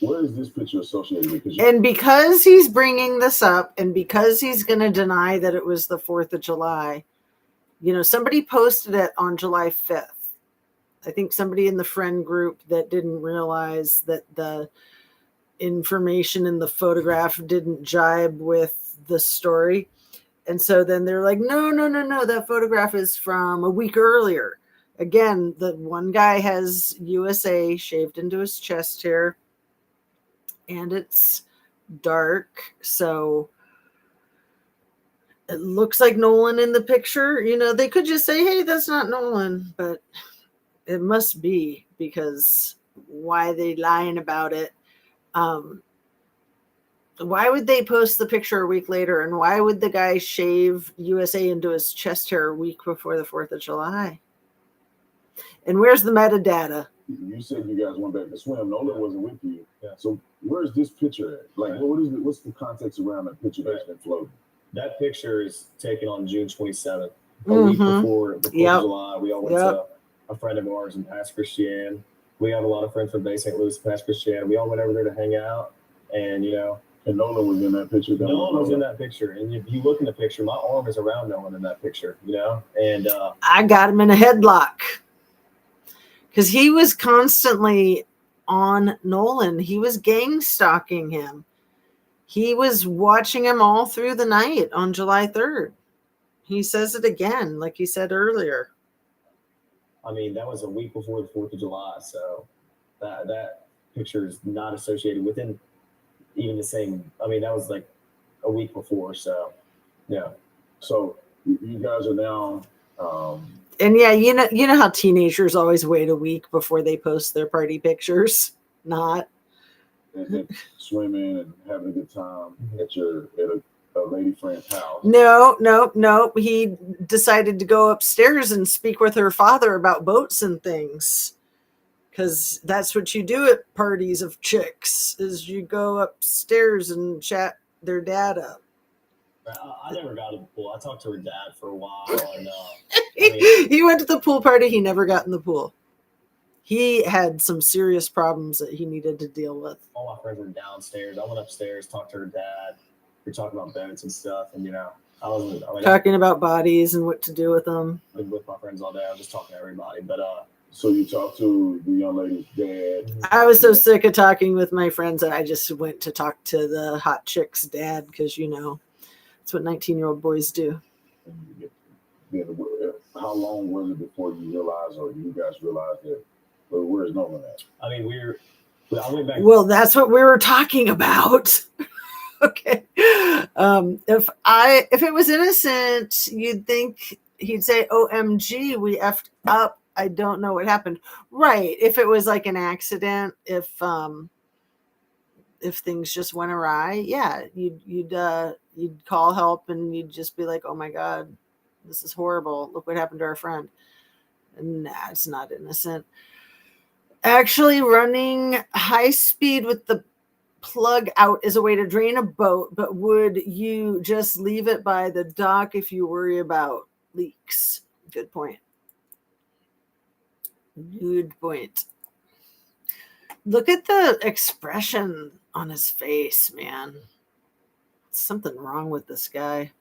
Where is this picture associated with? And because he's bringing this up, and because he's going to deny that it was the 4th of July, somebody posted it on July 5th. I think somebody in the friend group that didn't realize that the information in the photograph didn't jibe with the story. And so then they're like, no, that photograph is from a week earlier. Again, the one guy has USA shaved into his chest hair, and it's dark. So it looks like Nolan in the picture. They could just say, hey, that's not Nolan, but it must be, because why are they lying about it? Why would they post the picture a week later? And why would the guy shave USA into his chest hair a week before the 4th of July? And where's the metadata? You said you guys went back to swim. Nolan wasn't with you. Yeah. So where's this picture at? Like, what's the context around that picture that's been floating? That picture is taken on June 27th, a week before the 4th of July. We all went to a friend of ours in Pass Christian. We have a lot of friends from Bay St. Louis, Pass Christian. We all went over there to hang out, and And Nolan was in that picture. Nolan was in that picture, and if you look in the picture, my arm is around Nolan in that picture. And I got him in a headlock because he was constantly on Nolan. He was gang stalking him. He was watching him all through the night on July 3rd. He says it again, like he said earlier. I mean, that was a week before the 4th of July, so that picture is not associated within even the same. I mean, that was like a week before, so yeah. So you guys are now. And yeah, you know how teenagers always wait a week before they post their party pictures. Not and swimming and having a good time at a lady friend's house. No. He decided to go upstairs and speak with her father about boats and things. Because that's what you do at parties of chicks, is you go upstairs and chat their dad up. I never got to the pool. I talked to her dad for a while, and he went to the pool party. He never got in the pool. He had some serious problems that he needed to deal with. All my friends were downstairs. I went upstairs, talked to her dad. We were talking about boats and stuff, and I wasn't talking about bodies and what to do with them. I was with my friends all day. I was just talking to everybody, but So you talked to the young lady's dad. I was so sick of talking with my friends that I just went to talk to the hot chick's dad, because that's what 19-year-old boys do. How long was it before you realized, or you guys realized that? Where's Nolan at? I mean, I went back. Well, that's what we were talking about. Okay. If it was innocent, you'd think he'd say, "OMG, we effed up. I don't know what happened." Right. If it was like an accident, if things just went awry, yeah, you'd call help and you'd just be like, "Oh my God, this is horrible. Look what happened to our friend." Nah, it's not innocent. Actually, running high speed with the plug out is a way to drain a boat, but would you just leave it by the dock if you worry about leaks? Good point. Good point. Look at the expression on his face, man. Something wrong with this guy,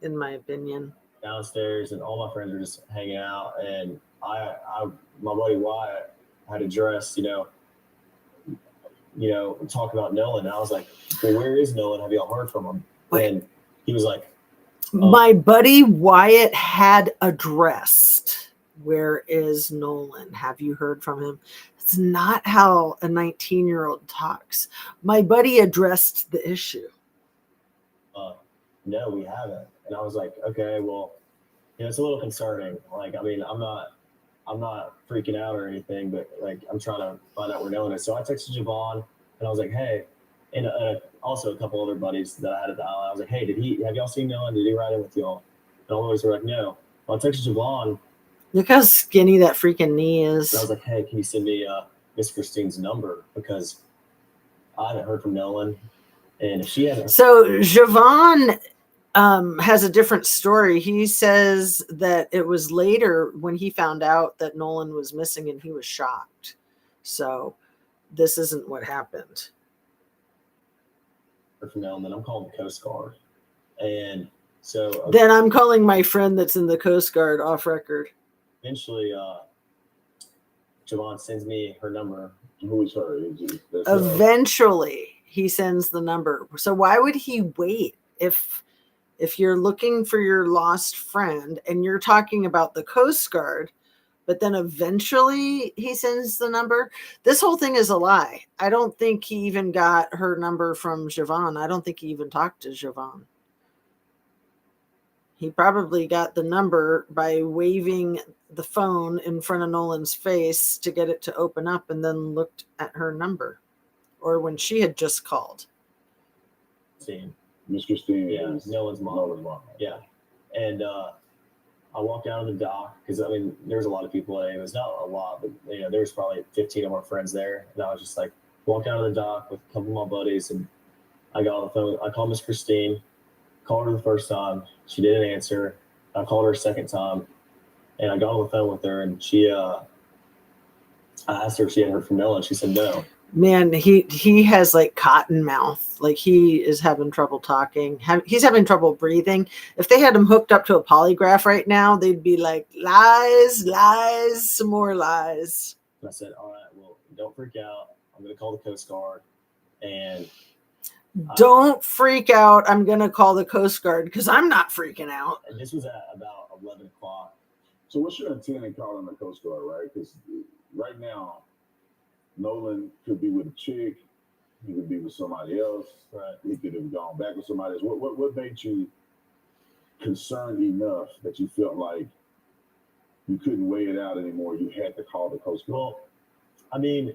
in my opinion. Downstairs, and all my friends were just hanging out, and my buddy Wyatt had a dress, talk about Nolan. And I was like, "Well, where is Nolan? Have y'all heard from him?" And he was like, "My buddy Wyatt had addressed, where is Nolan? Have you heard from him?" It's not how a 19-year-old talks. My buddy addressed the issue. No, we haven't. And I was like, okay, well, it's a little concerning. Like, I mean, I'm not freaking out or anything, but like, I'm trying to find out where Nolan is. So I texted Javon, and I was like, hey, and also a couple other buddies that I had at the island. I was like, hey, have y'all seen Nolan? Did he ride in with y'all? And all the boys were like, no. Well, I texted Javon. Look how skinny that freaking knee is. And I was like, hey, can you send me Miss Christine's number? Because I haven't heard from Nolan. And if she hasn't. So Javon has a different story. He says that it was later when he found out that Nolan was missing and he was shocked. So this isn't what happened. From Nolan, then I'm calling the Coast Guard. And so then I'm calling my friend that's in the Coast Guard off record. Eventually, Javon sends me her number. Who is her? Eventually, he sends the number. So why would he wait if you're looking for your lost friend and you're talking about the Coast Guard, but then eventually he sends the number? This whole thing is a lie. I don't think he even got her number from Javon. I don't think he even talked to Javon. He probably got the number by waving the phone in front of Nolan's face to get it to open up, and then looked at her number, or when she had just called. Miss Christine. Yeah, Nolan's mom. Yeah. And I walked down to the dock because, I mean, there's a lot of people there. It was not a lot, but, there was probably 15 of our friends there. And I was just like, walked down to the dock with a couple of my buddies, and I got on the phone. I called Miss Christine, called her the first time. She didn't answer. I called her a second time, and I got on the phone with her, and I asked her if she had heard from Nolan. She said no. Man, he has like cotton mouth. Like he is having trouble talking. He's having trouble breathing. If they had him hooked up to a polygraph right now, they'd be like, lies, lies, some more lies. And I said, all right, well, don't freak out. I'm going to call the Coast Guard. And don't freak out. I'm going to call the Coast Guard because I'm not freaking out. And this was at about 11 o'clock. So what's your intent in calling the Coast Guard, right? Because right now, Nolan could be with a chick. He could be with somebody else. Right. He could have gone back with somebody else. What made you concerned enough that you felt like you couldn't weigh it out anymore? You had to call the Coast Guard. Well, I mean,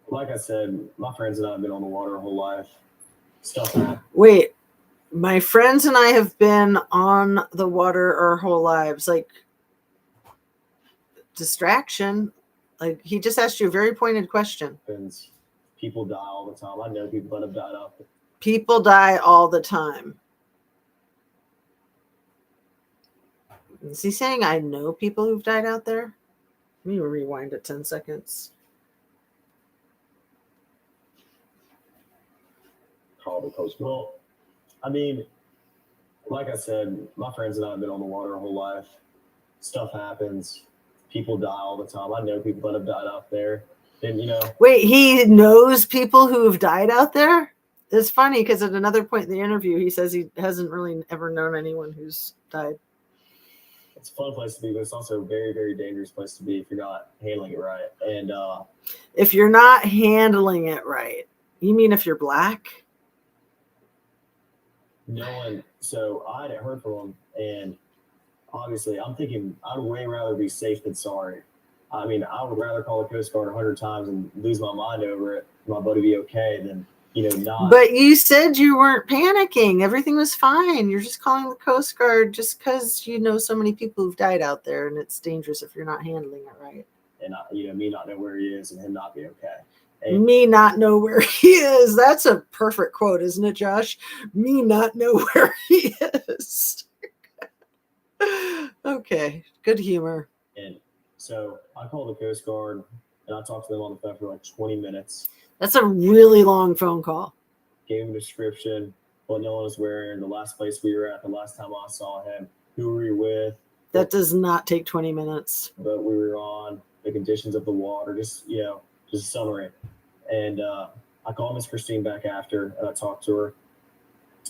like I said, my friends and I have been on the water our whole life. Stuff happened. Wait, my friends and I have been on the water our whole lives. Like, distraction. Like, he just asked you a very pointed question. People die all the time. I know people that have died out there. People die all the time. Is he saying I know people who've died out there? Let me rewind it 10 seconds. Call the Coast Guard. Well, I mean, like I said, my friends and I have been on the water our whole life. Stuff happens. People die all the time. I know people that have died out there. And, you know. Wait, he knows people who have died out there? It's funny because at another point in the interview, he says he hasn't really ever known anyone who's died. It's a fun place to be, but it's also a very, very dangerous place to be if you're not handling it right. And if you're not handling it right, you mean if you're black? No one. So I hadn't heard from him, and obviously, I'm thinking I'd way rather be safe than sorry. I mean, I would rather call the Coast Guard 100 times and lose my mind over it, my buddy be okay, than, you know, not. But you said you weren't panicking. Everything was fine. You're just calling the Coast Guard just because you know so many people who've died out there, and it's dangerous if you're not handling it right. And, you know, me not know where he is and him not be okay. And me not know where he is. That's a perfect quote, isn't it, Josh? Me not know where he is. Okay, good humor. And so I called the Coast Guard, and I talked to them on the phone for like 20 minutes. That's a really long phone call. Gave him a description, what no one was wearing, the last place we were at, the last time I saw him, who were we with. That does not take 20 minutes. But we were on, the conditions of the water, just, you know, just a summary. And I called Miss Christine back after, and I talked to her.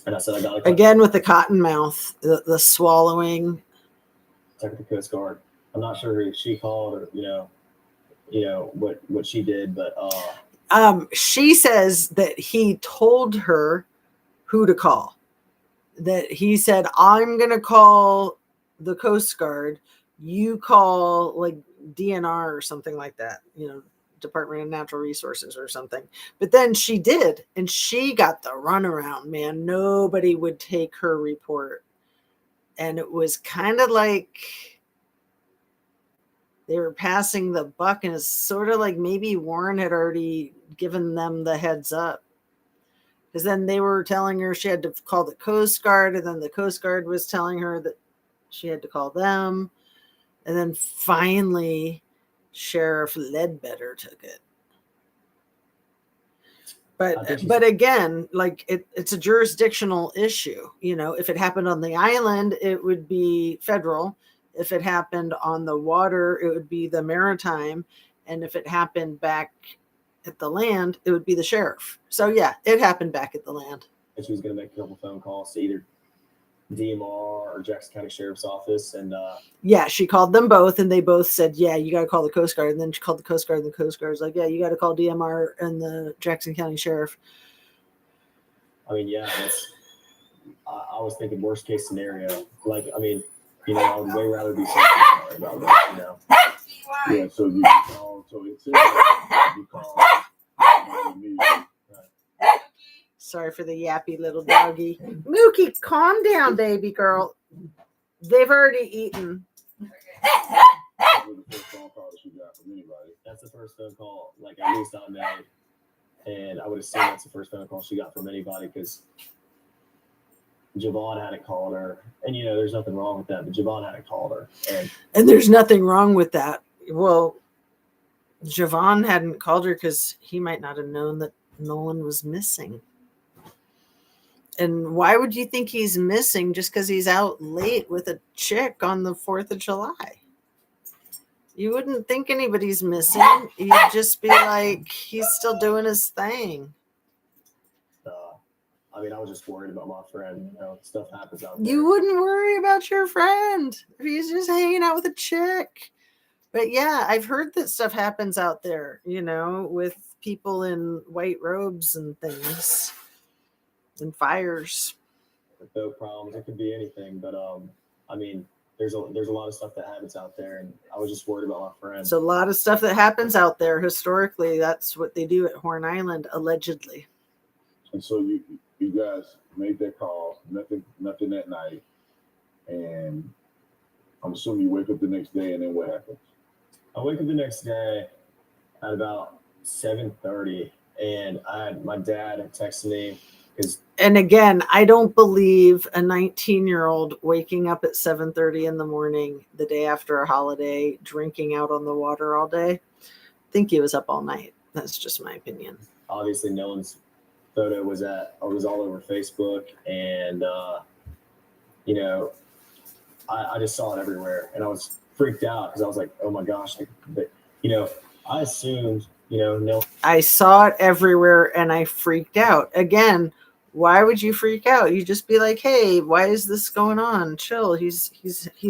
And I said, I got to again with the cotton mouth, the swallowing. Check the Coast Guard. I'm not sure who she called or, you know, what she did, but she says that he told her who to call. That he said, I'm going to call the Coast Guard. You call like DNR or something like that, you know, Department of Natural Resources or something. But then she did, and she got the runaround, man. Nobody would take her report. And it was kind of like they were passing the buck, and it's sort of like maybe Warren had already given them the heads up. Because then they were telling her she had to call the Coast Guard, and then the Coast Guard was telling her that she had to call them. And then finally, Sheriff Ledbetter took it. But again, like it's a jurisdictional issue. You know, if it happened on the island, it would be federal. If it happened on the water, it would be the maritime. And if it happened back at the land, it would be the sheriff. So yeah, it happened back at the land. And she was going to make a couple phone calls to either DMR or Jackson County Sheriff's Office. And yeah, she called them both, and they both said, yeah, you got to call the Coast Guard. And then she called the Coast Guard, and the Coast Guard's like, yeah, you got to call DMR and the Jackson County Sheriff. I mean, yeah, I was thinking worst case scenario. Like, I mean, you know, I would way rather be safe than sorry about that, you know. Yeah, so you call, so it says you call me. Sorry for the yappy little doggy. Mookie, calm down, baby girl. They've already eaten. That was the first phone call that you got from anybody. That's the first phone call, like, at least I made. And I would assume that's the first phone call she got from anybody because Javon hadn't called her. And, you know, there's nothing wrong with that, but Javon hadn't called her. And there's nothing wrong with that. Well, Javon hadn't called her because he might not have known that Nolan was missing. And why would you think he's missing just because he's out late with a chick on the 4th of July? You wouldn't think anybody's missing. You'd just be like, he's still doing his thing. I mean, I was just worried about my friend. You know, stuff happens out there. You wouldn't worry about your friend if he's just hanging out with a chick. But yeah, I've heard that stuff happens out there, you know, with people in white robes and things and fires. boat problems. It could be anything, but I mean, there's a lot of stuff that happens out there, and I was just worried about my friend. It's a lot of stuff that happens out there. Historically, that's what they do at Horn Island, allegedly. And so you guys made that call, nothing that night, and I'm assuming you wake up the next day, and then what happens? I wake up the next day at about 7:30, and my dad had texted me because. And again, I don't believe a 19-year-old waking up at 7:30 in the morning the day after a holiday, drinking out on the water all day. I think he was up all night. That's just my opinion. Obviously, Nolan's photo was all over Facebook, and you know, I just saw it everywhere, and I was freaked out because I was like, oh my gosh, but you know, I assumed, you know, no. I saw it everywhere, and I freaked out. Again, why would you freak out? You just be like, hey, why is this going on? Chill. He's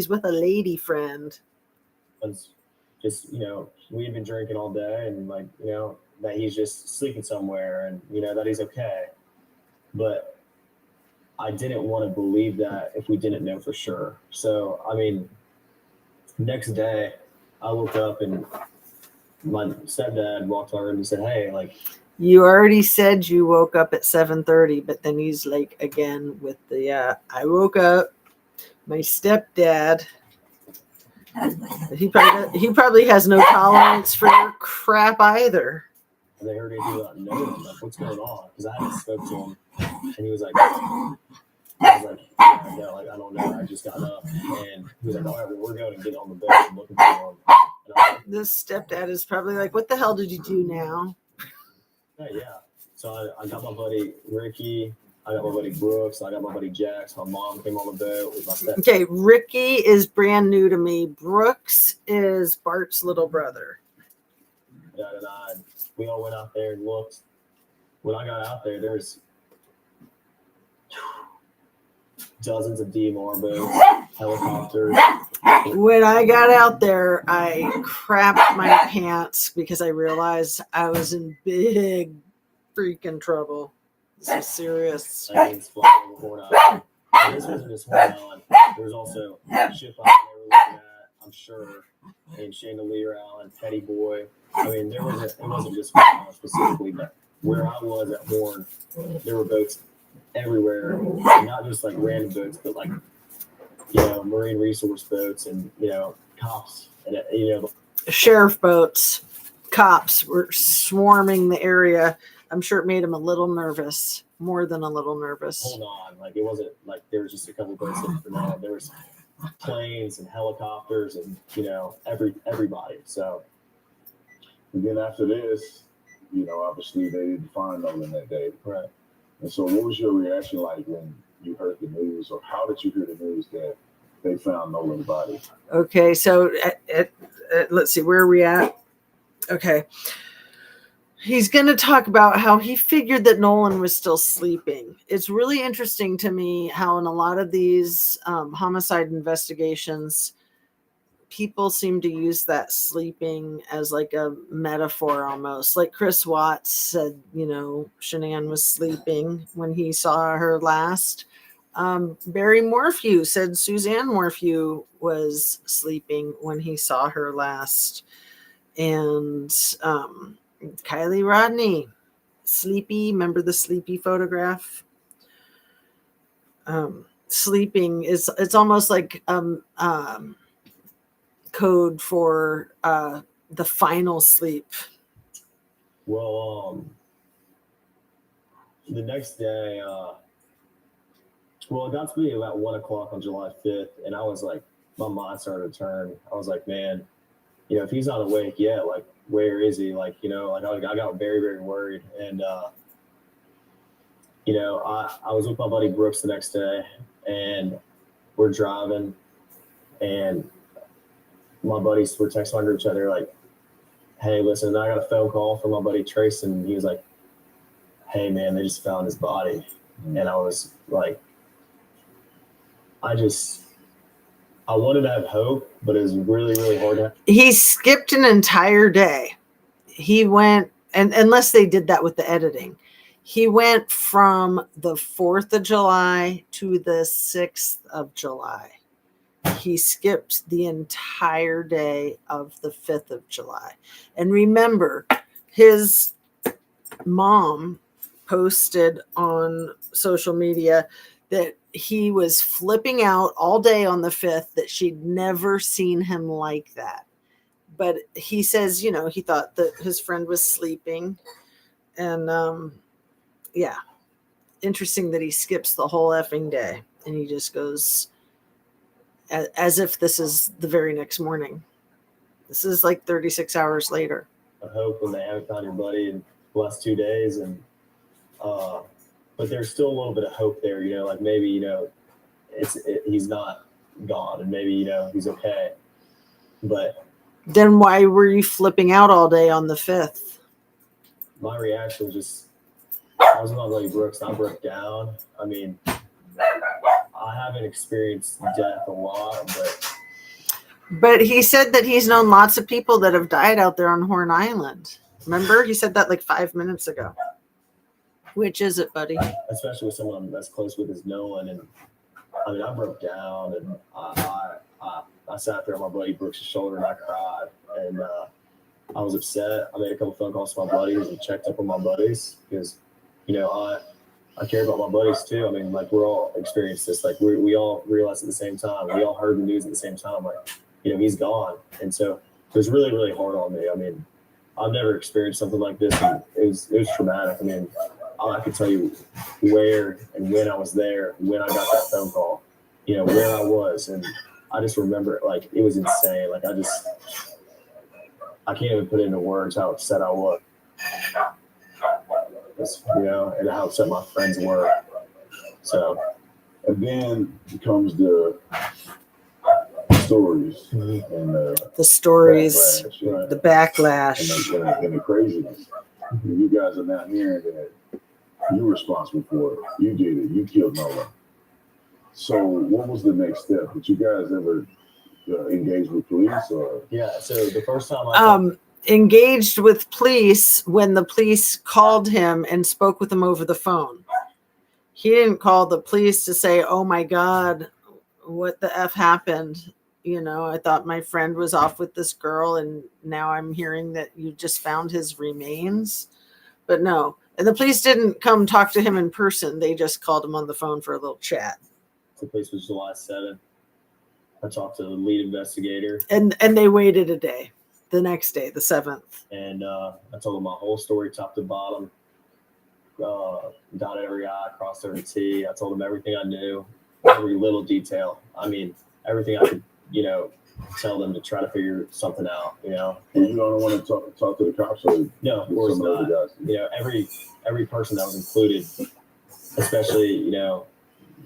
with a lady friend. Just, you know, we had been drinking all day, and like, you know, that he's just sleeping somewhere, and you know that he's okay. But I didn't want to believe that if we didn't know for sure. So I mean, next day I woke up and my stepdad walked in my room and said, hey, like, you already said you woke up at 7:30, but then he's like, again, with the, I woke up, my stepdad, he probably has no tolerance for your crap either. They heard anything about Nolan, like, what's going on? Because I hadn't spoke to him, and he was like, I was like, yeah, no, like, I don't know. I just got up, and he was like, all right, well, we're going to get on the boat and looking for him. And like, this stepdad is probably like, what the hell did you do now? yeah. So I got my buddy Ricky, I got my buddy Brooks, I got my buddy Jax. My mom came on the boat with my stepdad. Okay, Ricky is brand new to me. Brooks is Bart's little brother. Yeah, and we all went out there and looked. When I got out there, there's dozens of DMR boats, helicopters. When I got out there, I crapped my pants because I realized I was in big freaking trouble. This is serious. Planes flying over Horn Island. And this wasn't just Horn Island. There was also Ship Island they were looking at, I'm sure, and Chandelier Island, Petty Boy. I mean, it wasn't just Horn Island specifically, but where I was at Horn, there were boats everywhere, and not just like random boats, but like, you know, marine resource boats and, you know, cops and, you know, sheriff boats, cops were swarming the area. I'm sure it made him a little nervous, more than a little nervous. Hold on, like it wasn't like there was just a couple boats looking for now. There was planes and helicopters and, you know, everybody. So, and then after this, you know, obviously they didn't find Nolan that day. right. And so what was your reaction like when you heard the news, or how did you hear the news that they found Nolan's body? Okay, so let's see, where are we at? Okay. He's going to talk about how he figured that Nolan was still sleeping. It's really interesting to me how in a lot of these homicide investigations, people seem to use that sleeping as like a metaphor almost. Like Chris Watts said, you know, Shanann was sleeping when he saw her last. Barry Morphew said Suzanne Morphew was sleeping when he saw her last. And Kylie Rodney, sleepy. Remember the sleepy photograph? Sleeping is, it's almost like code for the final sleep. Well, the next day, well, it got to be about 1 o'clock on July 5th, and I was like, my mind started to turn. I was like, man, you know, if he's not awake yet, like, where is he? Like, you know, like I got very, very worried. And, you know, I was with my buddy Brooks the next day, and we're driving, and my buddies were texting under each other like, hey, listen, I got a phone call from my buddy Trace, and he was like, hey, man, they just found his body. And I was like, I wanted to have hope, but it was really, really hard. He skipped an entire day. He went, and unless they did that with the editing, He went from the 4th of July to the 6th of July. He skipped the entire day of the 5th of July. And remember, his mom posted on social media that he was flipping out all day on the 5th, that she'd never seen him like that. But he says, you know, he thought that his friend was sleeping. And yeah, interesting that he skips the whole effing day. And he just goes as if this is the very next morning. This is like 36 hours later. I hope when they haven't found your buddy in the last 2 days, and but there's still a little bit of hope there, you know, like maybe, you know, he's not gone, and maybe, you know, he's okay. But then why were you flipping out all day on the 5th? My reaction was just, I was with my buddy Brooks, and I broke down. I mean, I haven't experienced death a lot, but he said that he's known lots of people that have died out there on Horn Island. Remember? He said that like 5 minutes ago. Which is it, buddy? Especially with someone I'm as close with as Nolan. And I mean, I broke down, and I sat there on my buddy Brooks' shoulder, and I cried. And I was upset. I made a couple phone calls to my buddies and checked up on my buddies because, you know, I care about my buddies too. I mean, like, we're all experienced this. Like, we all realized at the same time. We all heard the news at the same time. Like, you know, he's gone. And so it was really, really hard on me. I mean, I've never experienced something like this. And it was traumatic. I mean, I could tell you where and when I was there, when I got that phone call, you know, where I was. And I just remember it like it was insane. Like, I can't even put into words how upset I was. You know, and how upset my friends were. So, and then comes the stories and the stories, backlash, right? The backlash, and the craziness. You guys are not hearing that you're responsible for it. You did it. You killed Nolan. So, what was the next step? Did you guys ever engage with police? Or yeah. So the first time engaged with police when the police called him and spoke with him over the phone. He didn't call the police to say, "Oh my God, what the F happened? You know, I thought my friend was off with this girl, and now I'm hearing that you just found his remains." But no. And the police didn't come talk to him in person. They just called him on the phone for a little chat. The police was July 7th. I talked to the lead investigator. And they waited a day. The next day, the 7th. And I told him my whole story, top to bottom. Dot every I, crossed every T. I told him everything I knew, every little detail. I mean, everything I could, you know, tell them to try to figure something out, you know. And you don't want to talk to the cops? Or no, of course not. You know, every person that was included, especially, you know,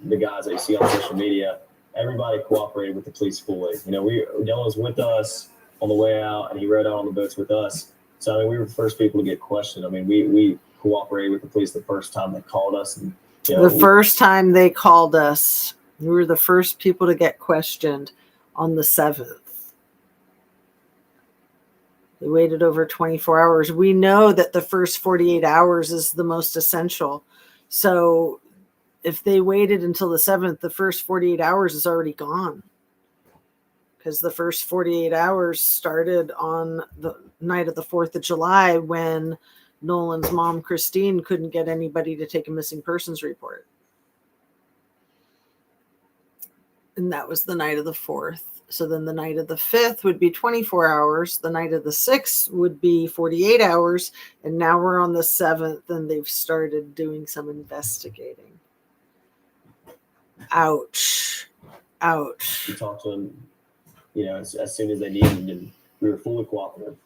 the guys that you see on social media, everybody cooperated with the police fully. You know, Dylan was with us on the way out, and he rode out on the boats with us. So, I mean, we were the first people to get questioned. I mean, we cooperated with the police the first time they called us. And, you know, first time they called us, we were the first people to get questioned on the 7th. They waited over 24 hours. We know that the first 48 hours is the most essential. So if they waited until the 7th, the first 48 hours is already gone. Because the first 48 hours started on the night of the 4th of July when Nolan's mom, Christine, couldn't get anybody to take a missing persons report. And that was the night of the 4th. So then the night of the 5th would be 24 hours. The night of the 6th would be 48 hours. And now we're on the 7th, and they've started doing some investigating. Ouch. Ouch. We talked to them, you know, as soon as they needed, and we were fully cooperative.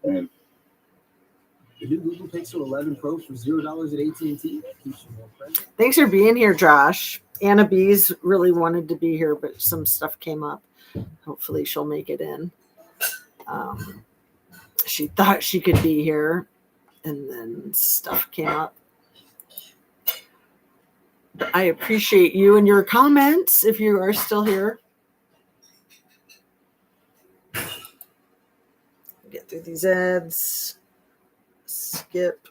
And the new Google Pixel 11 Pro for $0 at AT&T. Thanks for being here, Josh. Anna B's really wanted to be here, but some stuff came up. Hopefully she'll make it in. She thought she could be here, and then stuff came up. I appreciate you and your comments if you are still here. Get through these ads. Skip.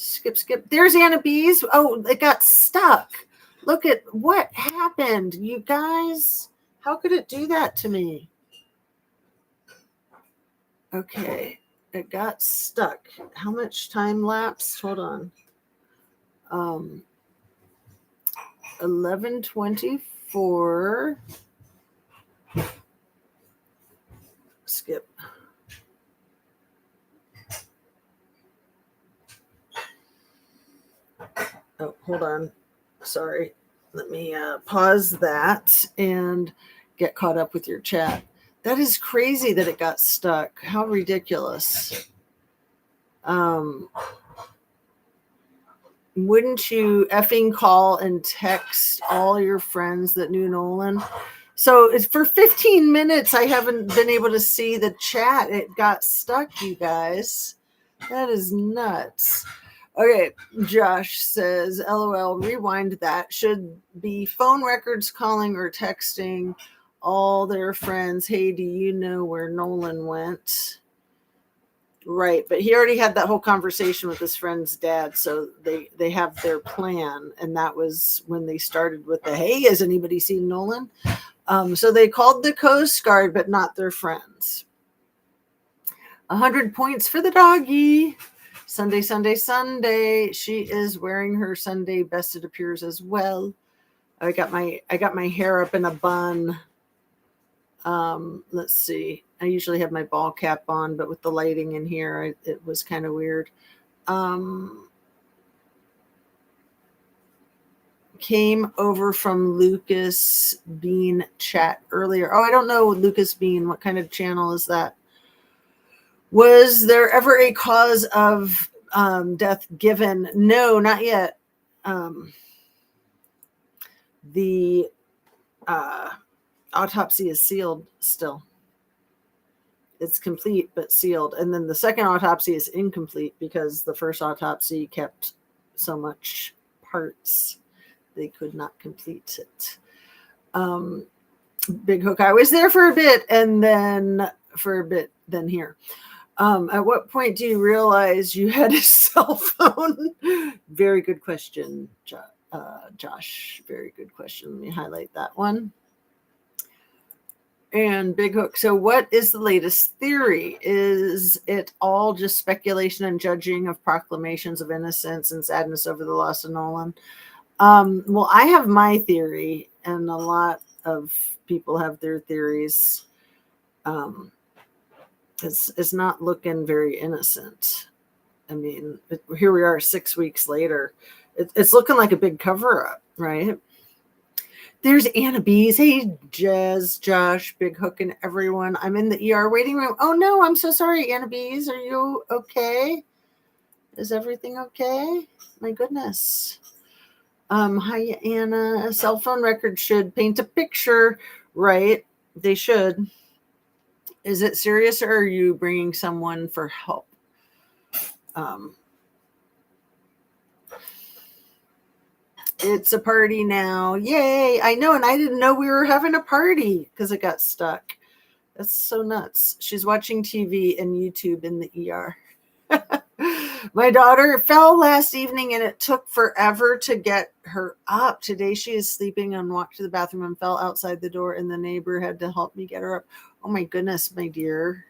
Skip. There's Anna B's. Oh, it got stuck. Look at what happened, you guys. How could it do that to me? Okay, it got stuck. How much time lapsed? Hold on. 11:24. Skip. Oh, hold on. Sorry. Let me pause that and get caught up with your chat. That is crazy that it got stuck. How ridiculous. Wouldn't you effing call and text all your friends that knew Nolan? So it's for 15 minutes. I haven't been able to see the chat. It got stuck, you guys. That is nuts. Okay, Josh says, LOL, rewind that. Should be phone records calling or texting all their friends. Hey, do you know where Nolan went? Right, but he already had that whole conversation with his friend's dad, so they have their plan, and that was when they started with the, hey, has anybody seen Nolan? So they called the Coast Guard, but not their friends. 100 points for the doggy. Sunday. She is wearing her Sunday best, it appears, as well. I got my hair up in a bun. Let's see. I usually have my ball cap on, but with the lighting in here, it was kind of weird. Came over from Lucas Bean chat earlier. Oh, I don't know Lucas Bean. What kind of channel is that? Was there ever a cause of death given? No, not yet. The autopsy is sealed still. It's complete but sealed. And then the second autopsy is incomplete because the first autopsy kept so much parts they could not complete it. Big Hook, I was there for a bit and then here. At what point do you realize you had a cell phone? Very good question, Josh. Very good question. Let me highlight that one. And Big Hook. So what is the latest theory? Is it all just speculation and judging of proclamations of innocence and sadness over the loss of Nolan? Well, I have my theory, and a lot of people have their theories. It's not looking very innocent. I mean, here we are 6 weeks later. It's looking like a big cover-up, right? There's Anna B's. Hey, Jazz, Josh, Big Hook, and everyone. I'm in the ER waiting room. Oh, no, I'm so sorry, Anna B's. Are you okay? Is everything okay? My goodness. Hi, Anna. A cell phone record should paint a picture, right? They should. Is it serious, or are you bringing someone for help? It's a party now. Yay. I know. And I didn't know we were having a party because it got stuck. That's so nuts. She's watching TV and YouTube in the ER. My daughter fell last evening and it took forever to get her up. Today she is sleeping and walked to the bathroom and fell outside the door, and the neighbor had to help me get her up. Oh my goodness, my dear.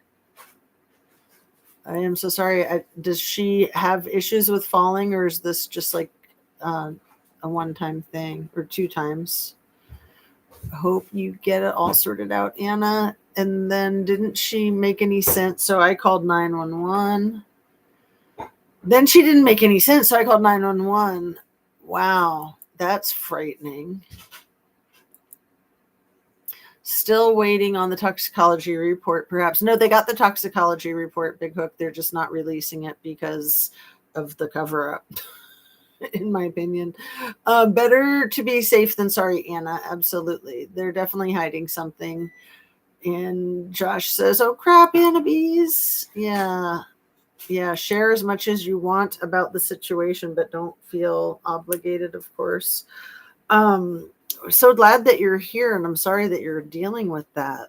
I am so sorry. Does she have issues with falling, or is this just like a one-time thing or 2 times? Hope you get it all sorted out, Anna. And then didn't she make any sense? So I called 911. Then she didn't make any sense, so I called 911. Wow, that's frightening. Still waiting on the toxicology report, perhaps. No, they got the toxicology report, Big Hook. They're just not releasing it because of the cover-up, in my opinion. Better to be safe than sorry, Anna. Absolutely. They're definitely hiding something. And Josh says, oh, crap, Anna Bees. Yeah, share as much as you want about the situation, but don't feel obligated, of course. So glad that you're here, and I'm sorry that you're dealing with that.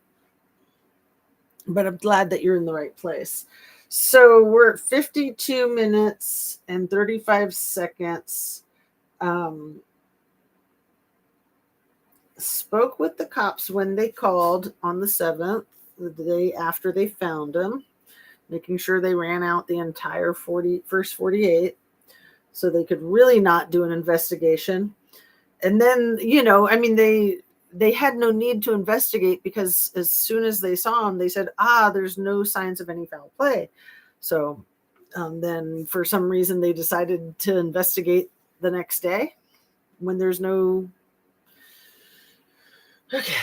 But I'm glad that you're in the right place. So we're at 52 minutes and 35 seconds. Spoke with the cops when they called on the 7th, the day after they found him, making sure they ran out the entire first 48 so they could really not do an investigation. And then, I mean, they had no need to investigate because as soon as they saw him, they said, there's no signs of any foul play. So then for some reason they decided to investigate the next day when there's no. Okay.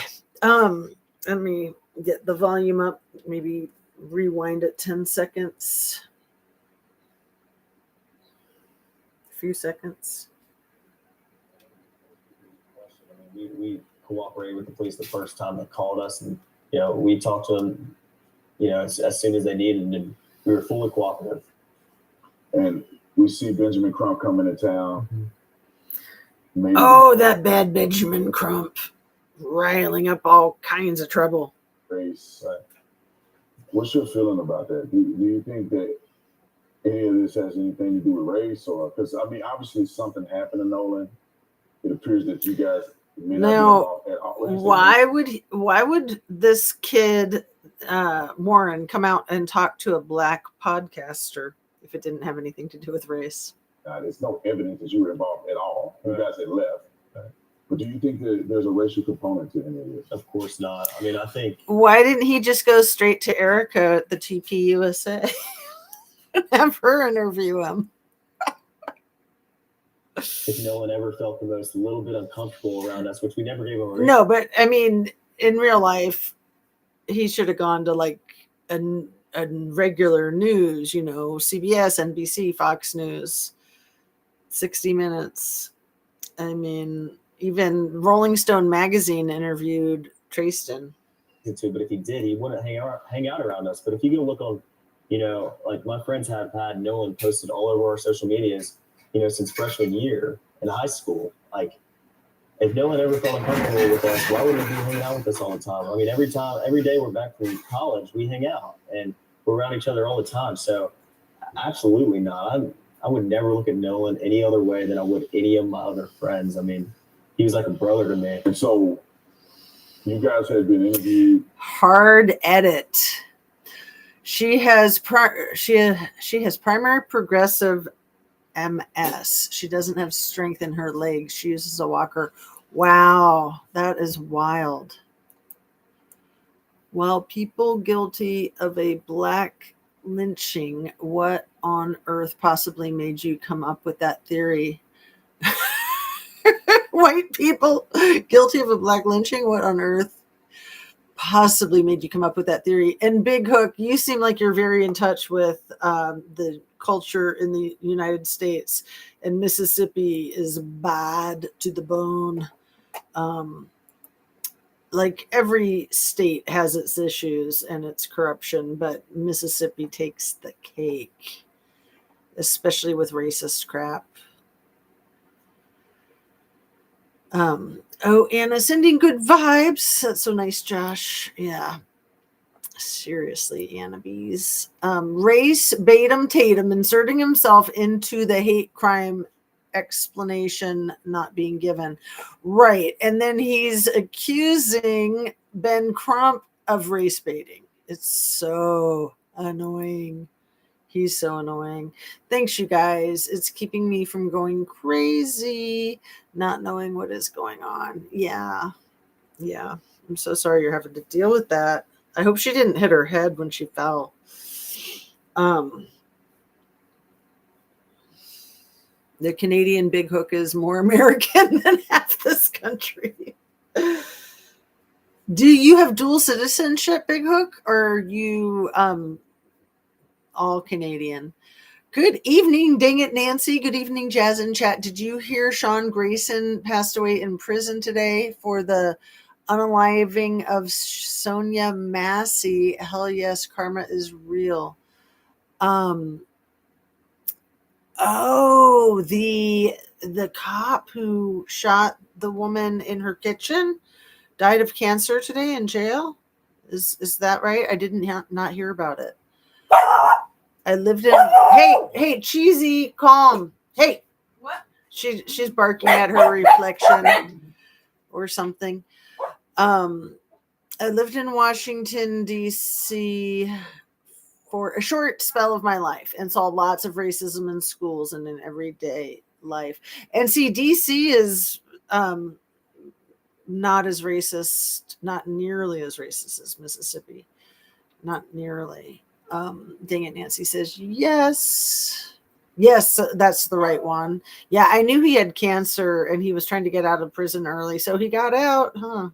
Let me get the volume up, maybe rewind it 10 seconds. A few seconds. We cooperated with the police the first time they called us, and we talked to them as soon as they needed, and we were fully cooperative. And we see Benjamin Crump coming to town. That bad Benjamin Crump, riling up all kinds of trouble. Race. What's your feeling about that? Do you think that any of this has anything to do with race, or because I mean, obviously something happened to Nolan. It appears that you guys. Now, why would this kid Warren come out and talk to a black podcaster if it didn't have anything to do with race? There's no evidence that you were involved at all. You guys had left. But do you think that there's a racial component to any of this? Of course not. I mean, I think. Why didn't he just go straight to Erica at the TPUSA and have her interview him? If no one ever felt the most little bit uncomfortable around us, which we never gave him. No, but I mean, in real life, he should have gone to like a regular news, CBS, NBC, Fox News, 60 Minutes. I mean, even Rolling Stone magazine interviewed Tristan. But if he did, he wouldn't hang out around us. But if you go look on, like my friends have had Nolan posted all over our social medias, since freshman year in high school. Like, if no one ever felt uncomfortable with us, why would he be hanging out with us all the time? I mean, every day we're back from college, we hang out and we're around each other all the time. So absolutely not. I would never look at Nolan any other way than I would any of my other friends. I mean, he was like a brother to me. And so you guys have been interviewed. Hard edit. She has primary progressive MS. She doesn't have strength in her legs. She uses a walker. Wow, that is wild. While people guilty of a black lynching, what on earth possibly made you come up with that theory? White people guilty of a black lynching, what on earth possibly made you come up with that theory? And Big Hook, you seem like you're very in touch with the culture in the United States, and Mississippi is bad to the bone. Like every state has its issues and its corruption, but Mississippi takes the cake, especially with racist crap. Anna sending good vibes. That's so nice, Josh. Yeah. Seriously, Anna Bees. Race Batum Tatum inserting himself into the hate crime explanation not being given. Right. And then he's accusing Ben Crump of race baiting. It's so annoying. He's so annoying. Thanks, you guys. It's keeping me from going crazy, not knowing what is going on. Yeah. I'm so sorry you're having to deal with that. I hope she didn't hit her head when she fell. The Canadian Big Hook is more American than half this country. Do you have dual citizenship, Big Hook, or are you all Canadian? Good evening, dang it, Nancy. Good evening, Jazz in chat. Did you hear Sean Grayson passed away in prison today for the unaliving of Sonia Massey? Hell yes, karma is real. The cop who shot the woman in her kitchen died of cancer today in jail. Is that right? I didn't not hear about it. I lived in. Hey, cheesy, calm. Hey, What? she's barking at her reflection or something. I lived in Washington D.C. for a short spell of my life and saw lots of racism in schools and in everyday life. And see, DC is not as racist, not nearly as racist as Mississippi. Not nearly. Dang it, Nancy says, yes. Yes, that's the right one. Yeah, I knew he had cancer and he was trying to get out of prison early. So he got out, huh?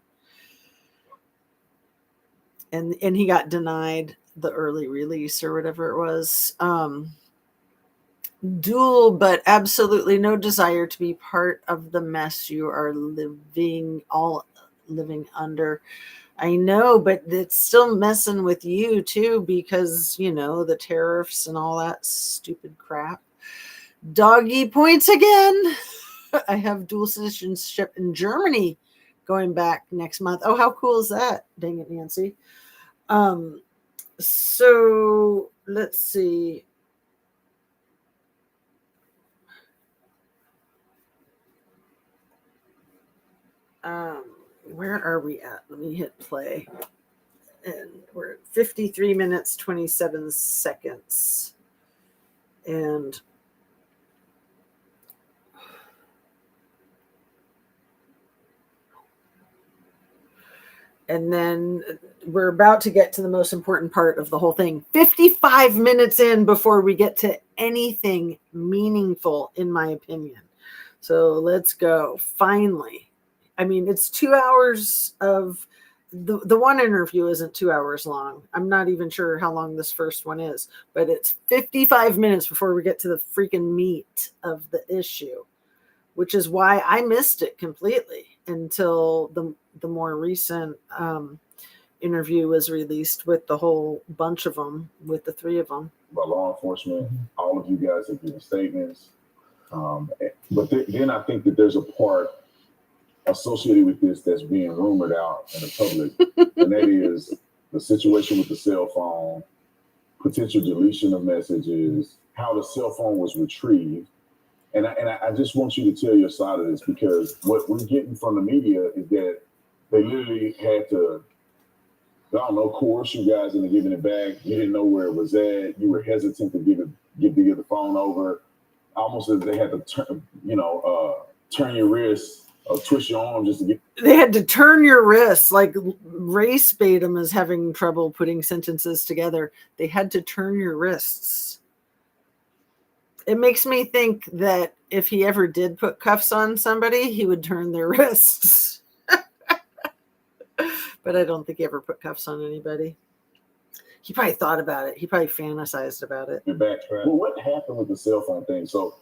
And he got denied the early release or whatever it was. Dual, but absolutely no desire to be part of the mess you are living under. I know, but it's still messing with you too, because the tariffs and all that stupid crap. Doggy points again. I have dual citizenship in Germany going back next month. Oh, how cool is that? Dang it, Nancy. So let's see. Where are we at? Let me hit play. And we're at 53 minutes, 27 seconds. And then we're about to get to the most important part of the whole thing. 55 minutes in before we get to anything meaningful, in my opinion. So let's go. Finally. I mean, it's 2 hours of the one interview isn't 2 hours long. I'm not even sure how long this first one is, but it's 55 minutes before we get to the freaking meat of the issue, which is why I missed it completely until the more recent interview was released with the whole bunch of them, with the three of them. By law enforcement, all of you guys have given statements. But then I think that there's a part associated with this that's being rumored out in the public, and that is the situation with the cell phone, potential deletion of messages, how the cell phone was retrieved. And I just want you to tell your side of this, because what we're getting from the media is that they literally had to, I don't know, coerce you guys into giving it back. You didn't know where it was at. You were hesitant to give the phone over. Almost as they had to turn your wrist or twist your arm just to get. They had to turn your wrists, like Race Batum is having trouble putting sentences together. They had to turn your wrists. It makes me think that if he ever did put cuffs on somebody, he would turn their wrists. But I don't think he ever put cuffs on anybody. He probably thought about it. He probably fantasized about it. Back. Well, what happened with the cell phone thing? So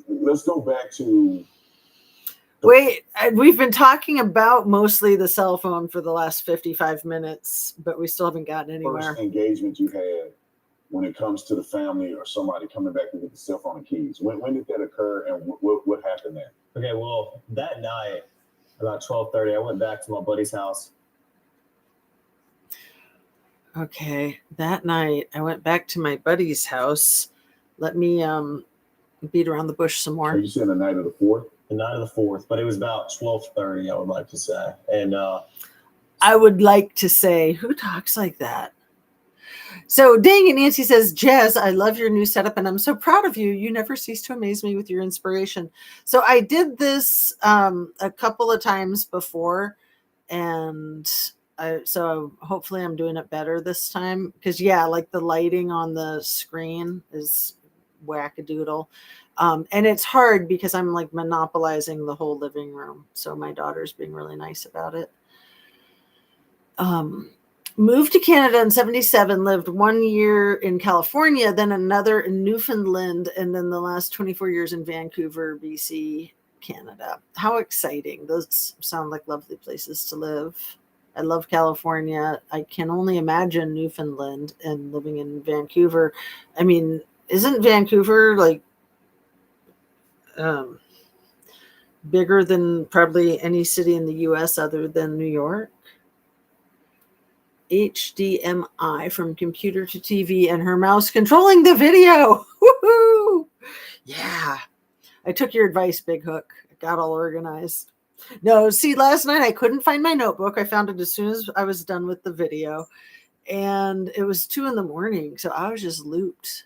let's go back to. Wait, we've been talking about mostly the cell phone for the last 55 minutes, but we still haven't gotten anywhere. First engagement you had when it comes to the family or somebody coming back to get the cell phone and keys. When did that occur, and what happened there? Okay, well, that night, about 12:30, I went back to my buddy's house. Okay, that night I went back to my buddy's house. Let me beat around the bush some more. Are you saying the night of the 4th? The night of the 4th, but it was about 12:30, I would like to say. And I would like to say, who talks like that? So dang it, Nancy says, Jez, I love your new setup and I'm so proud of you. You never cease to amaze me with your inspiration. So I did this a couple of times before, and so hopefully I'm doing it better this time, because like the lighting on the screen is wackadoodle. And it's hard because I'm like monopolizing the whole living room. So my daughter's being really nice about it. Moved to Canada in 1977, lived 1 year in California, then another in Newfoundland, and then the last 24 years in Vancouver, BC, Canada. How exciting. Those sound like lovely places to live. I love California. I can only imagine Newfoundland and living in Vancouver. I mean, isn't Vancouver like bigger than probably any city in the U.S. other than New York? HDMI from computer to TV and her mouse controlling the video. Woohoo! Yeah. I took your advice, Big Hook. I got all organized. No, see, last night I couldn't find my notebook. I found it as soon as I was done with the video. And it was 2 a.m. So I was just looped.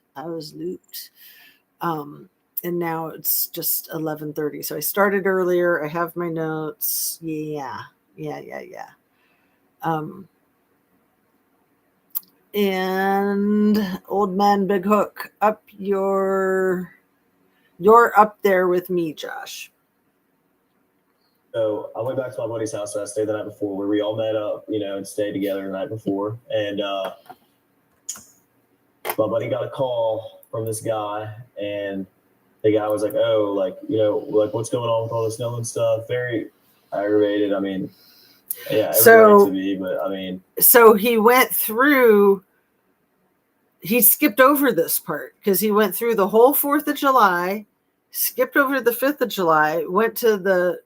And now it's just 11:30. So I started earlier. I have my notes. Yeah. And old man Big Hook, you're up there with me, Josh. So I went back to my buddy's house that I stayed the night before, where we all met up, and stayed together the night before. And my buddy got a call from this guy, and the guy was like, "Oh, what's going on with all this Nolan stuff?" Very aggravated. I mean, yeah, every right to be, but I mean. So he went through. He skipped over this part because he went through the whole 4th of July, skipped over the 5th of July, went to the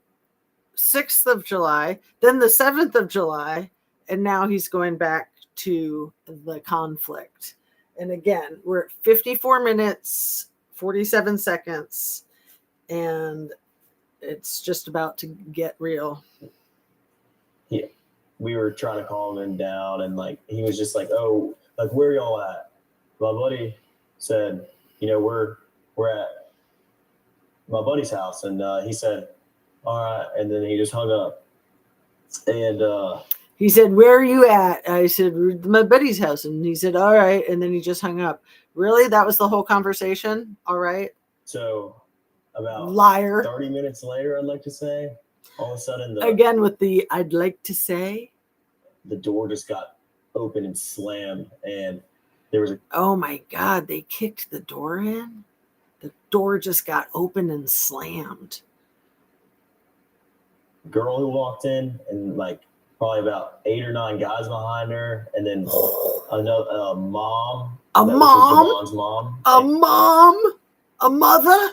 6th of July, then the 7th of July, and now he's going back to the conflict. And again, we're at 54 minutes, 47 seconds, and it's just about to get real. Yeah, we were trying to calm him down, and he was just like, "Oh, where y'all at?" My buddy said, we're at my buddy's house, and he said, "All right," and then he just hung up. And he said, "Where are you at?" I said, "My buddy's house," and he said, "All right," and then he just hung up. Really? That was the whole conversation? All right. So about liar. 30 minutes later, I'd like to say, all of a sudden again with the "I'd like to say," the door just got open and slammed, and there was oh my God, they kicked the door in. The door just got open and slammed. Girl who walked in, and probably about 8 or 9 guys behind her, and then another mom. A mother.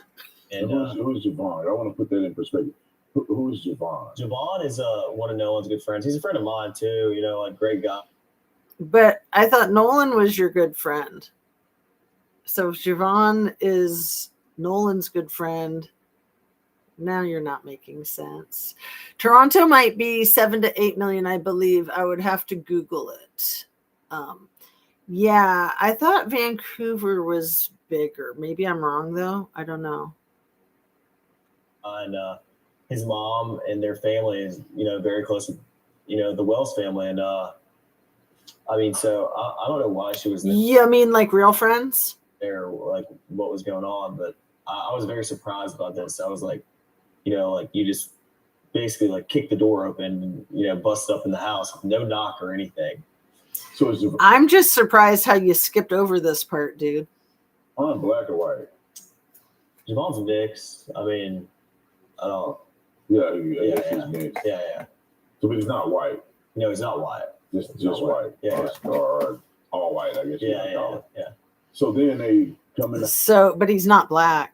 And who's Javon? I want to put that in perspective. Who's Javon? Javon is one of Nolan's good friends. He's a friend of mine too. Great guy. But I thought Nolan was your good friend. So if Javon is Nolan's good friend, now you're not making sense. Toronto might be 7 to 8 million, I believe. I would have to Google it. Yeah, I thought Vancouver was bigger. Maybe I'm wrong though. I don't know. And his mom and their family is, very close to, the Wells family. And I mean, so I don't know why she was there. Yeah, I mean, real friends? There, what was going on. But I was very surprised about this. I was like, you just basically kicked the door open and, busted up in the house with no knock or anything. So I'm just surprised how you skipped over this part, dude. On black or white? Javon's mixed. I mean, I don't. Yeah, he's mixed. Yeah. So, but he's not white. No, he's not white. Just white. Yeah. Or all white, I guess. Yeah. So then they come in. So, but he's not black.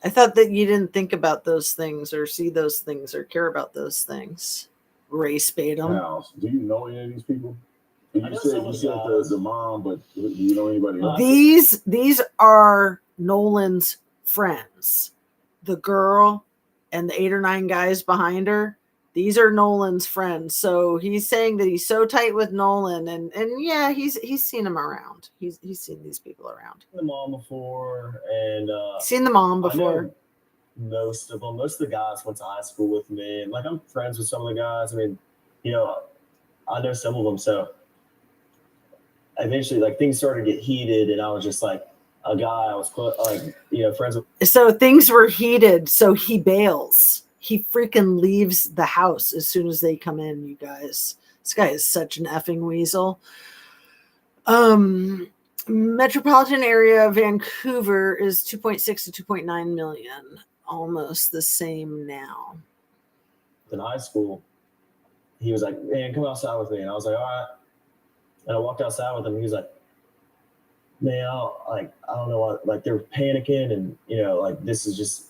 I thought that you didn't think about those things or see those things or care about those things. Race baitum. Now, do you know any of these people? You said the mom, but do you know anybody else? These are Nolan's friends. The girl and the 8 or 9 guys behind her. These are Nolan's friends. So he's saying that he's so tight with Nolan, and yeah, he's seen him around. He's seen these people around. The mom before, and seen the mom before. Most of them. Most of the guys went to high school with me, and I'm friends with some of the guys. I mean, I know some of them. So eventually, things started to get heated, and I was just a guy I was friends with. So things were heated. So he bails. He freaking leaves the house as soon as they come in, you guys. This guy is such an effing weasel. Metropolitan area of Vancouver is 2.6 to 2.9 million. Almost the same now. In high school, he was like, "Man, come outside with me." And I was like, "All right." And I walked outside with him. He was like, "Man, I don't know what," they were panicking, and this is just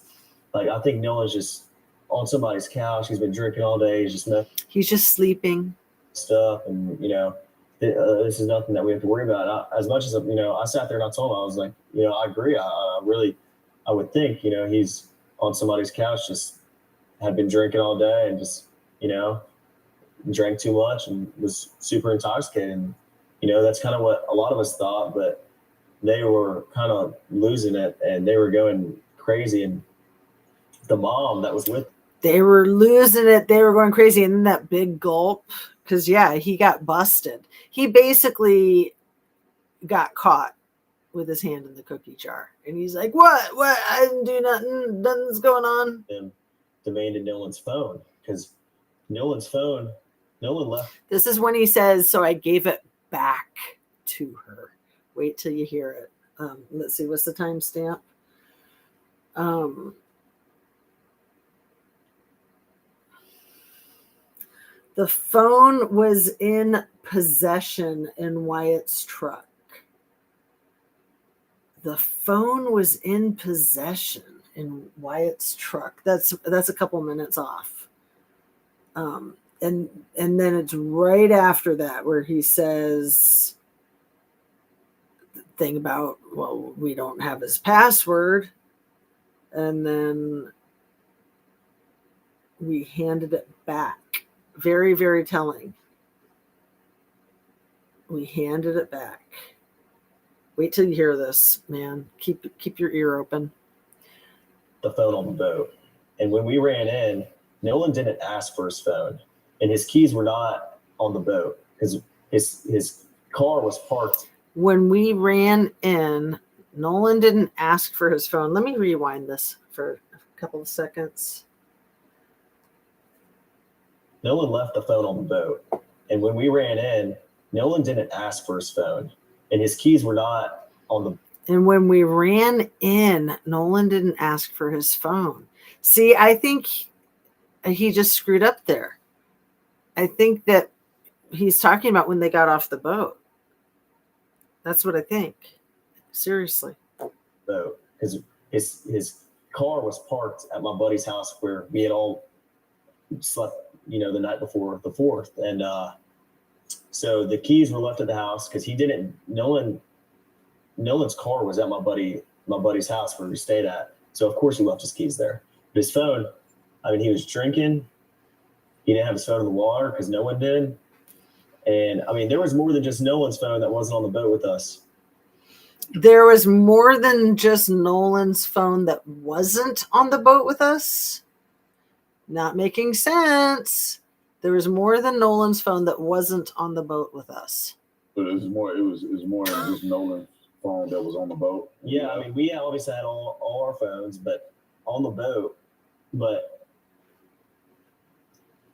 I think Nolan's just on somebody's couch. He's been drinking all day. He's just sleeping. Stuff, and this is nothing that we have to worry about. As much as I sat there and I told him, I was like, I agree. I would think, he's on somebody's couch, just had been drinking all day and just, drank too much and was super intoxicated. And, that's kind of what a lot of us thought, but they were kind of losing it and they were going crazy. And the mom that was with, they were losing it. They were going crazy. And then that big gulp, because he got busted. He basically got caught with his hand in the cookie jar. And he's like, what? I didn't do nothing. Nothing's going on. And demanded Nolan's phone because Nolan left. This is when he says, so I gave it back to her. Wait till you hear it. Let's see, what's the timestamp? The phone was in possession in Wyatt's truck. The phone was in possession in Wyatt's truck. That's a couple minutes off. And then it's right after that where he says the thing about, well, we don't have his password. And then we handed it back. Very, very telling. We handed it back. Wait till you hear this, man. Keep your ear open. The phone on the boat. And when we ran in, Nolan didn't ask for his phone. And his keys were not on the boat because his car was parked. When we ran in, Nolan didn't ask for his phone. Let me rewind this for a couple of seconds. Nolan left the phone on the boat. And when we ran in, Nolan didn't ask for his phone. And his keys were not on the... And when we ran in, Nolan didn't ask for his phone. See, I think he just screwed up there. I think that he's talking about when they got off the boat. That's what I think. Seriously. Boat. Because his car was parked at my buddy's house where we had all slept, the night before the 4th. And so the keys were left at the house because Nolan's car was at my buddy's house where we stayed at. So of course he left his keys there. But his phone, he was drinking. He didn't have his phone in the water because no one did. And there was more than just Nolan's phone that wasn't on the boat with us. There was more than just Nolan's phone that wasn't on the boat with us. Not making sense. There was more than Nolan's phone that wasn't on the boat with us. But it was more than just Nolan's phone that was on the boat. Yeah, we obviously had all our phones, but on the boat. But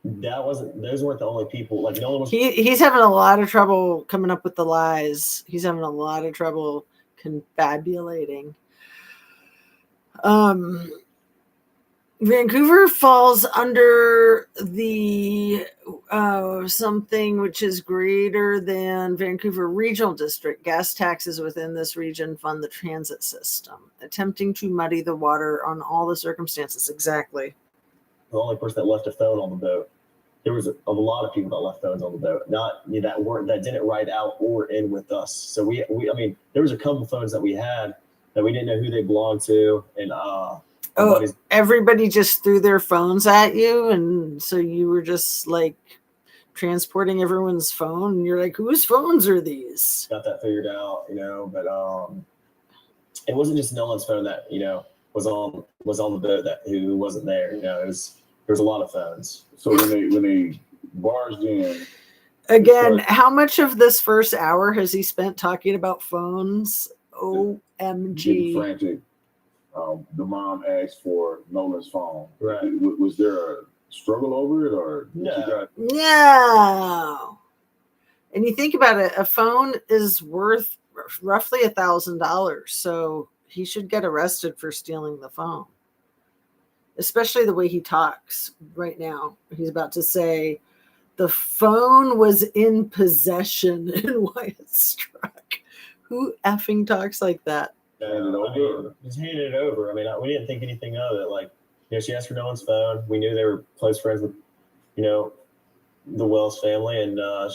those weren't the only people. Like Nolan was. He's having a lot of trouble coming up with the lies. He's having a lot of trouble confabulating. Vancouver falls under the something which is greater than Vancouver Regional District. Gas taxes within this region fund the transit system, attempting to muddy the water on all the circumstances. Exactly. The only person that left a phone on the boat. There was a lot of people that left phones on the boat, not that didn't ride out or in with us. So we there was a couple phones that we had that we didn't know who they belonged to, and everybody just threw their phones at you, and so you were just like transporting everyone's phone, and you're like, whose phones are these? Got that figured out, but it wasn't just Nolan's phone that was on the boat that who wasn't there. There was a lot of phones. So when they barged in again, how much of this first hour has he spent talking about phones? OMG. Getting frantic. The mom asked for Nolan's phone. Right. Was there a struggle over it, or No. And you think about it, a phone is worth roughly $1,000. So he should get arrested for stealing the phone. Especially the way he talks right now. He's about to say the phone was in possession in Wyatt's truck. Who effing talks like that? Hand it over. Just handed it over. We didn't think anything of it. Like, she asked for Nolan's phone. We knew they were close friends with, the Wells family, and my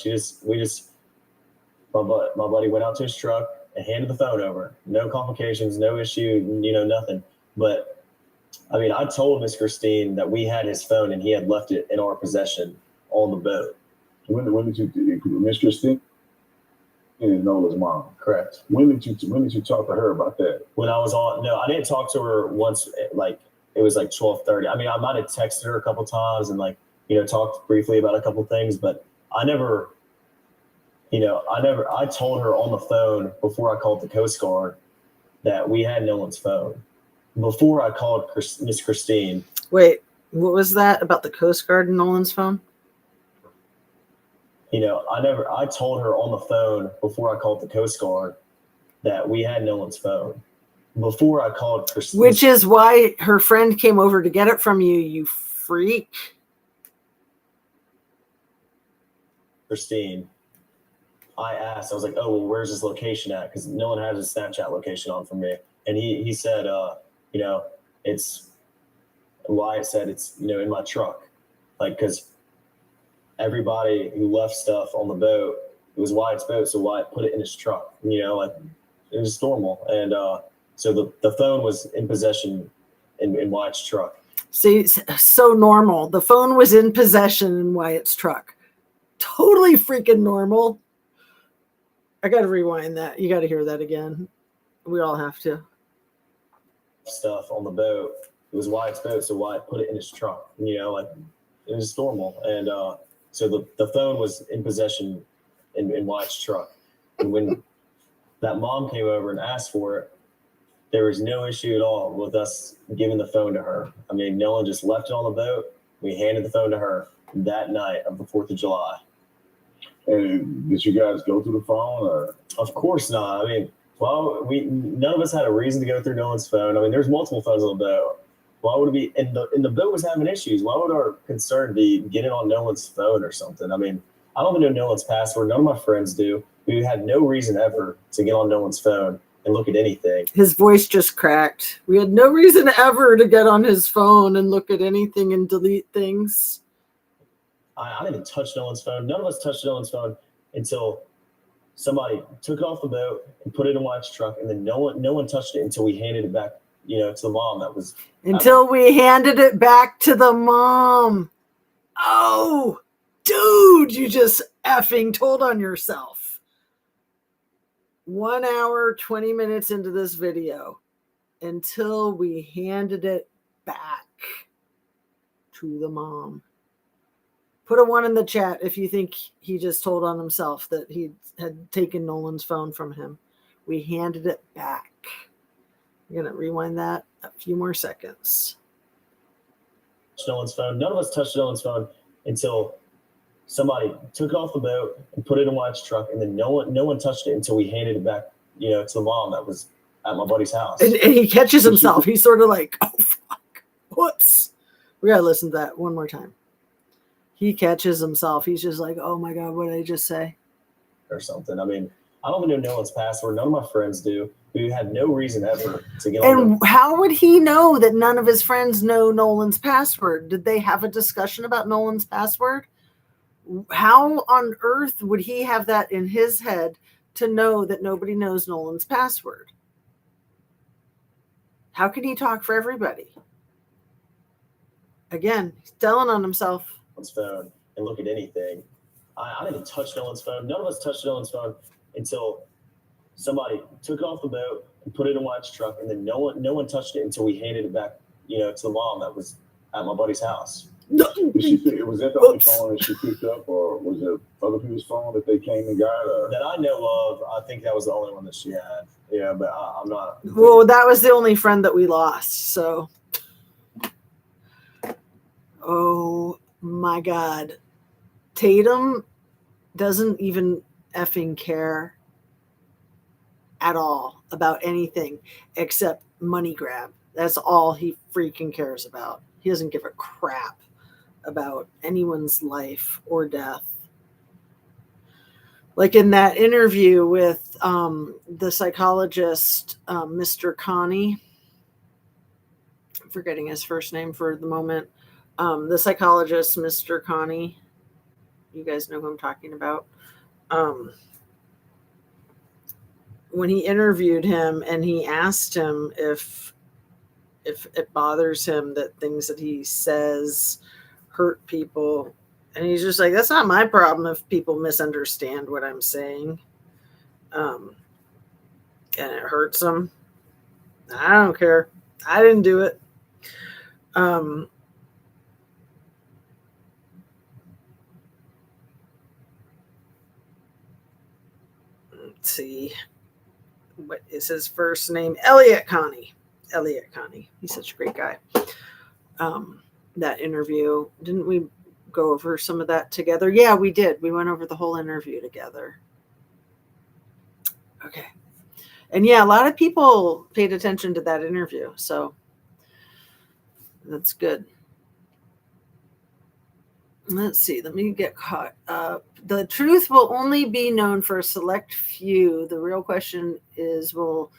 buddy went out to his truck and handed the phone over. No complications, no issue, nothing. But I mean, I told Miss Christine that we had his phone and he had left it in our possession on the boat. When did you, Miss Christine is Nola's mom? Correct. When did you talk to her about that? When I was on, no, I didn't talk to her once. Like it was like 12:30. I mean, I might have texted her a couple times and talked briefly about a couple things, but I told her on the phone before I called the Coast Guard that we had Nolan's phone. Before I called Miss Christine. Wait, what was that about the Coast Guard and Nolan's phone? I told her on the phone before I called the Coast Guard that we had Nolan's phone. Before I called Christine. Which is why her friend came over to get it from you, you freak. Christine, I asked, I was like, oh, well, where's his location at? Because Nolan has his Snapchat location on for me. And he said, it's Wyatt said it's, in my truck. Like, because everybody who left stuff on the boat, it was Wyatt's boat. So Wyatt put it in his truck, it was normal. And so the phone was in possession in Wyatt's truck. See, so normal. The phone was in possession in Wyatt's truck. Totally freaking normal. I got to rewind that. You got to hear that again. We all have to. Stuff on the boat. It was Wyatt's boat, so Wyatt put it in his truck. It was normal. And so the phone was in possession in Wyatt's truck. And when that mom came over and asked for it, there was no issue at all with us giving the phone to her. I mean, Nolan just left it on the boat. We handed the phone to her that night of the 4th of July. And did you guys go through the phone, or? Of course not. I mean, none of us had a reason to go through Nolan's phone. I mean, there's multiple phones on the boat. Why would it be? And the boat was having issues. Why would our concern be getting on Nolan's phone or something? I mean, I don't even know Nolan's password. None of my friends do. We had no reason ever to get on Nolan's phone and look at anything. His voice just cracked. We had no reason ever to get on his phone and look at anything and delete things. I didn't even touch Nolan's phone. None of us touched Nolan's phone until somebody took it off the boat and put it in Wyatt's truck, and then no one touched it until we handed it back, to the mom. That was until we handed it back to the mom. Oh, dude, you just effing told on yourself. 1 hour, 20 minutes into this video, until we handed it back to the mom. Put a 1 in the chat if you think he just told on himself that he had taken Nolan's phone from him. We handed it back. I'm going to rewind that a few more seconds. Nolan's phone. None of us touched Nolan's phone until somebody took it off the boat and put it in Wyatt's truck, and then no one touched it until we handed it back, to the mom that was at my buddy's house. And he catches himself. He's sort of like, oh, fuck. Whoops. We got to listen to that one more time. He catches himself. He's just like, oh my God, what did I just say? Or something. I mean, I don't even know Nolan's password. None of my friends do. We had no reason ever to get on. And how would he know that none of his friends know Nolan's password? Did they have a discussion about Nolan's password? How on earth would he have that in his head to know that nobody knows Nolan's password? How can he talk for everybody? Again, he's telling on himself. Phone and look at anything. I didn't even touch Nolan's phone. None of us touched Nolan's phone until somebody took it off the boat and put it in Wyatt's truck, and then no one touched it until we handed it back, to the mom that was at my buddy's house. Was that the only phone that she picked up, or was it other people's phone that they came and got? Or? That I know of, I think that was the only one that she had. Yeah, but I'm not. Well, that was the only friend that we lost. So, oh my God, Tatum doesn't even effing care at all about anything except money grab. That's all he freaking cares about. He doesn't give a crap about anyone's life or death. Like in that interview with the psychologist, Mr. Connie, I'm forgetting his first name for the moment. The psychologist, Mr. Connie. You guys know who I'm talking about. When he interviewed him and he asked him if it bothers him that things that he says hurt people, and he's just like, that's not my problem if people misunderstand what I'm saying, and it hurts them. I don't care. I didn't do it. Let's see. What is his first name? Elliot Connie. He's such a great guy. That interview, didn't we go over some of that together? Yeah, we did. We went over the whole interview together. Okay. And yeah, a lot of people paid attention to that interview. So that's good. Let's see. Let me get caught up. The truth will only be known for a select few. The real question is, will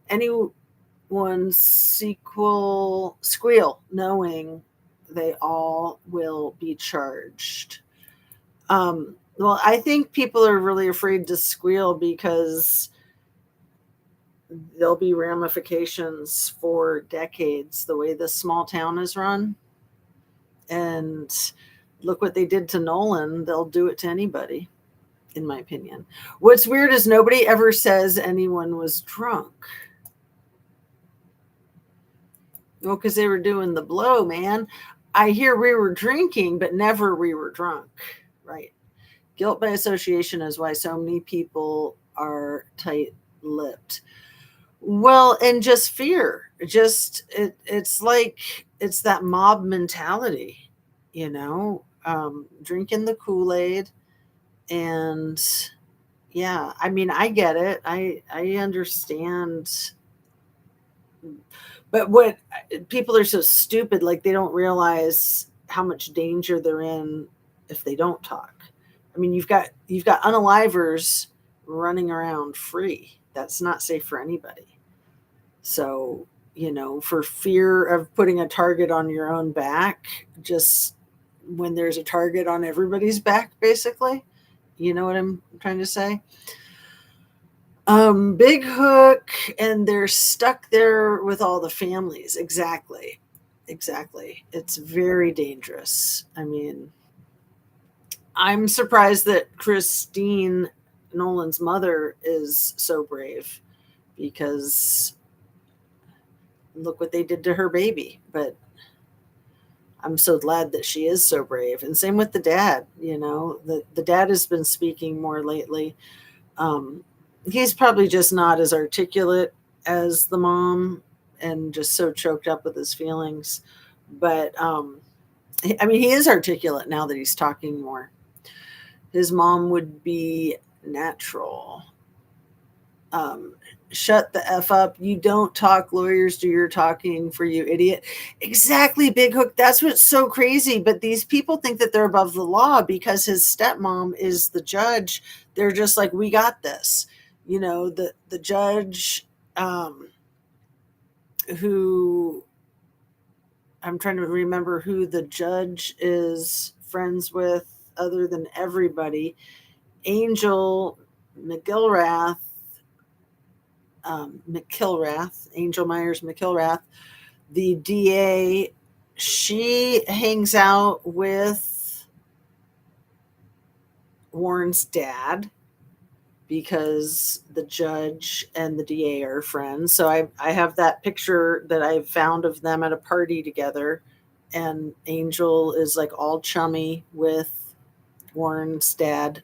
anyone squeal knowing they all will be charged? Well, I think people are really afraid to squeal because there'll be ramifications for decades the way this small town is run. And look what they did to Nolan. They'll do it to anybody, in my opinion. What's weird is nobody ever says anyone was drunk. Well, because they were doing the blow, man. I hear we were drinking, but never we were drunk, right? Guilt by association is why so many people are tight-lipped. Well, and just fear. It's like, it's that mob mentality, you know, drinking the Kool-Aid. And yeah, I mean, I get it. I understand. But what people are so stupid, like they don't realize how much danger they're in if they don't talk. I mean, you've got unalivers running around free. That's not safe for anybody. So, you know, for fear of putting a target on your own back, just when there's a target on everybody's back, basically, you know what I'm trying to say? Big hook, and they're stuck there with all the families. Exactly. It's very dangerous. I mean, I'm surprised that Christine, Nolan's mother, is so brave, because look what they did to her baby. But I'm so glad that she is so brave. And same with the dad. You know, the dad has been speaking more lately. He's probably just not as articulate as the mom and just so choked up with his feelings. But I mean, he is articulate now that he's talking more. His mom would be natural. Shut the F up. You don't talk. Lawyers do your talking for you, idiot. Exactly, Big Hook. That's what's so crazy. But these people think that they're above the law because his stepmom is the judge. They're just like, we got this. You know, the judge who, I'm trying to remember who the judge is friends with other than everybody. Angel McIlrath, Angel Myers McIlrath, the DA, she hangs out with Warren's dad because the judge and the DA are friends. So I have that picture that I found of them at a party together, and Angel is like all chummy with Warren's dad,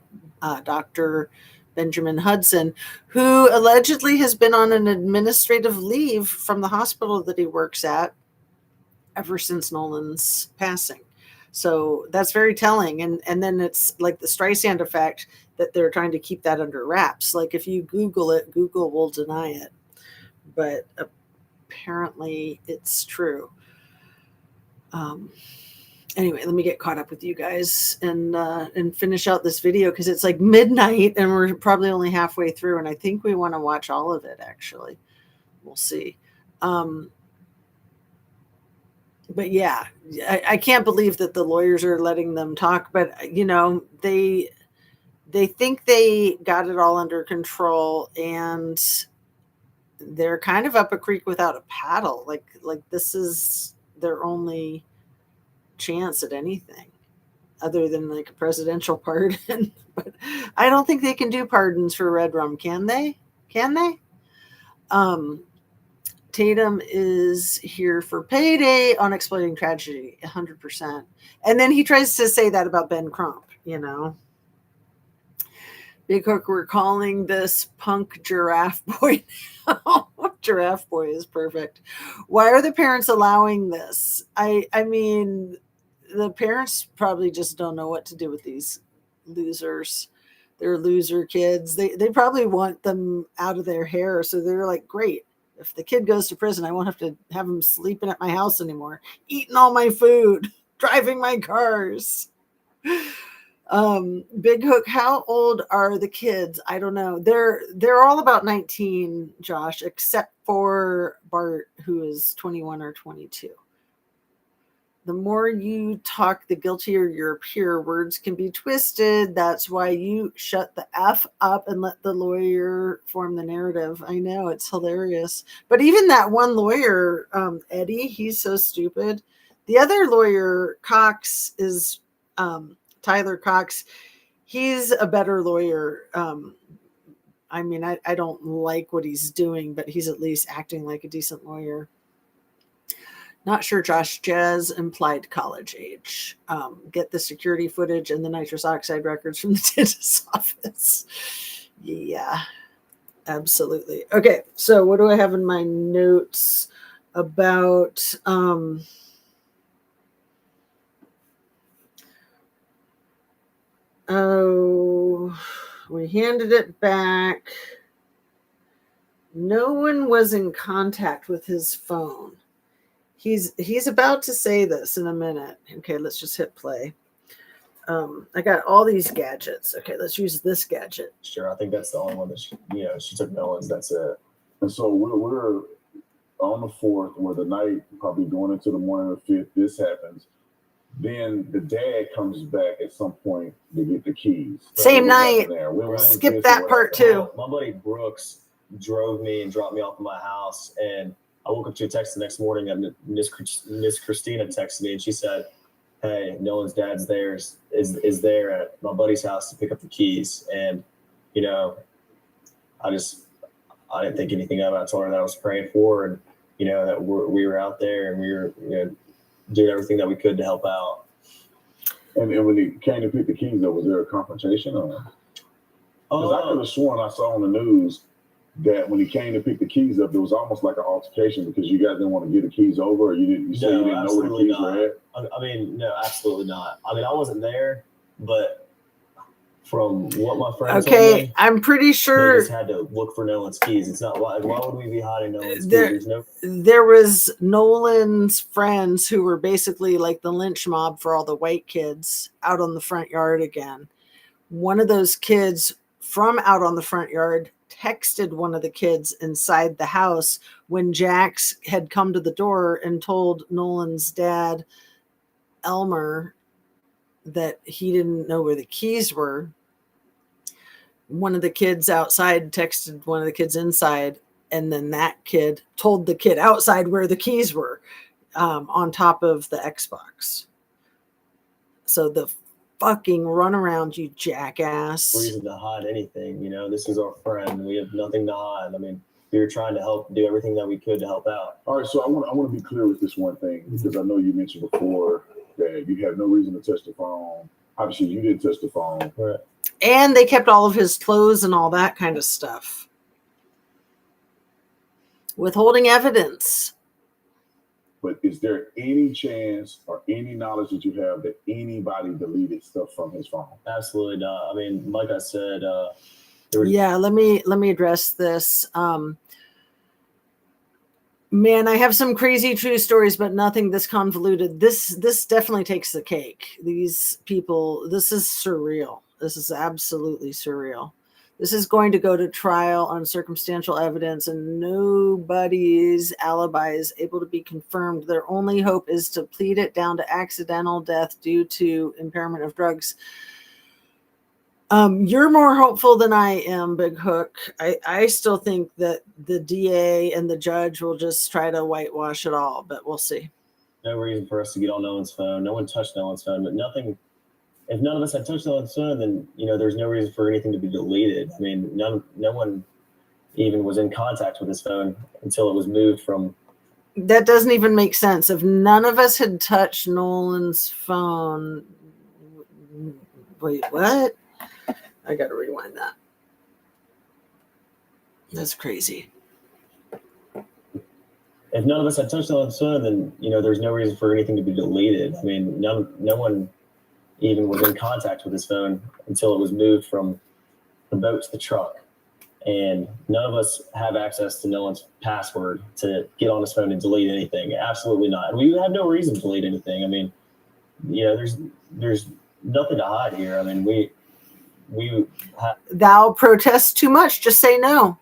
Dr. Benjamin Hudson, who allegedly has been on an administrative leave from the hospital that he works at ever since Nolan's passing. So that's very telling. And then it's like the Streisand effect that they're trying to keep that under wraps. Like if you Google it, Google will deny it. But apparently it's true. Anyway, let me get caught up with you guys and finish out this video because it's like midnight and we're probably only halfway through. And I think we want to watch all of it, actually. We'll see. but yeah, I can't believe that the lawyers are letting them talk, but they think they got it all under control, and they're kind of up a creek without a paddle. Like this is their only chance at anything other than like a presidential pardon. But I don't think they can do pardons for red rum, can they? Tatum is here for payday on exploiting tragedy, 100%. And then he tries to say that about Ben Crump, Big Hook, we're calling this punk giraffe boy now. Giraffe boy is perfect. Why are the parents allowing this? I mean, the parents probably just don't know what to do with these losers. They're loser kids. They probably want them out of their hair. So they're like, great. If the kid goes to prison, I won't have to have him sleeping at my house anymore, eating all my food, driving my cars. Big Hook, how old are the kids? I don't know. They're all about 19, Josh, except for Bart, who is 21 or 22. The more you talk, the guiltier you appear. Words can be twisted. That's why you shut the F up and let the lawyer form the narrative. I know, it's hilarious. But even that one lawyer, Eddie, he's so stupid. The other lawyer, Cox, is Tyler Cox. He's a better lawyer. I mean, I don't like what he's doing, but he's at least acting like a decent lawyer. Not sure, Josh. Jazz implied college age. Get the security footage and the nitrous oxide records from the dentist's office. Yeah, absolutely. Okay, so what do I have in my notes about... we handed it back. No one was in contact with his phone. He's about to say this in a minute. Okay, let's just hit play. I got all these gadgets. Okay, let's use this gadget. Sure, I think that's the only one that she took Nolan's. That's it. And so we're on the 4th, where the night, probably going into the morning of the 5th, this happens. Then the dad comes back at some point to get the keys. Same night. Skip that part too. My buddy Brooks drove me and dropped me off at my house, and I woke up to a text the next morning, and Miss Christina texted me, and she said, "Hey, Nolan's dad's there is there at my buddy's house to pick up the keys." And I didn't think anything of it. I told her that I was praying for her, and that we were out there, and we were doing everything that we could to help out. And when he came to pick the keys up, was there a confrontation or? Because I could have sworn I saw on the news that when he came to pick the keys up, there was almost like an altercation because you guys didn't want to give the keys over, or you said you didn't know where the keys were at? I mean, no, absolutely not. I mean, I wasn't there, but from what my friends told me, I'm pretty sure they just had to look for Nolan's keys. It's not why would we be hiding Nolan's keys? There was Nolan's friends who were basically like the lynch mob for all the white kids out on the front yard again. One of those kids from out on the front yard texted one of the kids inside the house when Jax had come to the door and told Nolan's dad, Elmer, that he didn't know where the keys were. One of the kids outside texted one of the kids inside, and then that kid told the kid outside where the keys were, on top of the Xbox. So the fucking runaround, you jackass. Reason to hide anything, this is our friend. We have nothing to hide. I mean, we were trying to help, do everything that we could to help out. All right, so I want to be clear with this one thing, because I know you mentioned before that you have no reason to touch the phone. Obviously, you didn't touch the phone. Right. And they kept all of his clothes and all that kind of stuff. Withholding evidence. But is there any chance or any knowledge that you have that anybody deleted stuff from his phone? Absolutely not. I mean, like I said, yeah, let me address this. Man, I have some crazy true stories, but nothing this convoluted. This definitely takes the cake. These people, this is surreal. This is absolutely surreal. This is going to go to trial on circumstantial evidence, and nobody's alibi is able to be confirmed. Their only hope is to plead it down to accidental death due to impairment of drugs. You're more hopeful than I am, Big Hook. I still think that the DA and the judge will just try to whitewash it all, but we'll see. No reason for us to get on Nolan's phone. No one touched Nolan's phone, but nothing. If none of us had touched Nolan's phone, then there's no reason for anything to be deleted. I mean, no one even was in contact with his phone until it was moved from. That doesn't even make sense. If none of us had touched Nolan's phone, wait, what? I got to rewind that. That's crazy. If none of us had touched Nolan's phone, then there's no reason for anything to be deleted. I mean, no one even was in contact with his phone until it was moved from the boat to the truck, and none of us have access to Nolan's password to get on his phone and delete anything. Absolutely not. And we have no reason to delete anything. I mean, there's nothing to hide here. I mean, thou protest too much. Just say no.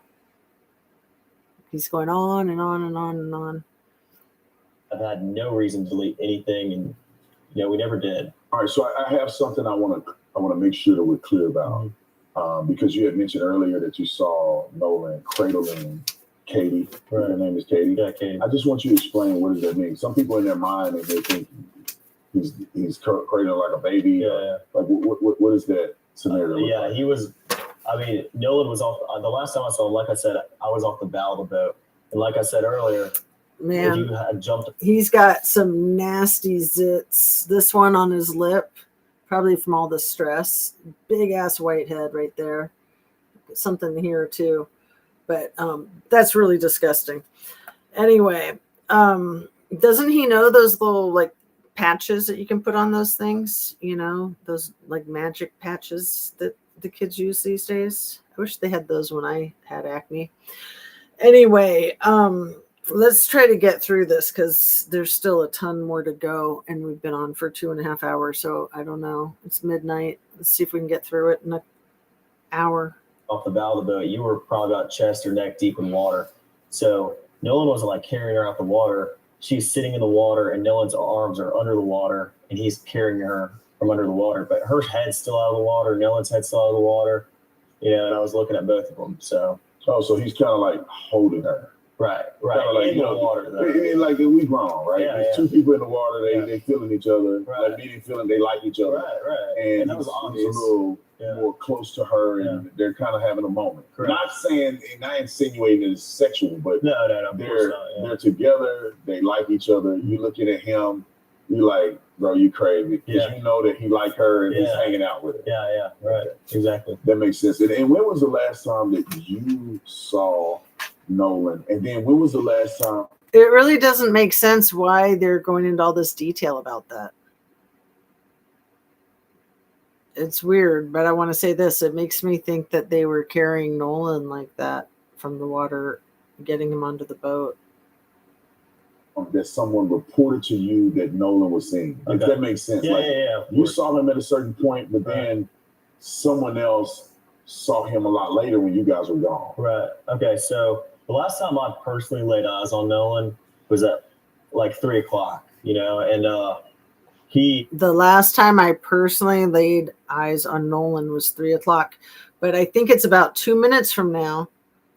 He's going on and on and on and on. I've had no reason to delete anything, and we never did. All right, so I have something I want to make sure that we're clear about, because you had mentioned earlier that you saw Nolan cradling Katie. Right. Her name is Katie. Yeah, Katie. I just want you to explain, what does that mean? Some people in their mind, and they think he's cradling like a baby. Yeah. Like what is that scenario? Yeah, like? He was. I mean, Nolan was off. The last time I saw him, like I said, I was off the bow of the boat, and like I said earlier, man, if you had jumped. He's got some nasty zits. This one on his lip, probably from all the stress. Big ass whitehead right there. Something here too, but that's really disgusting. Anyway, doesn't he know those little like patches that you can put on those things? Those like magic patches that the kids use these days. I wish they had those when I had acne. Anyway, let's try to get through this because there's still a ton more to go, and we've been on for 2.5 hours, so I don't know. It's midnight. Let's see if we can get through it in an hour. Off the bow of the boat, you were probably about chest or neck deep in water. So Nolan wasn't like carrying her out the water. She's sitting in the water, and Nolan's arms are under the water, and he's carrying her from under the water. But her head's still out of the water. Nolan's head's still out of the water. And I was looking at both of them. So. Oh, so he's kind of like holding her. Right. Like, in the water, though. Like we grown, right? Yeah, There's two people in the water. They feeling each other. Right. Like meeting, feeling they like each other. Right. And that was obvious. He's a little more close to her, and they're kind of having a moment. Correct. Not insinuating it's sexual, but no, they're together. They like each other. You looking at him, you like, bro, you crazy, because you know that he like her and he's hanging out with her. Yeah, right, exactly. That makes sense. And when was the last time that you saw Nolan? And then when was the last time? It really doesn't make sense why they're going into all this detail about that. It's weird, but I want to say this. It makes me think that they were carrying Nolan like that from the water, getting him onto the boat. That someone reported to you that Nolan was seeing. If that makes sense. Yeah. You saw him at a certain point, but then someone else saw him a lot later when you guys were gone. Right. Okay, so the last time I personally laid eyes on Nolan was at like 3 o'clock, and the last time I personally laid eyes on Nolan was 3 o'clock, but I think it's about 2 minutes from now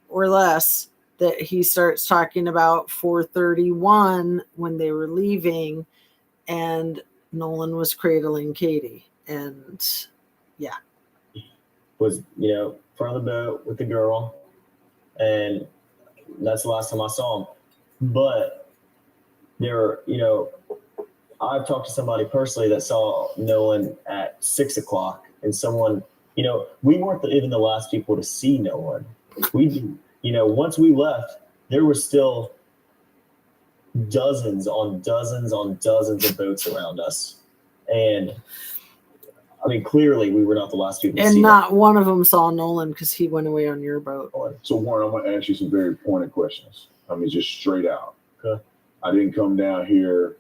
or less that he starts talking about 4:31 when they were leaving, and Nolan was cradling Katie, and was front of the boat with the girl, and that's the last time I saw him. But I've talked to somebody personally that saw Nolan at 6 o'clock, and someone, we weren't even the last people to see Nolan. Once we left, there were still dozens on dozens on dozens of boats around us. And I mean, clearly we were not the last people to see him. And not one of them saw Nolan because he went away on your boat. So Warren, I'm going to ask you some very pointed questions. I mean, just straight out. Okay. I didn't come down here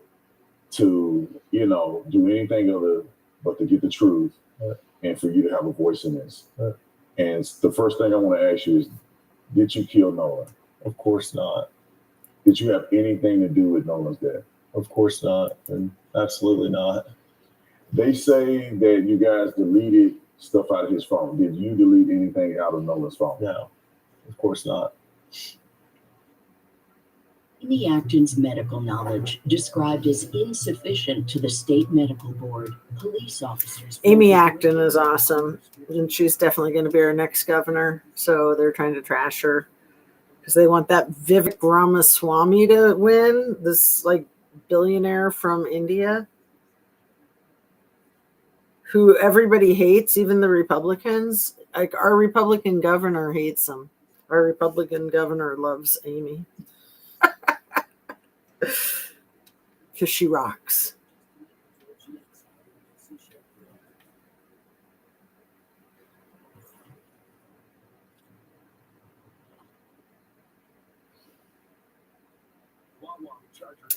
to, do anything other but to get the truth and for you to have a voice in this. And the first thing I want to ask you is, did you kill Nolan? Of course not. Did you have anything to do with Nolan's death? Of course not. And absolutely not. They say that you guys deleted stuff out of his phone. Did you delete anything out of Nolan's phone? No, of course not. Amy Acton's medical knowledge described as insufficient to the state medical board. Police officers. Amy Acton is awesome, and she's definitely going to be our next governor. So they're trying to trash her because they want that Vivek Ramaswamy to win, this like billionaire from India who everybody hates, even the Republicans. Like our Republican governor hates him. Our Republican governor loves Amy because she rocks.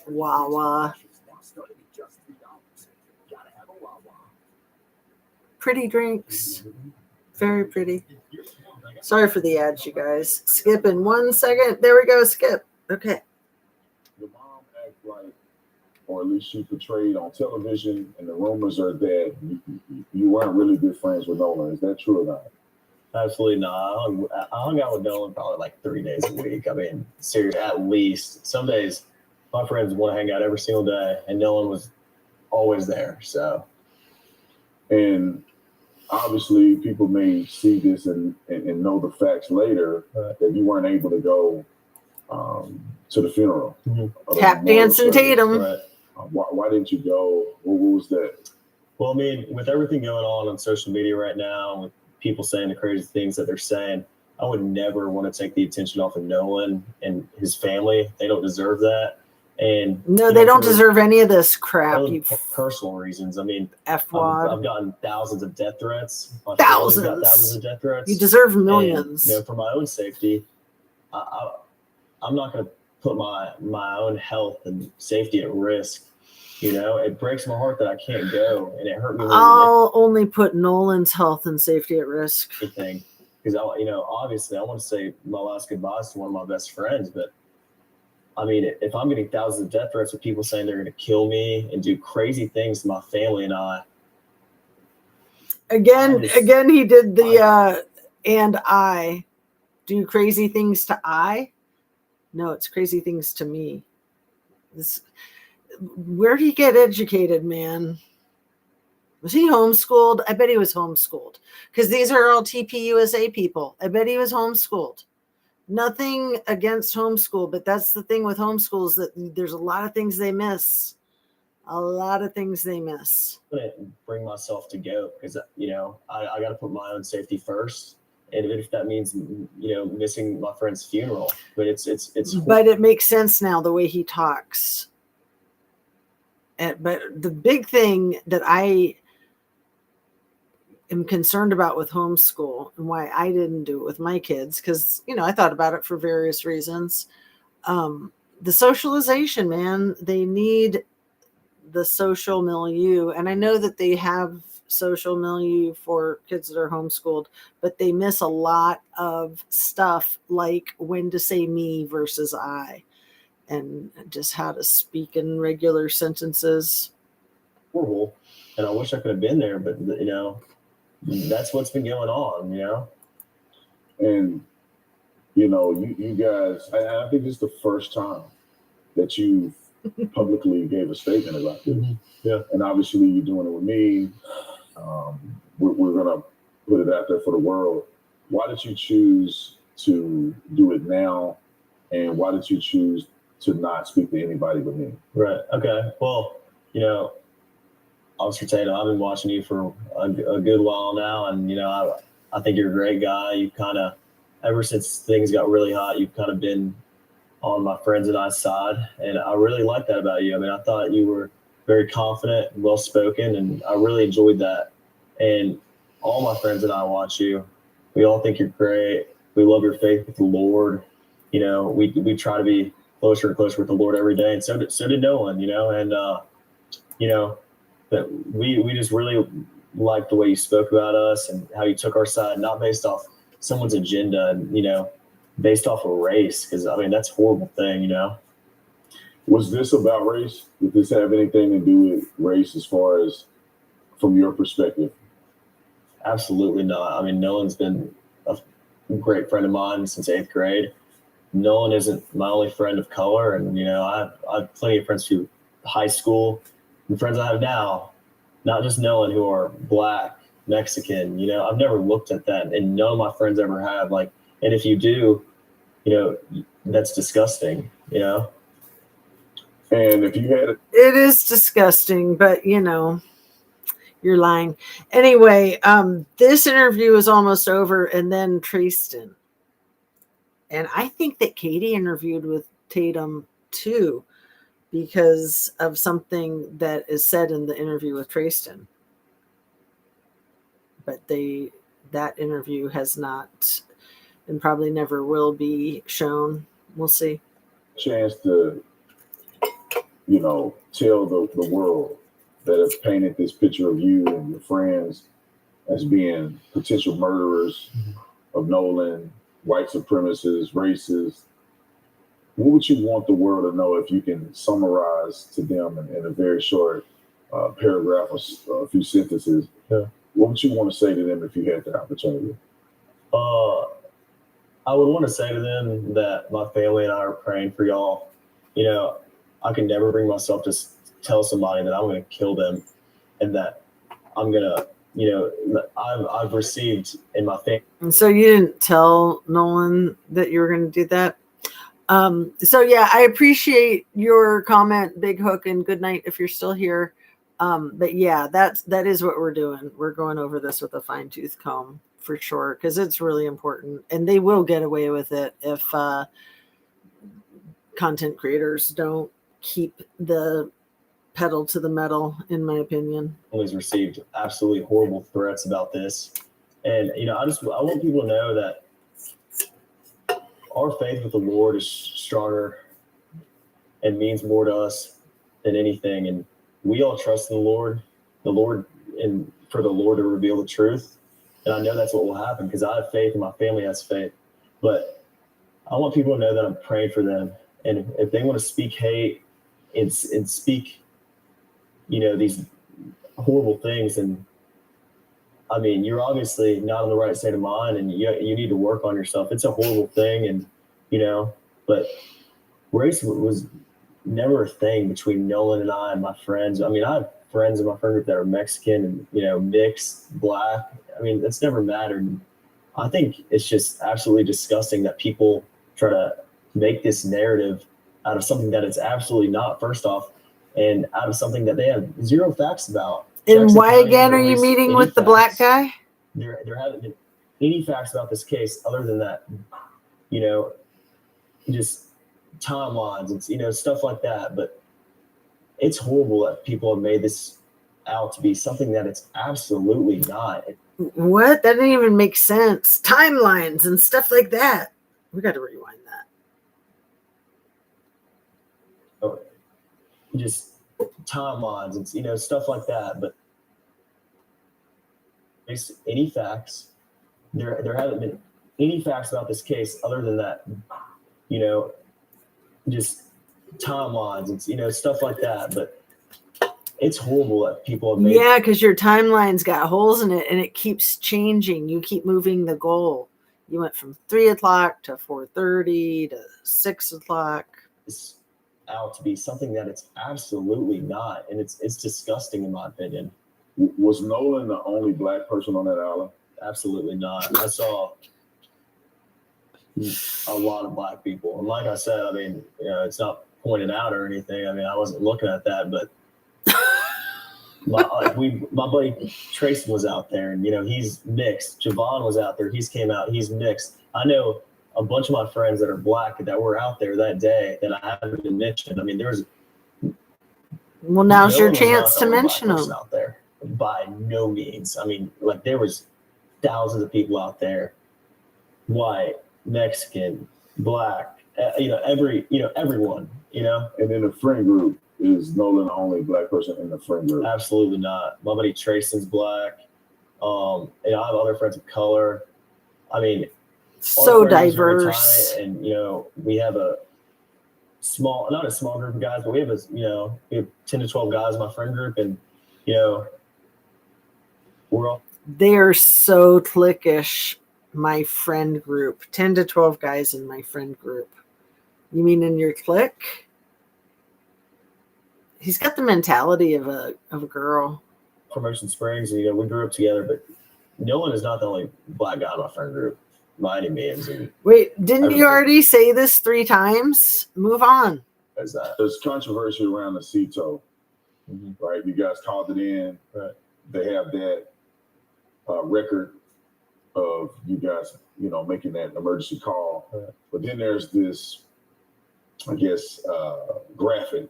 Wawa. Pretty drinks. Very pretty. Sorry for the ads, you guys. Skip in 1 second. There we go. Skip. Okay. Your mom act like, or at least she portrayed on television, and the rumors are that you weren't really good friends with Nolan. Is that true or not? Absolutely not. I hung out with Nolan probably like 3 days a week. I mean, seriously, at least. Some days my friends want to hang out every single day, and Nolan was always there. So, and obviously people may see this and know the facts later, that you weren't able to go to the funeral. Tap dancing Tatum. Right. Why didn't you go? What was that? Well, I mean, with everything going on social media right now, with people saying the crazy things that they're saying, I would never want to take the attention off of Nolan and his family. They don't deserve that. And no, they don't deserve any of this crap. Personal reasons. I mean, F-wad. I've gotten thousands of death threats. My thousands. Got thousands of death threats. You deserve millions. And, for my own safety, I'm not going to put my own health and safety at risk. It breaks my heart that I can't go, and it hurt me. I'll only put Nolan's health and safety at risk. Because obviously, I want to say my last goodbyes to one of my best friends, but I mean, if I'm getting thousands of death threats with people saying they're going to kill me and do crazy things to my family and I. Again, he did the and I do crazy things to I. No, it's crazy things to me. Where'd he get educated, man? Was he homeschooled? I bet he was homeschooled because these are all TPUSA people. I bet he was homeschooled. Nothing against homeschool, but that's the thing with homeschools, that there's a lot of things they miss. A lot of things they miss. I'm going to bring myself to go because, I got to put my own safety first. And if that means, missing my friend's funeral, but it's. But it makes sense now the way he talks. But the big thing that I am concerned about with homeschool and why I didn't do it with my kids, because I thought about it for various reasons. The socialization, man, they need the social milieu, and I know that they have social milieu for kids that are homeschooled, but they miss a lot of stuff like when to say me versus I, and just how to speak in regular sentences. Horrible, and I wish I could have been there, but that's what's been going on, And, you guys, I think this is the first time that you publicly gave a statement about this. Mm-hmm. Yeah. And obviously you're doing it with me. We're going to put it out there for the world. Why did you choose to do it now? And why did you choose to not speak to anybody but me? Right. Okay. Well, Officer Tatum, I've been watching you for a good while now, and I think you're a great guy. You've kind of, ever since things got really hot, you've kind of been on my friends and I's side, and I really like that about you. I mean, I thought you were very confident and well spoken, and I really enjoyed that. And all my friends and I watch you. We all think you're great. We love your faith with the Lord. We try to be closer and closer with the Lord every day, and so did Nolan. But we just really liked the way you spoke about us and how you took our side, not based off someone's agenda and, you know, based off of race. Because, I mean, that's a horrible thing, you know. Was this about race? Did this have anything to do with race as far as from your perspective? Absolutely not. I mean, Nolan's been a great friend of mine since 8th grade. Nolan isn't my only friend of color. And, you know, I have plenty of friends through high school and friends I have now, not just Nolan, who are Black, Mexican. You know, I've never looked at that, and none of my friends ever have. Like, and if you do, you know, that's disgusting, you know? And if you had It is disgusting, but you know, you're lying. Anyway, this interview is almost over, and then Tristan. And I think that Katie interviewed with Tatum too, because of something that is said in the interview with Tristan. But that interview has not, and probably never will be shown. We'll see. chance to, you know, tell the world that have painted this picture of you and your friends as being potential murderers of Nolan, white supremacists, racists, what would you want the world to know if you can summarize to them in a very short paragraph or a few sentences? Yeah. What would you want to say to them if you had the opportunity? I would want to say to them that my family and I are praying for y'all. You know, I can never bring myself to tell somebody that I'm going to kill them and that I'm going to, you know, I've received in my family. And so you didn't tell Nolan that you were going to do that? So yeah, I appreciate your comment, Big Hook, and good night if you're still here. But yeah, that is what we're doing. We're going over this with a fine-tooth comb for sure, because it's really important, and they will get away with it if content creators don't keep the pedal to the metal, in my opinion. Always received absolutely horrible threats about this, and you know, I want people to know that our faith with the Lord is stronger and means more to us than anything. And we all trust in the Lord, and for the Lord to reveal the truth. And I know that's what will happen because I have faith and my family has faith. But I want people to know that I'm praying for them. And if they want to speak hate and speak, you know, these horrible things, and I mean, you're obviously not in the right state of mind, and you need to work on yourself. It's a horrible thing, and you know, but race was never a thing between Nolan and I and my friends. I mean, I have friends in my friend group that are Mexican and, you know, mixed, Black. I mean, that's never mattered. I think it's just absolutely disgusting that people try to make this narrative out of something that it's absolutely not, first off, and out of something that they have zero facts about. And Jackson why County again are never you released meeting any with the facts. Black guy? There haven't been any facts about this case other than that, you know, just timelines and, you know, stuff like that. But it's horrible that people have made this out to be something that it's absolutely not. What? That didn't even make sense. Timelines and stuff like that. We got to rewind that. Just timelines and, you know, stuff like that. But any facts, there haven't been any facts about this case other than that, you know, just timelines and, you know, stuff like that. But it's horrible that people have made. Yeah, because your timeline's got holes in it and it keeps changing. You keep moving the goal. You went from 3 o'clock to 4:30 to 6 o'clock. It's out to be something that it's absolutely not. And it's disgusting in my opinion. Was Nolan the only Black person on that island? Absolutely not. I saw a lot of Black people. And like I said, I mean, you know, it's not pointed out or anything. I mean, I wasn't looking at that, but my buddy Tracy was out there, and, you know, he's mixed. Javon was out there. He's came out. He's mixed. I know a bunch of my friends that are Black that were out there that day that I haven't been mentioned. I mean, there's. Well, now's your was chance not to the only mention Black person them. out there, by no means. I mean, like, there was thousands of people out there, white, Mexican, Black, you know, everyone, you know. And in the friend group, is Nolan the only black person in the friend group? Absolutely not. My buddy Trayson's black. And I have other friends of color. I mean, So our friend is very diverse. tight, and we have a small, not a small group of guys, but we have we have 10 to 12 guys in my friend group, and we're all They are so cliquish. My friend group, 10 to 12 guys in my friend group. You mean in your clique? He's got the mentality of a girl. from Ocean Springs, and we grew up together, but Nolan is not the only black guy in my friend group by any means. And Wait, didn't you everybody- already say this 3 times? Move on. There's that. There's controversy around the CETO, Mhm. right? You guys called it in. Right. They have that record of you guys, making that emergency call. Right. But then there's this, I guess, graphic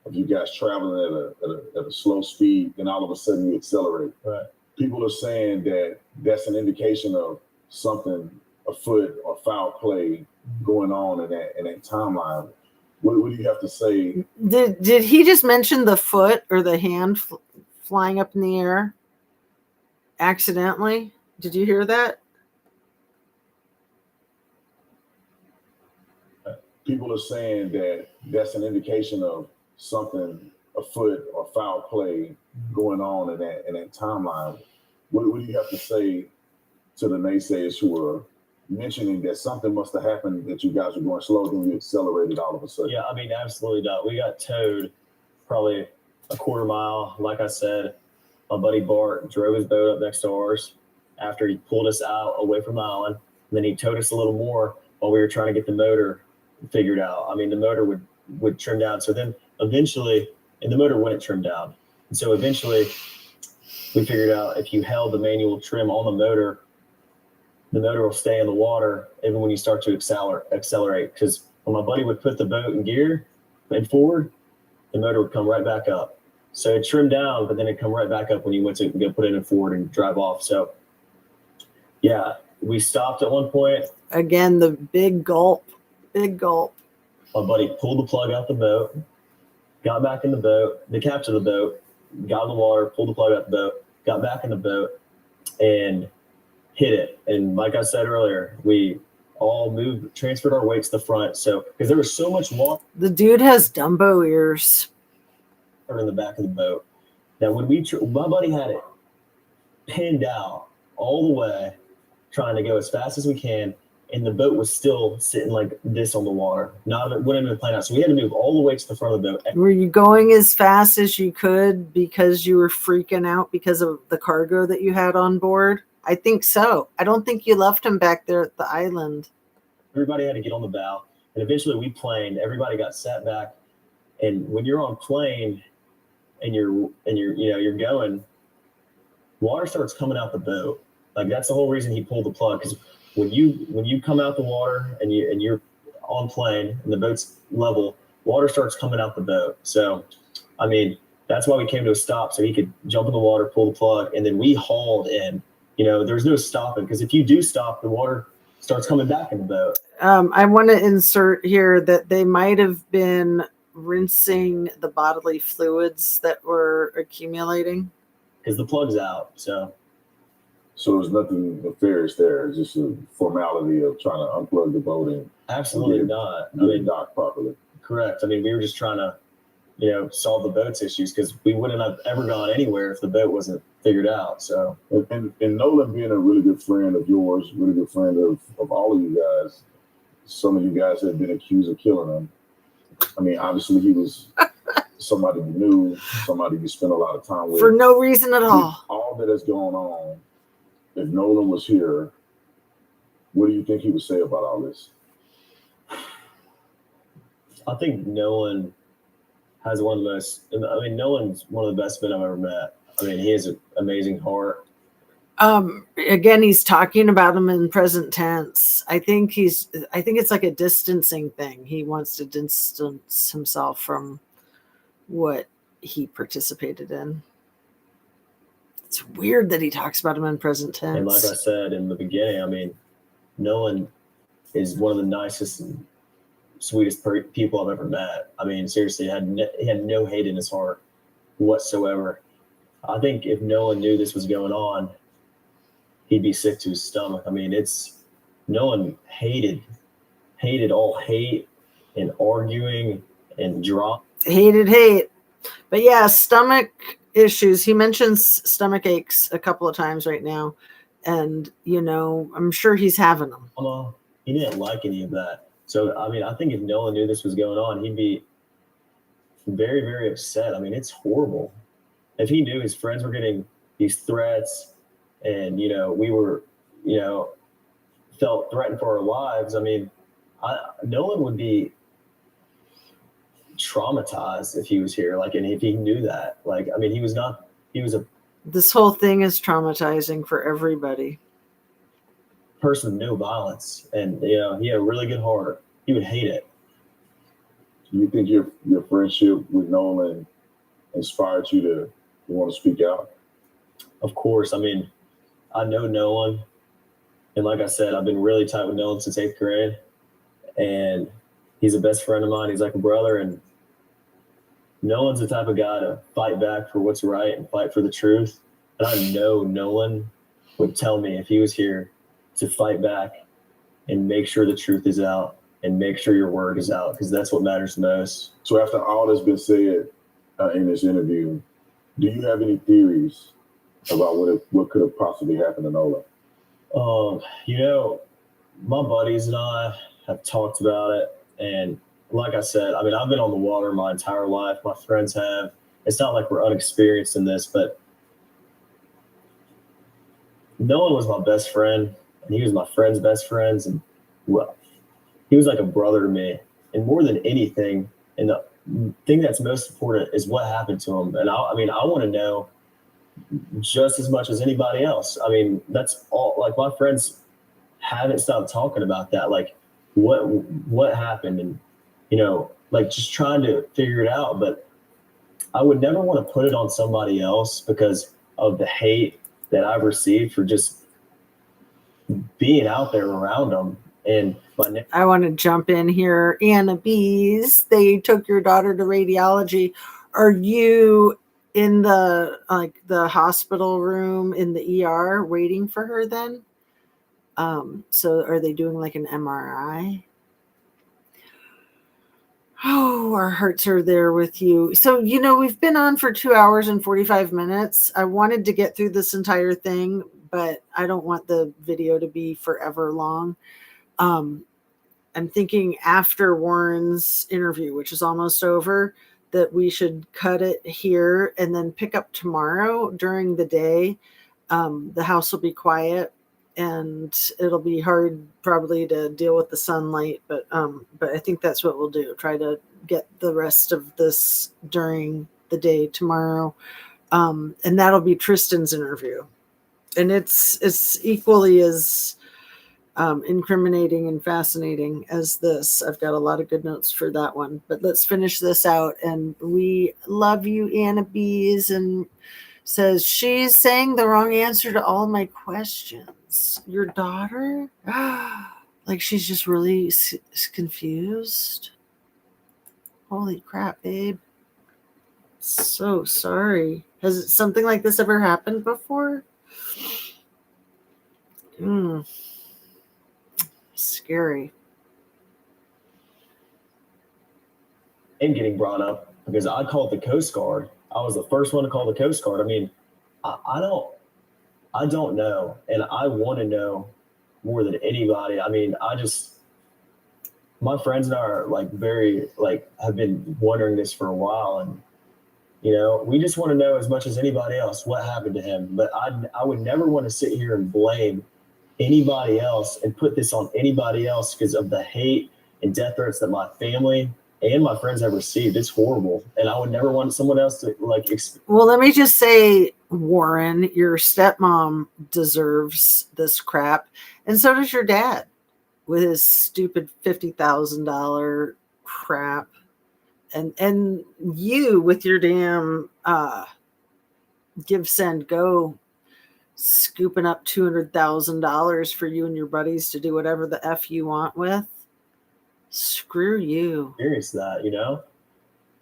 of you guys traveling at a slow speed, then all of a sudden you accelerate. Right. People are saying that that's an indication of something afoot or foul play going on in that timeline. What do you have to say? Did he just mention the foot or the hand flying up in the air accidentally? Did you hear that? People are saying that that's an indication of something afoot or foul play going on in that timeline. What do you have to say to the naysayers who are mentioning that something must have happened, that you guys were going slow, then you accelerated all of a sudden? Yeah, I mean, absolutely not. We got towed probably a quarter mile. Like I said, my buddy Bart drove his boat up next to ours after he pulled us out away from the island. And then he towed us a little more while we were trying to get the motor figured out. I mean, the motor would trim down. So then eventually, and the motor wouldn't trim down. And so eventually we figured out if you held the manual trim on the motor will stay in the water even when you start to accelerate. Because when my buddy would put the boat in gear and forward, the motor would come right back up. So it trimmed down, but then it'd come right back up when you went to go put it in forward and drive off. So yeah, we stopped at one point. Again, the big gulp. Big gulp. My buddy pulled the plug out the boat, got back in the boat, the captain of the boat, got in the water, pulled the plug out the boat, got back in the boat, and hit it. And like I said earlier, we all transferred our weight to the front. So because there was so much water The dude has Dumbo ears. in the back of the boat that when my buddy had it pinned out all the way, trying to go as fast as we can, and the boat was still sitting like this on the water. Wouldn't even plan out. So we had to move all the way to the front of the boat. Were you going as fast as you could because you were freaking out because of the cargo that you had on board? I think so. I don't think you left him back there at the island. Everybody had to get on the bow, and eventually we planed. Everybody got sat back, and when you're on plane and you're going, water starts coming out the boat. Like that's the whole reason he pulled the plug, because when you come out the water and you're on plane and the boat's level, water starts coming out the boat. So, I mean, that's why we came to a stop, so he could jump in the water, pull the plug, and then we hauled in. There's no stopping, because if you do stop, the water starts coming back in the boat. I want to insert here that they might have been rinsing the bodily fluids that were accumulating. Because the plug's out, so there's nothing nefarious there. It's just a formality of trying to unplug the boat and absolutely get not. it docked properly. Correct. I mean, we were just trying to, solve the boat's issues, because we wouldn't have ever gone anywhere if the boat wasn't figured out. So, and Nolan being a really good friend of yours, really good friend of all of you guys, some of you guys have been accused of killing him. I mean, obviously he was somebody you knew, somebody you spent a lot of time with. For no reason at all. All that has gone on, if Nolan was here, what do you think he would say about all this? I think Nolan has Nolan's one of the best men I've ever met. I mean, he has an amazing heart. Again, he's talking about him in present tense. I think it's like a distancing thing. He wants to distance himself from what he participated in. It's weird that he talks about him in present tense. And like I said in the beginning, I mean, Nolan is one of the nicest and sweetest people I've ever met. I mean, seriously, he had no hate in his heart whatsoever. I think if Nolan knew this was going on, he'd be sick to his stomach. I mean, Nolan hated all hate and arguing and drama. Hate. But yeah, stomach issues. He mentions stomach aches a couple of times right now. And, I'm sure he's having them. He didn't like any of that. So, I mean, I think if Nolan knew this was going on, he'd be very, very upset. I mean, it's horrible. If he knew his friends were getting these threats and, we were, felt threatened for our lives, I mean, Nolan would be traumatized if he was here. Like, and if he knew that, like, I mean, this whole thing is traumatizing for everybody. Person of no violence, and he had a really good heart. He would hate it. Do you think your friendship with Nolan inspired you to want to speak out? Of course. I mean, I know Nolan, and like I said, I've been really tight with Nolan since 8th grade, and he's a best friend of mine. He's like a brother, and Nolan's the type of guy to fight back for what's right and fight for the truth. And I know Nolan would tell me if he was here to fight back and make sure the truth is out and make sure your word is out, because that's what matters most. So after all that's been said in this interview, do you have any theories about what could have possibly happened to Nolan? My buddies and I have talked about it, and like I said, I mean, I've been on the water my entire life. My friends have. It's not like we're unexperienced in this, but Nolan was my best friend, and he was my friend's best friends, and well, he was like a brother to me. And more than anything, and the thing that's most important is what happened to him. And I want to know just as much as anybody else. I mean, that's all. Like, my friends haven't stopped talking about that. Like, what happened, and like, just trying to figure it out. But I would never want to put it on somebody else because of the hate that I've received for just being out there around them. And I want to jump in here. Anna Bees, they took your daughter to radiology. Are you in the hospital room in the ER waiting for her then? So are they doing like an MRI? Oh, our hearts are there with you. So, we've been on for 2 hours and 45 minutes. I wanted to get through this entire thing, but I don't want the video to be forever long. I'm thinking after Warren's interview, which is almost over, that we should cut it here and then pick up tomorrow during the day. The house will be quiet and it'll be hard probably to deal with the sunlight, but I think that's what we'll do. Try to get the rest of this during the day tomorrow. And that'll be Tristan's interview. And it's equally as incriminating and fascinating as this. I've got a lot of good notes for that one, but let's finish this out. And we love you, Anna Bees, and says she's saying the wrong answer to all my questions. Your daughter? Like, she's just really confused. Holy crap, babe. So sorry. Has something like this ever happened before? Scary. And getting brought up because I called the Coast Guard. I was the first one to call the Coast Guard. I mean, I don't know, and I want to know more than anybody. I mean, my friends and I are have been wondering this for a while, and we just want to know as much as anybody else what happened to him. But I would never want to sit here and blame anybody else and put this on anybody else because of the hate and death threats that my family and my friends have received. It's horrible. And I would never want someone else to Well, let me just say, Warren, your stepmom deserves this crap. And so does your dad with his stupid $50,000 crap. And you with your damn give, send, go, scooping up $200,000 for you and your buddies to do whatever the F you want with. Screw you. Experience that, you know?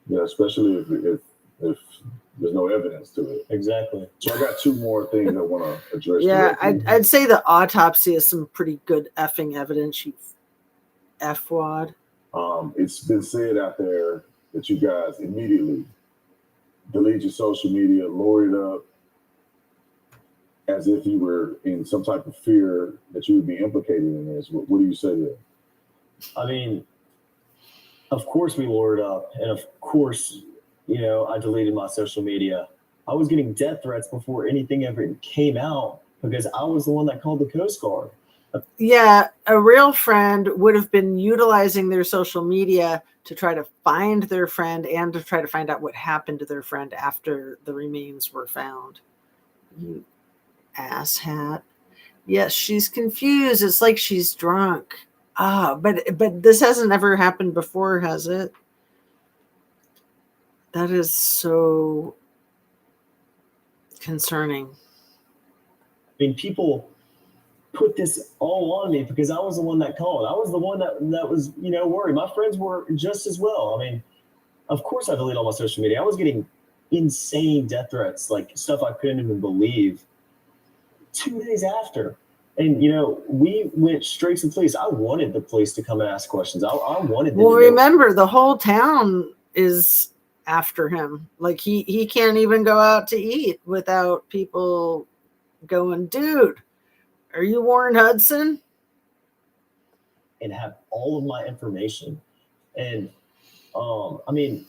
Yeah, especially if there's no evidence to it. Exactly. So I got two more things I want to address. Yeah, directly. I'd say the autopsy is some pretty good effing evidence, you F-wad. It's been said out there that you guys immediately delete your social media, lower it up, as if you were in some type of fear that you would be implicated in this. What do you say there? I mean, of course we lowered up, and of course, you know, I deleted my social media. I was getting death threats before anything ever came out because I was the one that called the Coast Guard. Yeah, a real friend would have been utilizing their social media to try to find their friend and to try to find out what happened to their friend after the remains were found. You asshat. Yes, she's confused. It's like she's drunk. But this hasn't ever happened before, has it? That is so concerning. I mean, people put this all on me because I was the one that called. I was the one that was, you know, worried. My friends were just as well. I mean, of course I deleted all my social media. I was getting insane death threats, like stuff I couldn't even believe 2 days after. And, you know, we went straight to the police. I wanted the police to come and ask questions. I wanted them Well, to know. remember, the whole town is after him. Like he can't even go out to eat without people going, dude, are you Warren Hudson? And have all of my information. And I mean,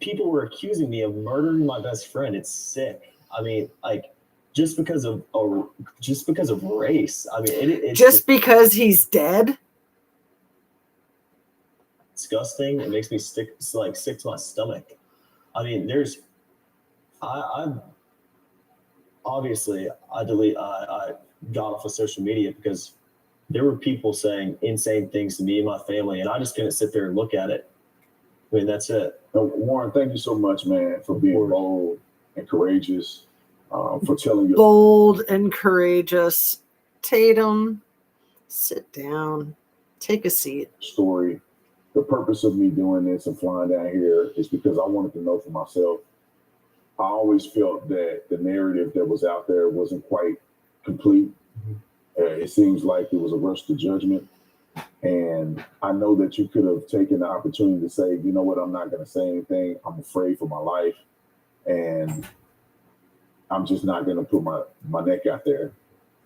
people were accusing me of murdering my best friend. It's sick. I mean, like just because of race. I mean, it's just because he's dead. Disgusting. It makes me sick to my stomach. I mean, I obviously I got off of social media because there were people saying insane things to me and my family, and I just couldn't sit there and look at it. I mean, that's it. Warren, thank you so much, man, for being bold and courageous, for telling your bold and courageous. Tatum, sit down, take a seat. Story. The purpose of me doing this and flying down here is because I wanted to know for myself. I always felt that the narrative that was out there wasn't quite complete. It seems like it was a rush to judgment. And I know that you could have taken the opportunity to say, you know what, I'm not going to say anything. I'm afraid for my life. And I'm just not going to put my neck out there.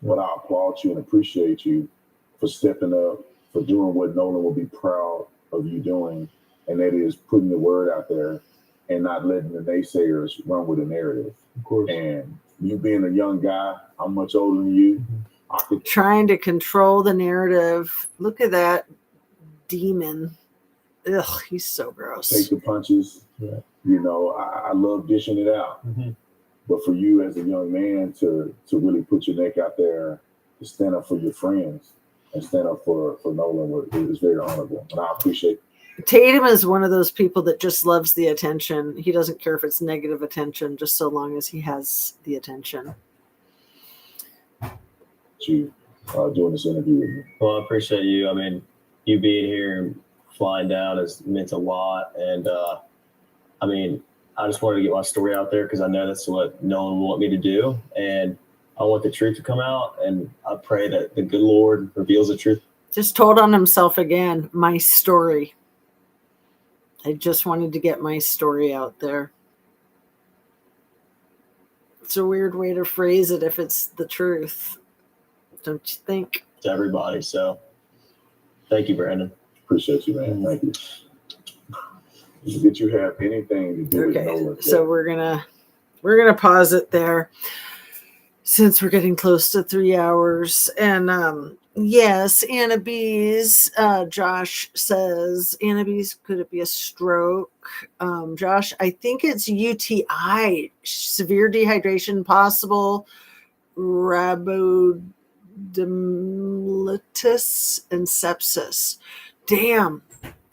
But I applaud you and appreciate you for stepping up, for doing what Nolan will be proud of you doing. And that is putting the word out there and not letting the naysayers run with the narrative. Of course. And you being a young guy, I'm much older than you. Trying to control the narrative. Look at that demon. Ugh, he's so gross. Take the punches. Yeah. You know, I love dishing it out. Mm-hmm. But for you as a young man to really put your neck out there, to stand up for your friends and stand up for Nolan is very honorable. And I appreciate it. Tatum is one of those people that just loves the attention. He doesn't care if it's negative attention, just so long as he has the attention. You doing this interview with me. Well, I appreciate you. I mean, you being here and flying down has meant a lot. And I mean, I just wanted to get my story out there because I know that's what no one will want me to do. And I want the truth to come out. And I pray that the good Lord reveals the truth. Just told on himself again, my story. I just wanted to get my story out there. It's a weird way to phrase it if it's the truth. Don't you think? To everybody. So thank you, Brandon. Appreciate you, man. Thank you. Did you have anything to do with Nolan? So we're gonna pause it there since we're getting close to 3 hours. And yes, Anna B's, Josh says, Anna B's, could it be a stroke? Josh, I think it's UTI, severe dehydration, possible rhabdomyolysis and sepsis. Damn.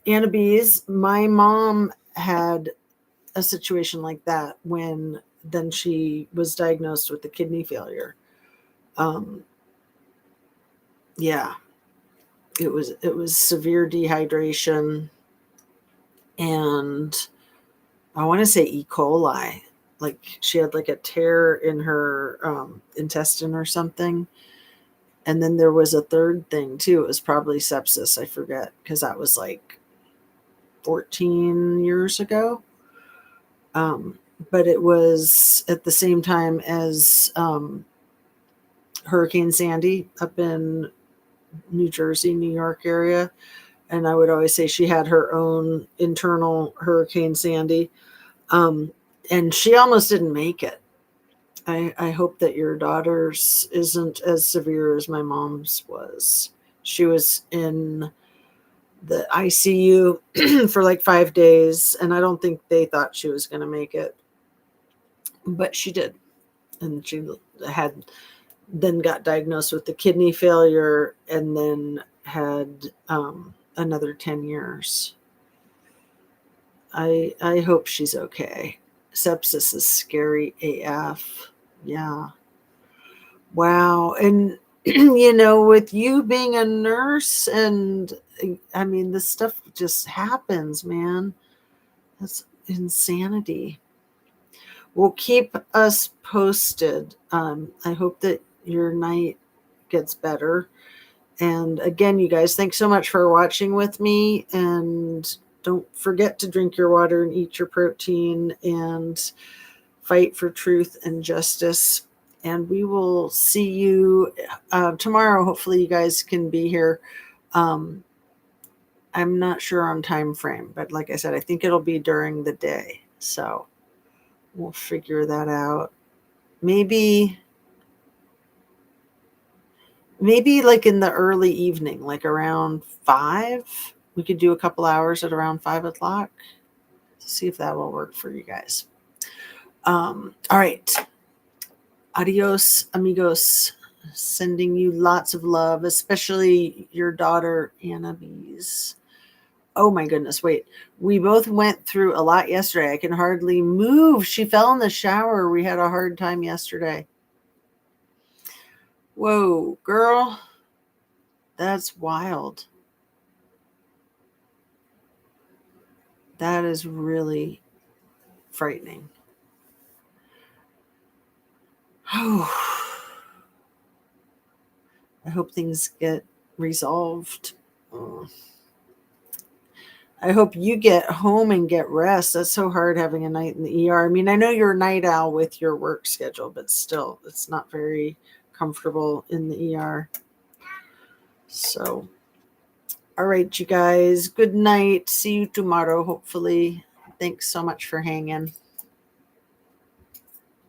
Anna B's, my mom had a situation like that when then she was diagnosed with the kidney failure. Yeah. it was severe dehydration, and I want to say E. coli. Like she had like a tear in her intestine or something. And then there was a third thing too. It was probably sepsis. I forget, because that was like 14 years ago. But it was at the same time as Hurricane Sandy up in New Jersey, New York area. And I would always say she had her own internal Hurricane Sandy. And she almost didn't make it. I hope that your daughter's isn't as severe as my mom's was. She was in the ICU for like 5 days, and I don't think they thought she was going to make it. But she did. And she had then got diagnosed with the kidney failure and then had another 10 years. I hope she's okay. Sepsis is scary AF. Yeah. Wow. And, with you being a nurse, and I mean, this stuff just happens, man. That's insanity. Well, keep us posted. I hope that your night gets better. And again, you guys, thanks so much for watching with me. And don't forget to drink your water and eat your protein and fight for truth and justice. And we will see you tomorrow. Hopefully you guys can be here. I'm not sure on time frame, but like I said, I think it'll be during the day. So we'll figure that out. Maybe like in the early evening, like around 5. We could do a couple hours at around 5 o'clock. See if that will work for you guys. All right. Adios, amigos. Sending you lots of love, especially your daughter, Anna Bees. Oh my goodness. Wait, we both went through a lot yesterday. I can hardly move. She fell in the shower. We had a hard time yesterday. Whoa, girl. That's wild. That is really frightening. Oh, I hope things get resolved. Oh. I hope you get home and get rest. That's so hard having a night in the ER. I mean, I know you're a night owl with your work schedule, but still, it's not very comfortable in the ER. So, all right, you guys. Good night. See you tomorrow, hopefully. Thanks so much for hanging.